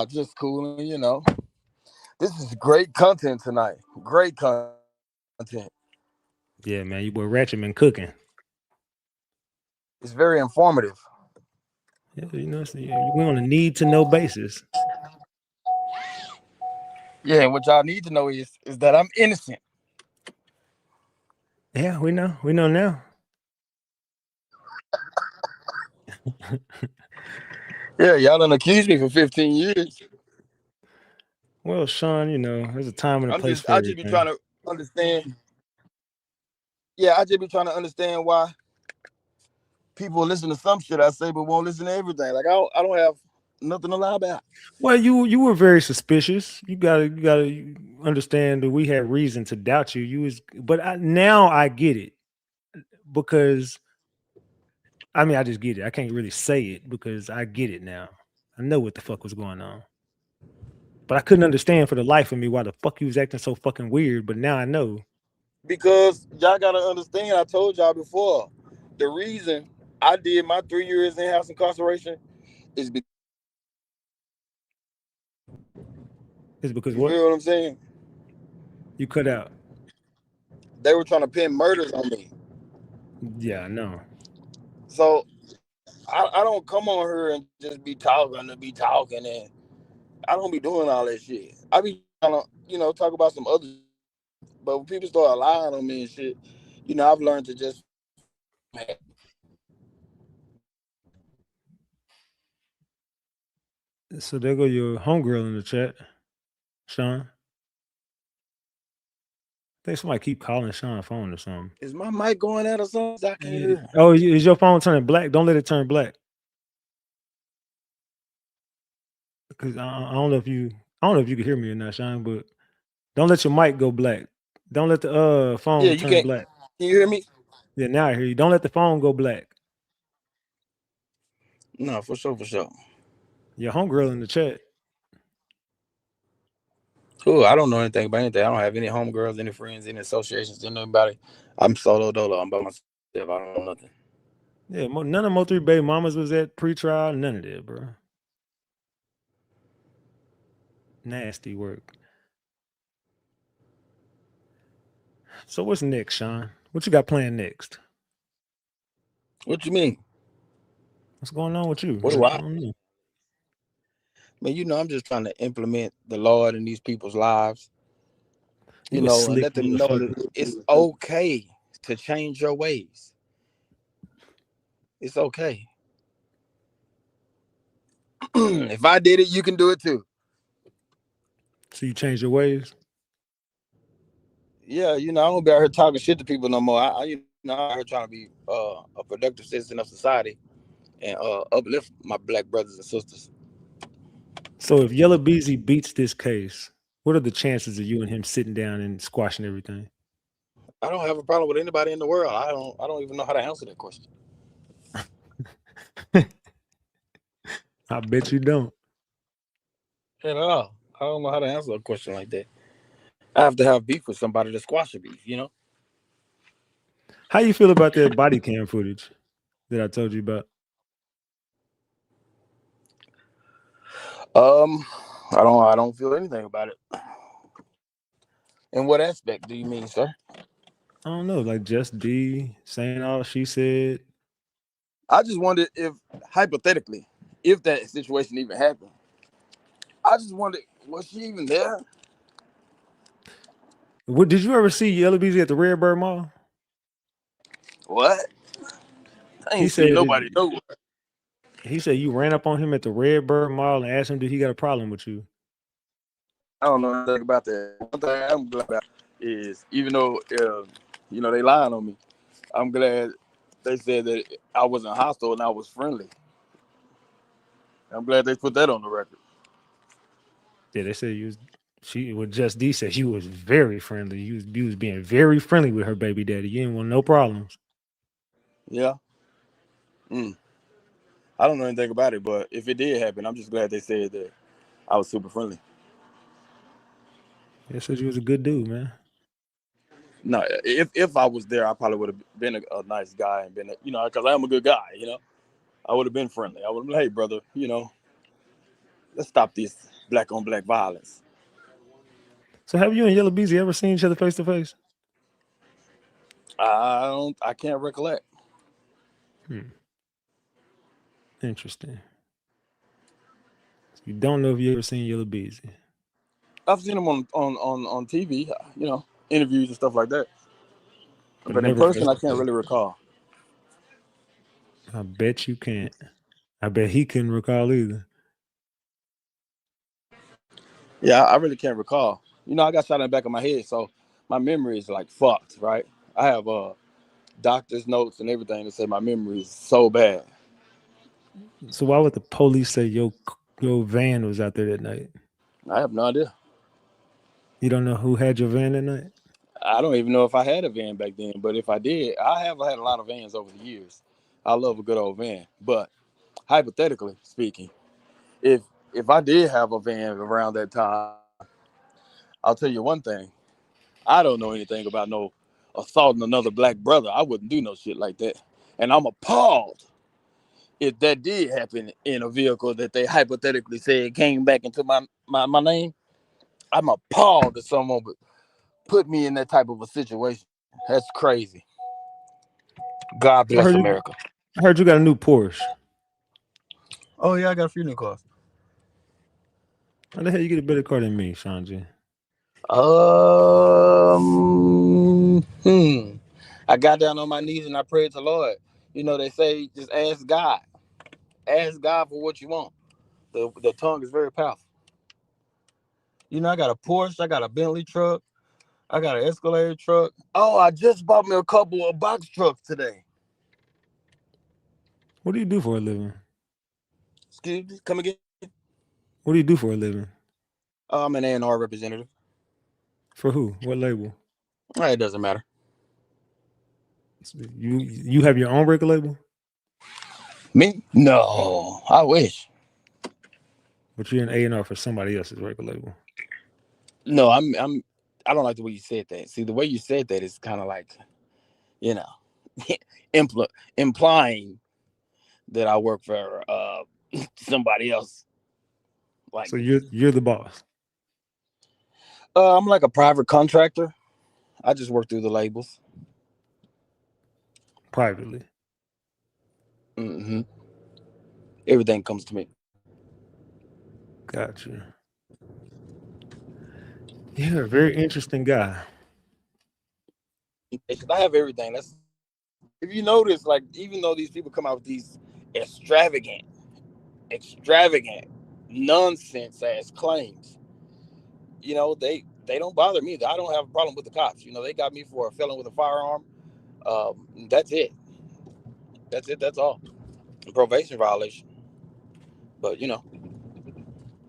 Just cool, you know. This is great content tonight. Great content. Yeah, man, you boy Ratchet been cooking. It's very informative. Yeah, you know, we on a need to know basis. Yeah, and what y'all need to know is that I'm innocent. Yeah, we know. We know now. Yeah, y'all done accused me for 15 years. Well, Sean, you know, there's a time and a place for I just be everything. trying to understand. Yeah, I just be trying to understand why people listen to some shit I say, but won't listen to everything. Like I don't have nothing to lie about. Well, you were very suspicious. You gotta understand that we had reason to doubt you. Now I get it because I mean, I just get it. I can't really say it because I get it now. I know what the fuck was going on. But I couldn't understand for the life of me why the fuck he was acting so fucking weird. But now I know. Because y'all gotta understand, I told y'all before, the reason I did my 3 years in house incarceration is because It's because you what? feel what I'm saying? You cut out. They were trying to pin murders on me. Yeah, I know. So I don't come on here and just be talking to be talking, and I don't be doing all that shit. I be trying to, talk about some other shit. But when people start lying on me and shit, I've learned to just So there go your homegirl in the chat, Sean. I think somebody keep calling Sean's phone or something. is my mic going out or something? I can't hear. Oh, is your phone turning black? Don't let it turn black. Because I don't know if you can hear me or not, Sean, but don't let your mic go black. Don't let the phone Yeah, you turn can't. black. Can you hear me? Yeah, now I hear you. Don't let the phone go black. No, for sure, for sure. Your homegirl in the chat. Cool. I don't know anything about anything. I don't have any homegirls, any friends, any associations, anybody. I'm solo dolo. I'm by myself. I don't know nothing. Yeah, none of Mo3 baby mamas was at pretrial. None of that, bro. Nasty work. So what's next, Sean? What you got planned next? What you mean? What's going on with you? What do I? don't know. Man, I'm just trying to implement the Lord in these people's lives. You And slick let them know that it's okay to change your ways. It's okay. If I did it, you can do it too. So you changed your ways? Yeah, I don't be out here talking shit to people no more. I'm out here trying to be a productive citizen of society and uplift my black brothers and sisters. So if Yella Beezy beats this case, what are the chances of you and him sitting down and squashing everything? I don't have a problem with anybody in the world. I don't even know how to answer that question. I bet you don't. At all. I don't know how to answer a question like that. I have to have beef with somebody to squash the beef, How you feel about that body cam footage that I told you about? I don't feel anything about it. In what aspect do you mean, sir? I don't know, like Just D saying all she said. I just wondered if, hypothetically, if that situation even happened, I just wondered, was she even there? What did you ever see Yella Beezy at the Redbird Mall? What? I He ain't seen said nobody nowhere. he said you ran up on him at the Redbird Mall and asked him, did he got a problem with you? I don't know anything about that. One thing I'm glad about is, even though they lying on me, I'm glad they said that I wasn't hostile and I was friendly. I'm glad they put that on the record. Yeah, they said Just D said you was very friendly. You was being very friendly with her baby daddy. You didn't want no problems. Yeah. I don't know anything about it, but if it did happen, I'm just glad they said that I was super friendly. They said you was a good dude, man. No, if I was there, I probably would have been a nice guy and been, because I am a good guy, I would have been friendly. I would have been, hey, brother, let's stop this black on black violence. So have you and Yella Beezy ever seen each other face to face? I can't recollect. Interesting. You don't know if you ever seen Yella Beezy. I've seen him on TV, interviews and stuff like that. But in never person, I face to can't face. really recall. I bet you can't. I bet he couldn't recall either. Yeah, I really can't recall. I got shot in the back of my head, so my memory is like fucked, right? I have doctor's notes and everything to say my memory is so bad. So why would the police say your van was out there that night? I have no idea. You don't know who had your van that night? I don't even know if I had a van back then, but if I did, I have had a lot of vans over the years. I love a good old van. But hypothetically speaking, if I did have a van around that time, I'll tell you one thing. I don't know anything about no assaulting another black brother. I wouldn't do no shit like that. And I'm appalled if that did happen in a vehicle that they hypothetically said came back into my name. I'm appalled that someone would put me in that type of a situation. That's crazy. God I bless heard you. America. I heard you got a new Porsche. Oh yeah, I got a few new cars. How the hell you get a better car than me, Sean G? I got down on my knees and I prayed to the Lord. You know, they say just ask God. Ask God for what you want. The tongue is very powerful. You know, I got a Porsche, I got a Bentley truck, I got an Escalade truck. Oh, I just bought me a couple of box trucks today. What do you do for a living? Excuse me, come again? What do you do for a living? I'm an A&R representative. For who? What label? It doesn't matter. You have your own record label? Me? No, I wish. But you're an A&R for somebody else's record label. No, I don't like the way you said that. See, the way you said that is kind of like, you know, implying that I work for somebody else. Like, So you're the boss. I'm like a private contractor. I just work through the labels. Privately. Mm-hmm. Everything comes to me. Gotcha. You're a very interesting guy. I have everything. That's if you notice, like, even though these people come out with these extravagant nonsense ass claims, you know, they don't bother me. I don't have a problem with the cops. You know, they got me for a felon with a firearm. That's it. That's all. Probation violation. But you know,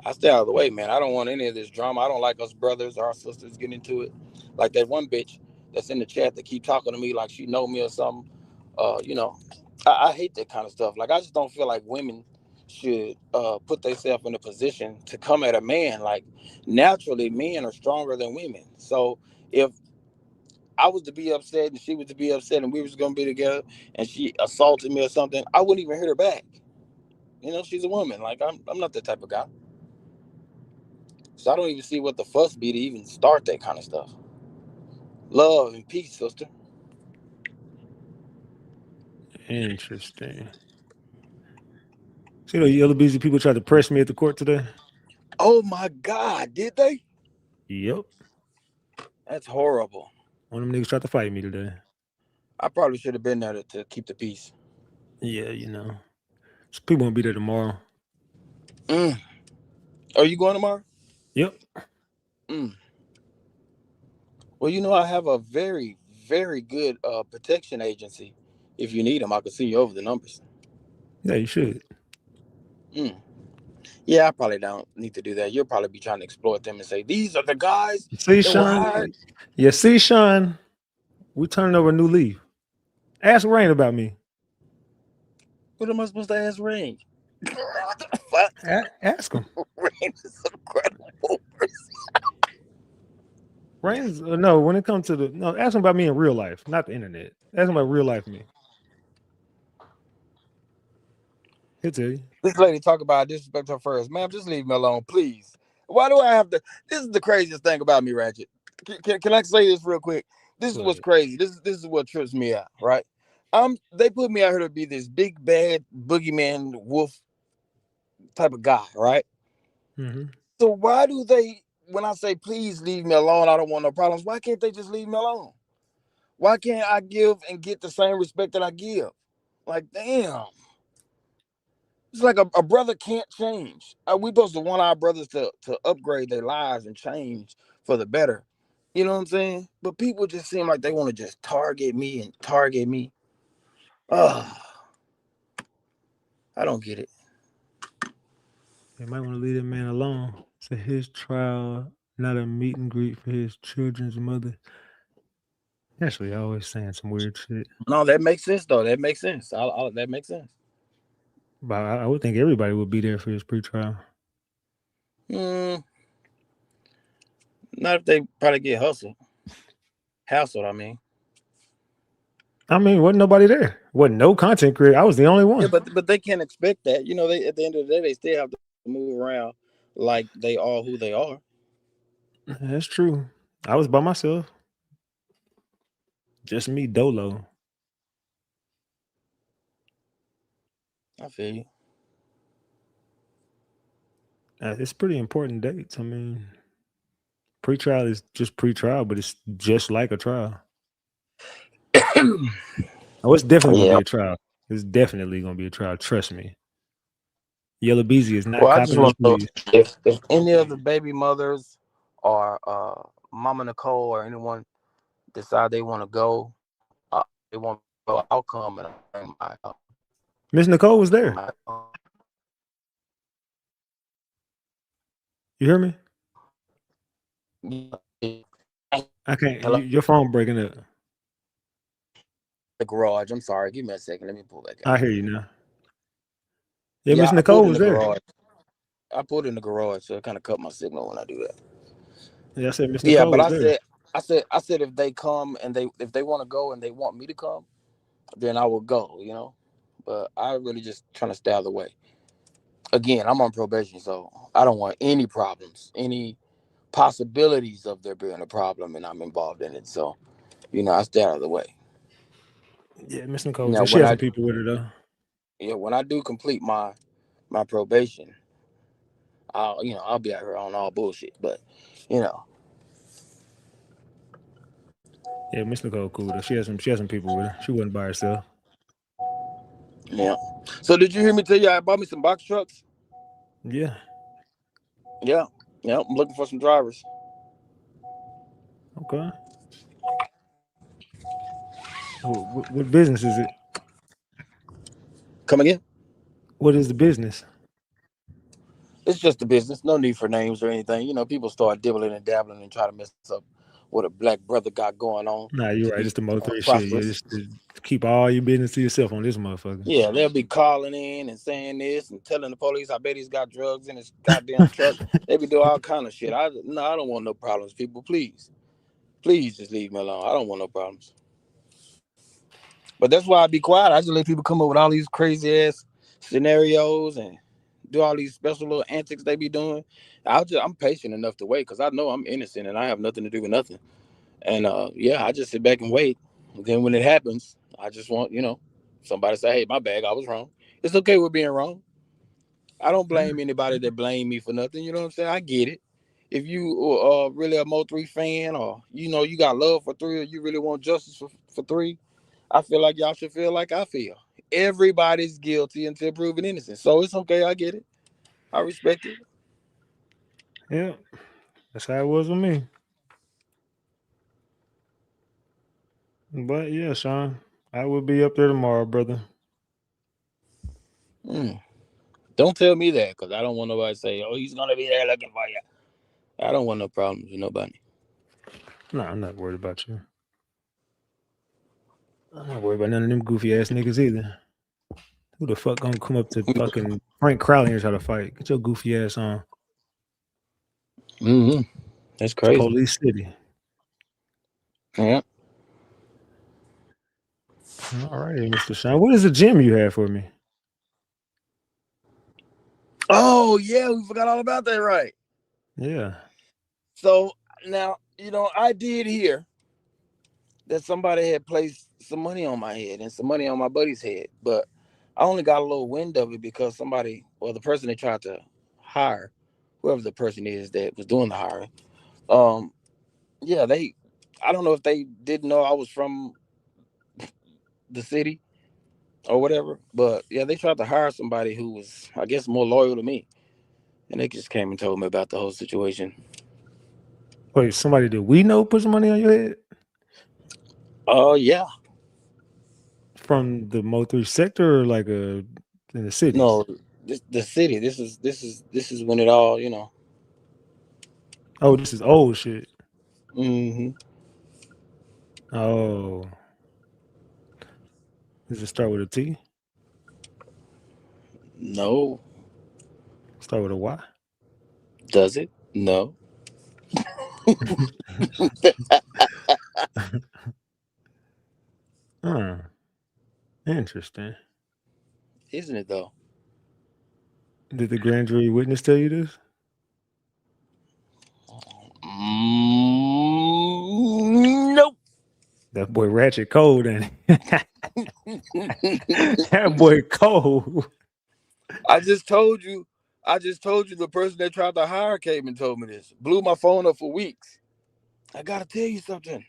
I stay out of the way, man. I don't want any of this drama. I don't like us brothers or our sisters getting into it. Like that one bitch that's in the chat that keep talking to me like she know me or something. You know, I hate that kind of stuff. Like, I just don't feel like women should put themselves in a position to come at a man. Like, naturally, men are stronger than women. So if I was to be upset and she was to be upset and we was gonna be together and she assaulted me or something, I wouldn't even hit her back. You know, she's a woman. Like, I'm not that type of guy. So I don't even see what the fuss be to even start that kind of stuff. Love and peace, sister. Interesting. So, Yella Beezy people tried to press me at the court today? Oh my God, did they? Yep. That's horrible. One of them niggas tried to fight me today. I probably should have been there to keep the peace. Yeah, you know. So people won't be there tomorrow. Are you going tomorrow? Yep. Well, you know, I have a very, very good protection agency. If you need them, I can see you over the numbers. Yeah, you should. Yeah, I probably don't need to do that. You'll probably be trying to exploit them and say, these are the guys See, that were hired. Sean? Yeah, see, Sean, we turning over a new leaf. Ask Rain about me. What am I supposed to ask Rain? What? Ask him. Rain is incredible. Rain's no. When it comes to ask him about me in real life, not the internet. Ask him about real life me. He'll tell you. This lady talk about disrespect her first. Ma'am, just leave me alone, please. Why do I have to? This is the craziest thing about me, Ratchet. Can I say this real quick? This is what's crazy. This is what trips me out, right? They put me out here to be this big bad boogeyman wolf type of guy, right? Mm-hmm. So why do they, when I say please leave me alone, I don't want no problems, why can't they just leave me alone? Why can't I give and get the same respect that I give? Like, damn. It's like a brother can't change. We supposed to want our brothers to upgrade their lives and change for the better. You know what I'm saying? But people just seem like they want to just target me. I don't get it. They might want to leave that man alone. So his trial, not a meet and greet for his children's mother. Ashley always saying some weird shit. No, that makes sense though. That makes sense. That makes sense. But I would think everybody would be there for his pretrial. Not if they probably get hassled. I mean. Wasn't nobody there. Wasn't no content creator. I was the only one. Yeah, but they can't expect that. You know, they at the end of the day, they still have to move around like they are who they are. That's true. I was by myself. Just me, Dolo. I feel you. It's pretty important dates. I mean, pretrial is just pretrial, but it's just like a trial. Oh, it's definitely gonna be a trial. It's definitely gonna be a trial. Trust me. Yella Beezy is not I just copping want his to know pleas. if any of the baby mothers or Mama Nicole or anyone decide they want to go, they want to go. I'll come and bring my. Miss Nicole was there. You hear me? I can't. Your phone breaking up. The garage. I'm sorry. Give me a second. Let me pull that. I hear you now. Yeah, Miss Nicole was there. Garage. I put it in the garage, so it kind of cut my signal when I do that. Yeah, I said Miss Nicole was there. I said if they come and if they want to go and they want me to come, then I will go. You know, but I really just trying to stay out of the way. Again, I'm on probation, so I don't want any problems, any possibilities of there being a problem, and I'm involved in it. So, you know, I stay out of the way. Yeah, Miss Nicole. Now, she has some people with her though. Yeah, when I do complete my probation, I'll be out here on all bullshit. But, you know. Yeah, Miss Nicole cool though. She has some people with her. She wasn't by herself. Yeah. So did you hear me tell you I bought me some box trucks? Yeah. Yeah. Yeah. I'm looking for some drivers. Okay. What business is it? Come again? What is the business? It's just a business. No need for names or anything. You know, people start dibbling and dabbling and try to mess up what a black brother got going on. Nah, you're right. It's the Mo3 shit. Yeah, just to keep all your business to yourself on this motherfucker. Yeah, they'll be calling in and saying this and telling the police, I bet he's got drugs in his goddamn truck. They be doing all kind of shit. I don't want no problems, people. Please just leave me alone. I don't want no problems. But that's why I be quiet. I just let people come up with all these crazy ass scenarios and do all these special little antics they be doing. I'm patient enough to wait because I know I'm innocent and I have nothing to do with nothing. And I just sit back and wait. And then when it happens, I just want, somebody say, hey, my bad, I was wrong. It's okay with being wrong. I don't blame anybody that blame me for nothing. You know what I'm saying? I get it. If you are really a Mo3 fan or, you got love for 3 or you really want justice for 3, I feel like y'all should feel like I feel. Everybody's guilty until proven innocent. So it's okay. I get it. I respect it. Yeah. That's how it was with me. But yeah, Sean, I will be up there tomorrow, brother. Don't tell me that because I don't want nobody to say, oh, he's going to be there looking for you. I don't want no problems with nobody. No, I'm not worried about you. I'm not worried about none of them goofy ass niggas either. Who the fuck gonna come up to fucking Frank Crowley and try to fight? Get your goofy ass on. That's crazy. It's Police City. Yeah. All right, Mr. Sean. What is the gym you had for me? Oh, yeah, we forgot all about that, right? Yeah. So now, I did hear that somebody had placed some money on my head and some money on my buddy's head, but I only got a little wind of it because the person they tried to hire, whoever the person is that was doing the hiring, I don't know if they didn't know I was from the city or whatever, but yeah, they tried to hire somebody who was, I guess, more loyal to me, and they just came and told me about the whole situation. Wait, somebody that we know put some money on your head? Oh, yeah. From the Mo3 sector or like in the city? No, the city. This is when it all, Oh, this is old shit. Mm-hmm. Oh, does it start with a T? No. Start with a Y? Does it? No. Interesting. Isn't it though? Did the grand jury witness tell you this? Nope. That boy Ratchet cold, ain't it? That boy cold. I just told you the person that tried to hire came and told me this. Blew my phone up for weeks. I gotta tell you something.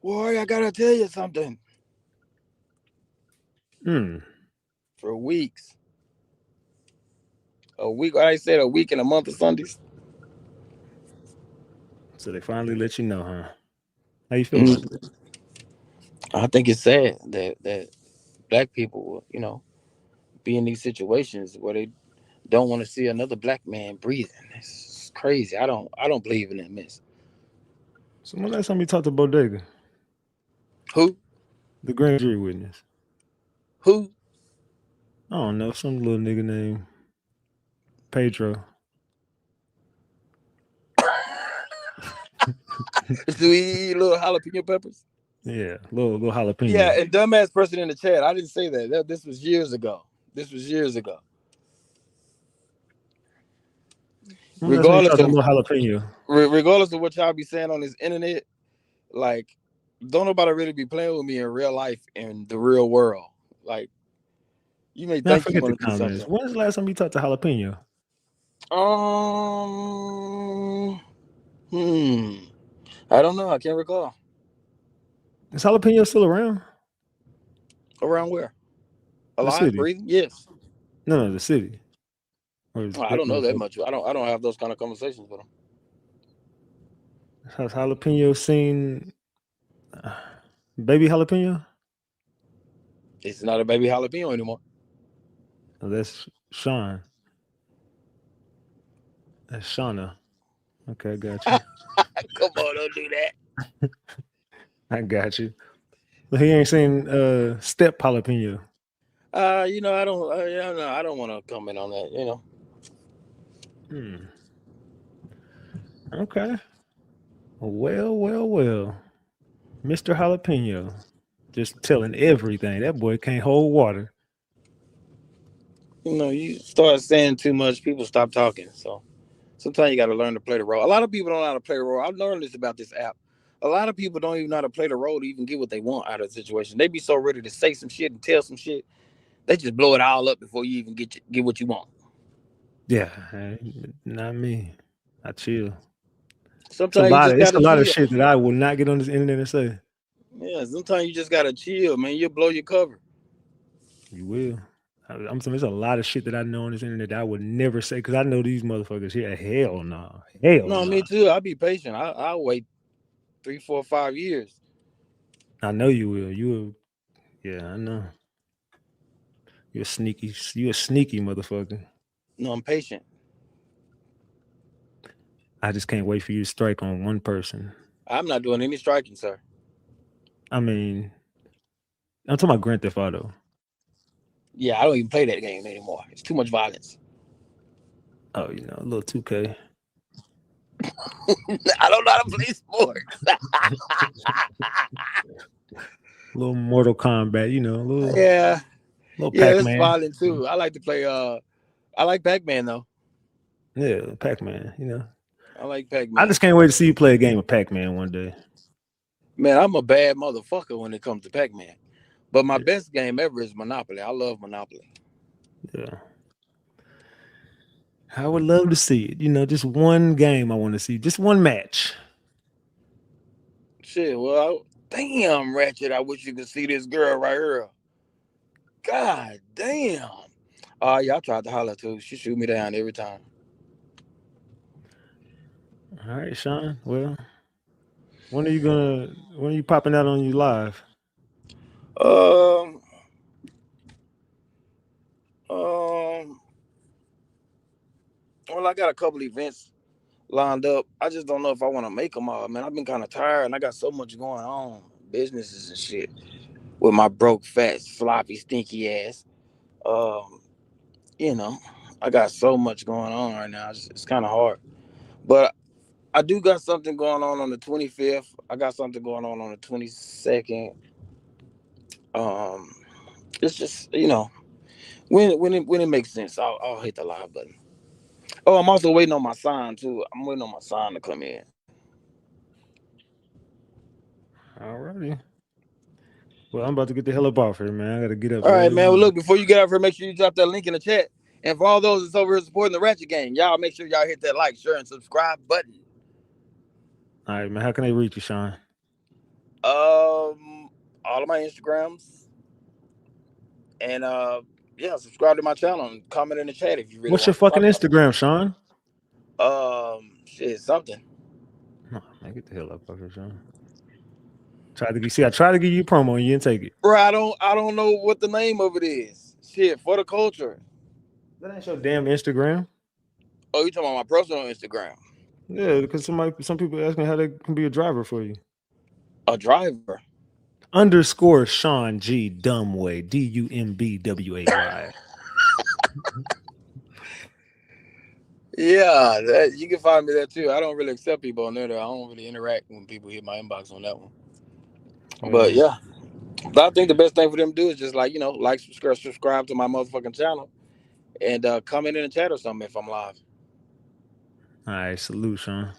Boy, I gotta tell you something. For weeks. A week, I said a week and a month of Sundays. So they finally let you know, huh? How you feel about that? I think it's sad that black people, be in these situations where they don't want to see another black man breathing. It's crazy. I don't believe in that mess. So when last time you talked to Bodega? Who? The grand jury witness. Who? I don't know, some little nigga named Pedro. Do we eat little jalapeno peppers? Yeah, little jalapeno. Yeah, and dumbass person in the chat. I didn't say that. This was years ago. Regardless of jalapeno. Regardless of what y'all be saying on this internet, like, don't nobody really be playing with me in real life in the real world. Like, you may think you want to do something. When's the last time you talked to jalapeno? I don't know. I can't recall. Is jalapeno still around? Around where? Alive, city. breathing? Yes. No, the city. I don't know that much. I don't have those kind of conversations with him. Has jalapeno seen baby jalapeno? It's not a baby jalapeno anymore. Oh, that's Sean. That's Shauna. Okay, I got you. Come on, don't do that. I got you. But he ain't seen step jalapeno. I don't want to comment on that. Okay. Well. Mr. Jalapeno. Just telling everything. That boy can't hold water. You start saying too much, people stop talking. So sometimes you got to learn to play the role. A lot of people don't know how to play the role. I've learned this about this app. A lot of people don't even know how to play the role to even get what they want out of the situation. They be so ready to say some shit and tell some shit. They just blow it all up before you even get what you want. Yeah, not me. I chill. Sometimes it's a lot of shit that I will not get on this internet and say. Yeah, sometimes you just gotta chill, man. You'll blow your cover. You will. I'm saying there's a lot of shit that I know on this internet that I would never say because I know these motherfuckers here. Hell no. No, me too. I'll be patient. I'll wait 3, 4, 5 years. I know you will. Yeah, I know. You a sneaky motherfucker. No, I'm patient. I just can't wait for you to strike on one person. I'm not doing any striking, sir. I mean, I'm talking about Grand Theft Auto. Yeah, I don't even play that game anymore. It's too much violence. Oh, a little 2K. I don't know how to play sports. A little Mortal Kombat, a little. Yeah. Little Pac-Man. It's violent too. I like to play. I like Pac-Man though. Yeah, Pac-Man. I like Pac-Man. I just can't wait to see you play a game of Pac-Man one day. Man, I'm a bad motherfucker when it comes to Pac-Man. But my best game ever is Monopoly. I love Monopoly. Yeah. I would love to see it. Just one game I want to see. Just one match. Shit, well, damn, Ratchet. I wish you could see this girl right here. God damn. Yeah, I tried to holler too. She shoot me down every time. All right, Sean. Well, when are you popping out on you live? Well, I got a couple events lined up. I just don't know if I want to make them all, man. I've been kind of tired, and I got so much going on, businesses and shit, with my broke, fat, sloppy, stinky ass. You know, I got so much going on right now. It's kind of hard, but I do got something going on the 25th. I got something going on the 22nd. It's just when it makes sense, I'll hit the live button. Oh, I'm also waiting on my sign too. I'm waiting on my sign to come in. Alrighty. Well, I'm about to get the hell up off here, man. I gotta get up. All right, early. man. Well, look, before you get out here, make sure you drop that link in the chat. And for all those that's over here supporting the Ratchet Gang, y'all make sure y'all hit that like, share, and subscribe button. All right, man. How can they reach you, Sean? All of my Instagrams, and yeah, subscribe to my channel and comment in the chat if you really What's your want to fucking talk Instagram, Sean? about it. Shit, something. No, man, get the hell up off here, Sean. I tried to give you a promo and you didn't take it. Bro, I don't know what the name of it is. Shit, for the culture. That ain't your damn Instagram. Oh, you talking about my personal Instagram? Yeah, because some people ask me how they can be a driver for you. A driver. _ Sean G Dumbway DUMBWAY. Yeah, you can find me there too. I don't really accept people on there. I don't really interact when people hit my inbox on that one. But yeah, but I think the best thing for them to do is just like subscribe to my motherfucking channel, and comment in the chat or something if I'm live. All right, salute, Sean.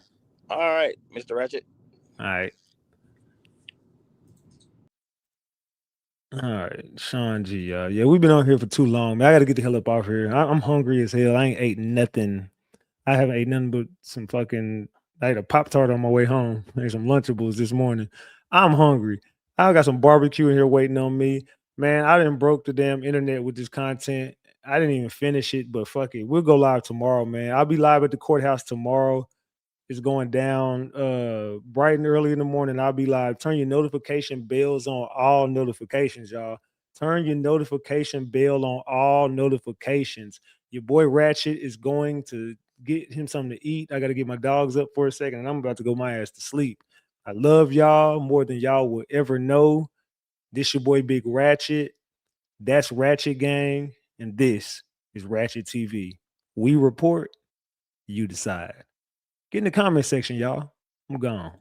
All right, Mr. Ratchet. All right. All right, Sean G, y'all. Yeah, we've been on here for too long, man. I gotta get the hell up off here. I'm hungry as hell. I ain't ate nothing. I haven't ate nothing but some fucking. I ate a Pop-Tart on my way home. I ate some Lunchables this morning. I'm hungry. I got some barbecue in here waiting on me. Man, I done broke the damn internet with this content. I didn't even finish it, but fuck it. We'll go live tomorrow, man. I'll be live at the courthouse tomorrow. It's going down bright and early in the morning. I'll be live. Turn your notification bells on all notifications, y'all. Turn your notification bell on all notifications. Your boy Ratchet is going to get him something to eat. I got to get my dogs up for a second, and I'm about to go my ass to sleep. I love y'all more than y'all will ever know. This your boy Big Ratchet. That's Ratchet Gang, and this is Ratchet TV. We report, you decide. Get in the comment section, y'all. I'm gone.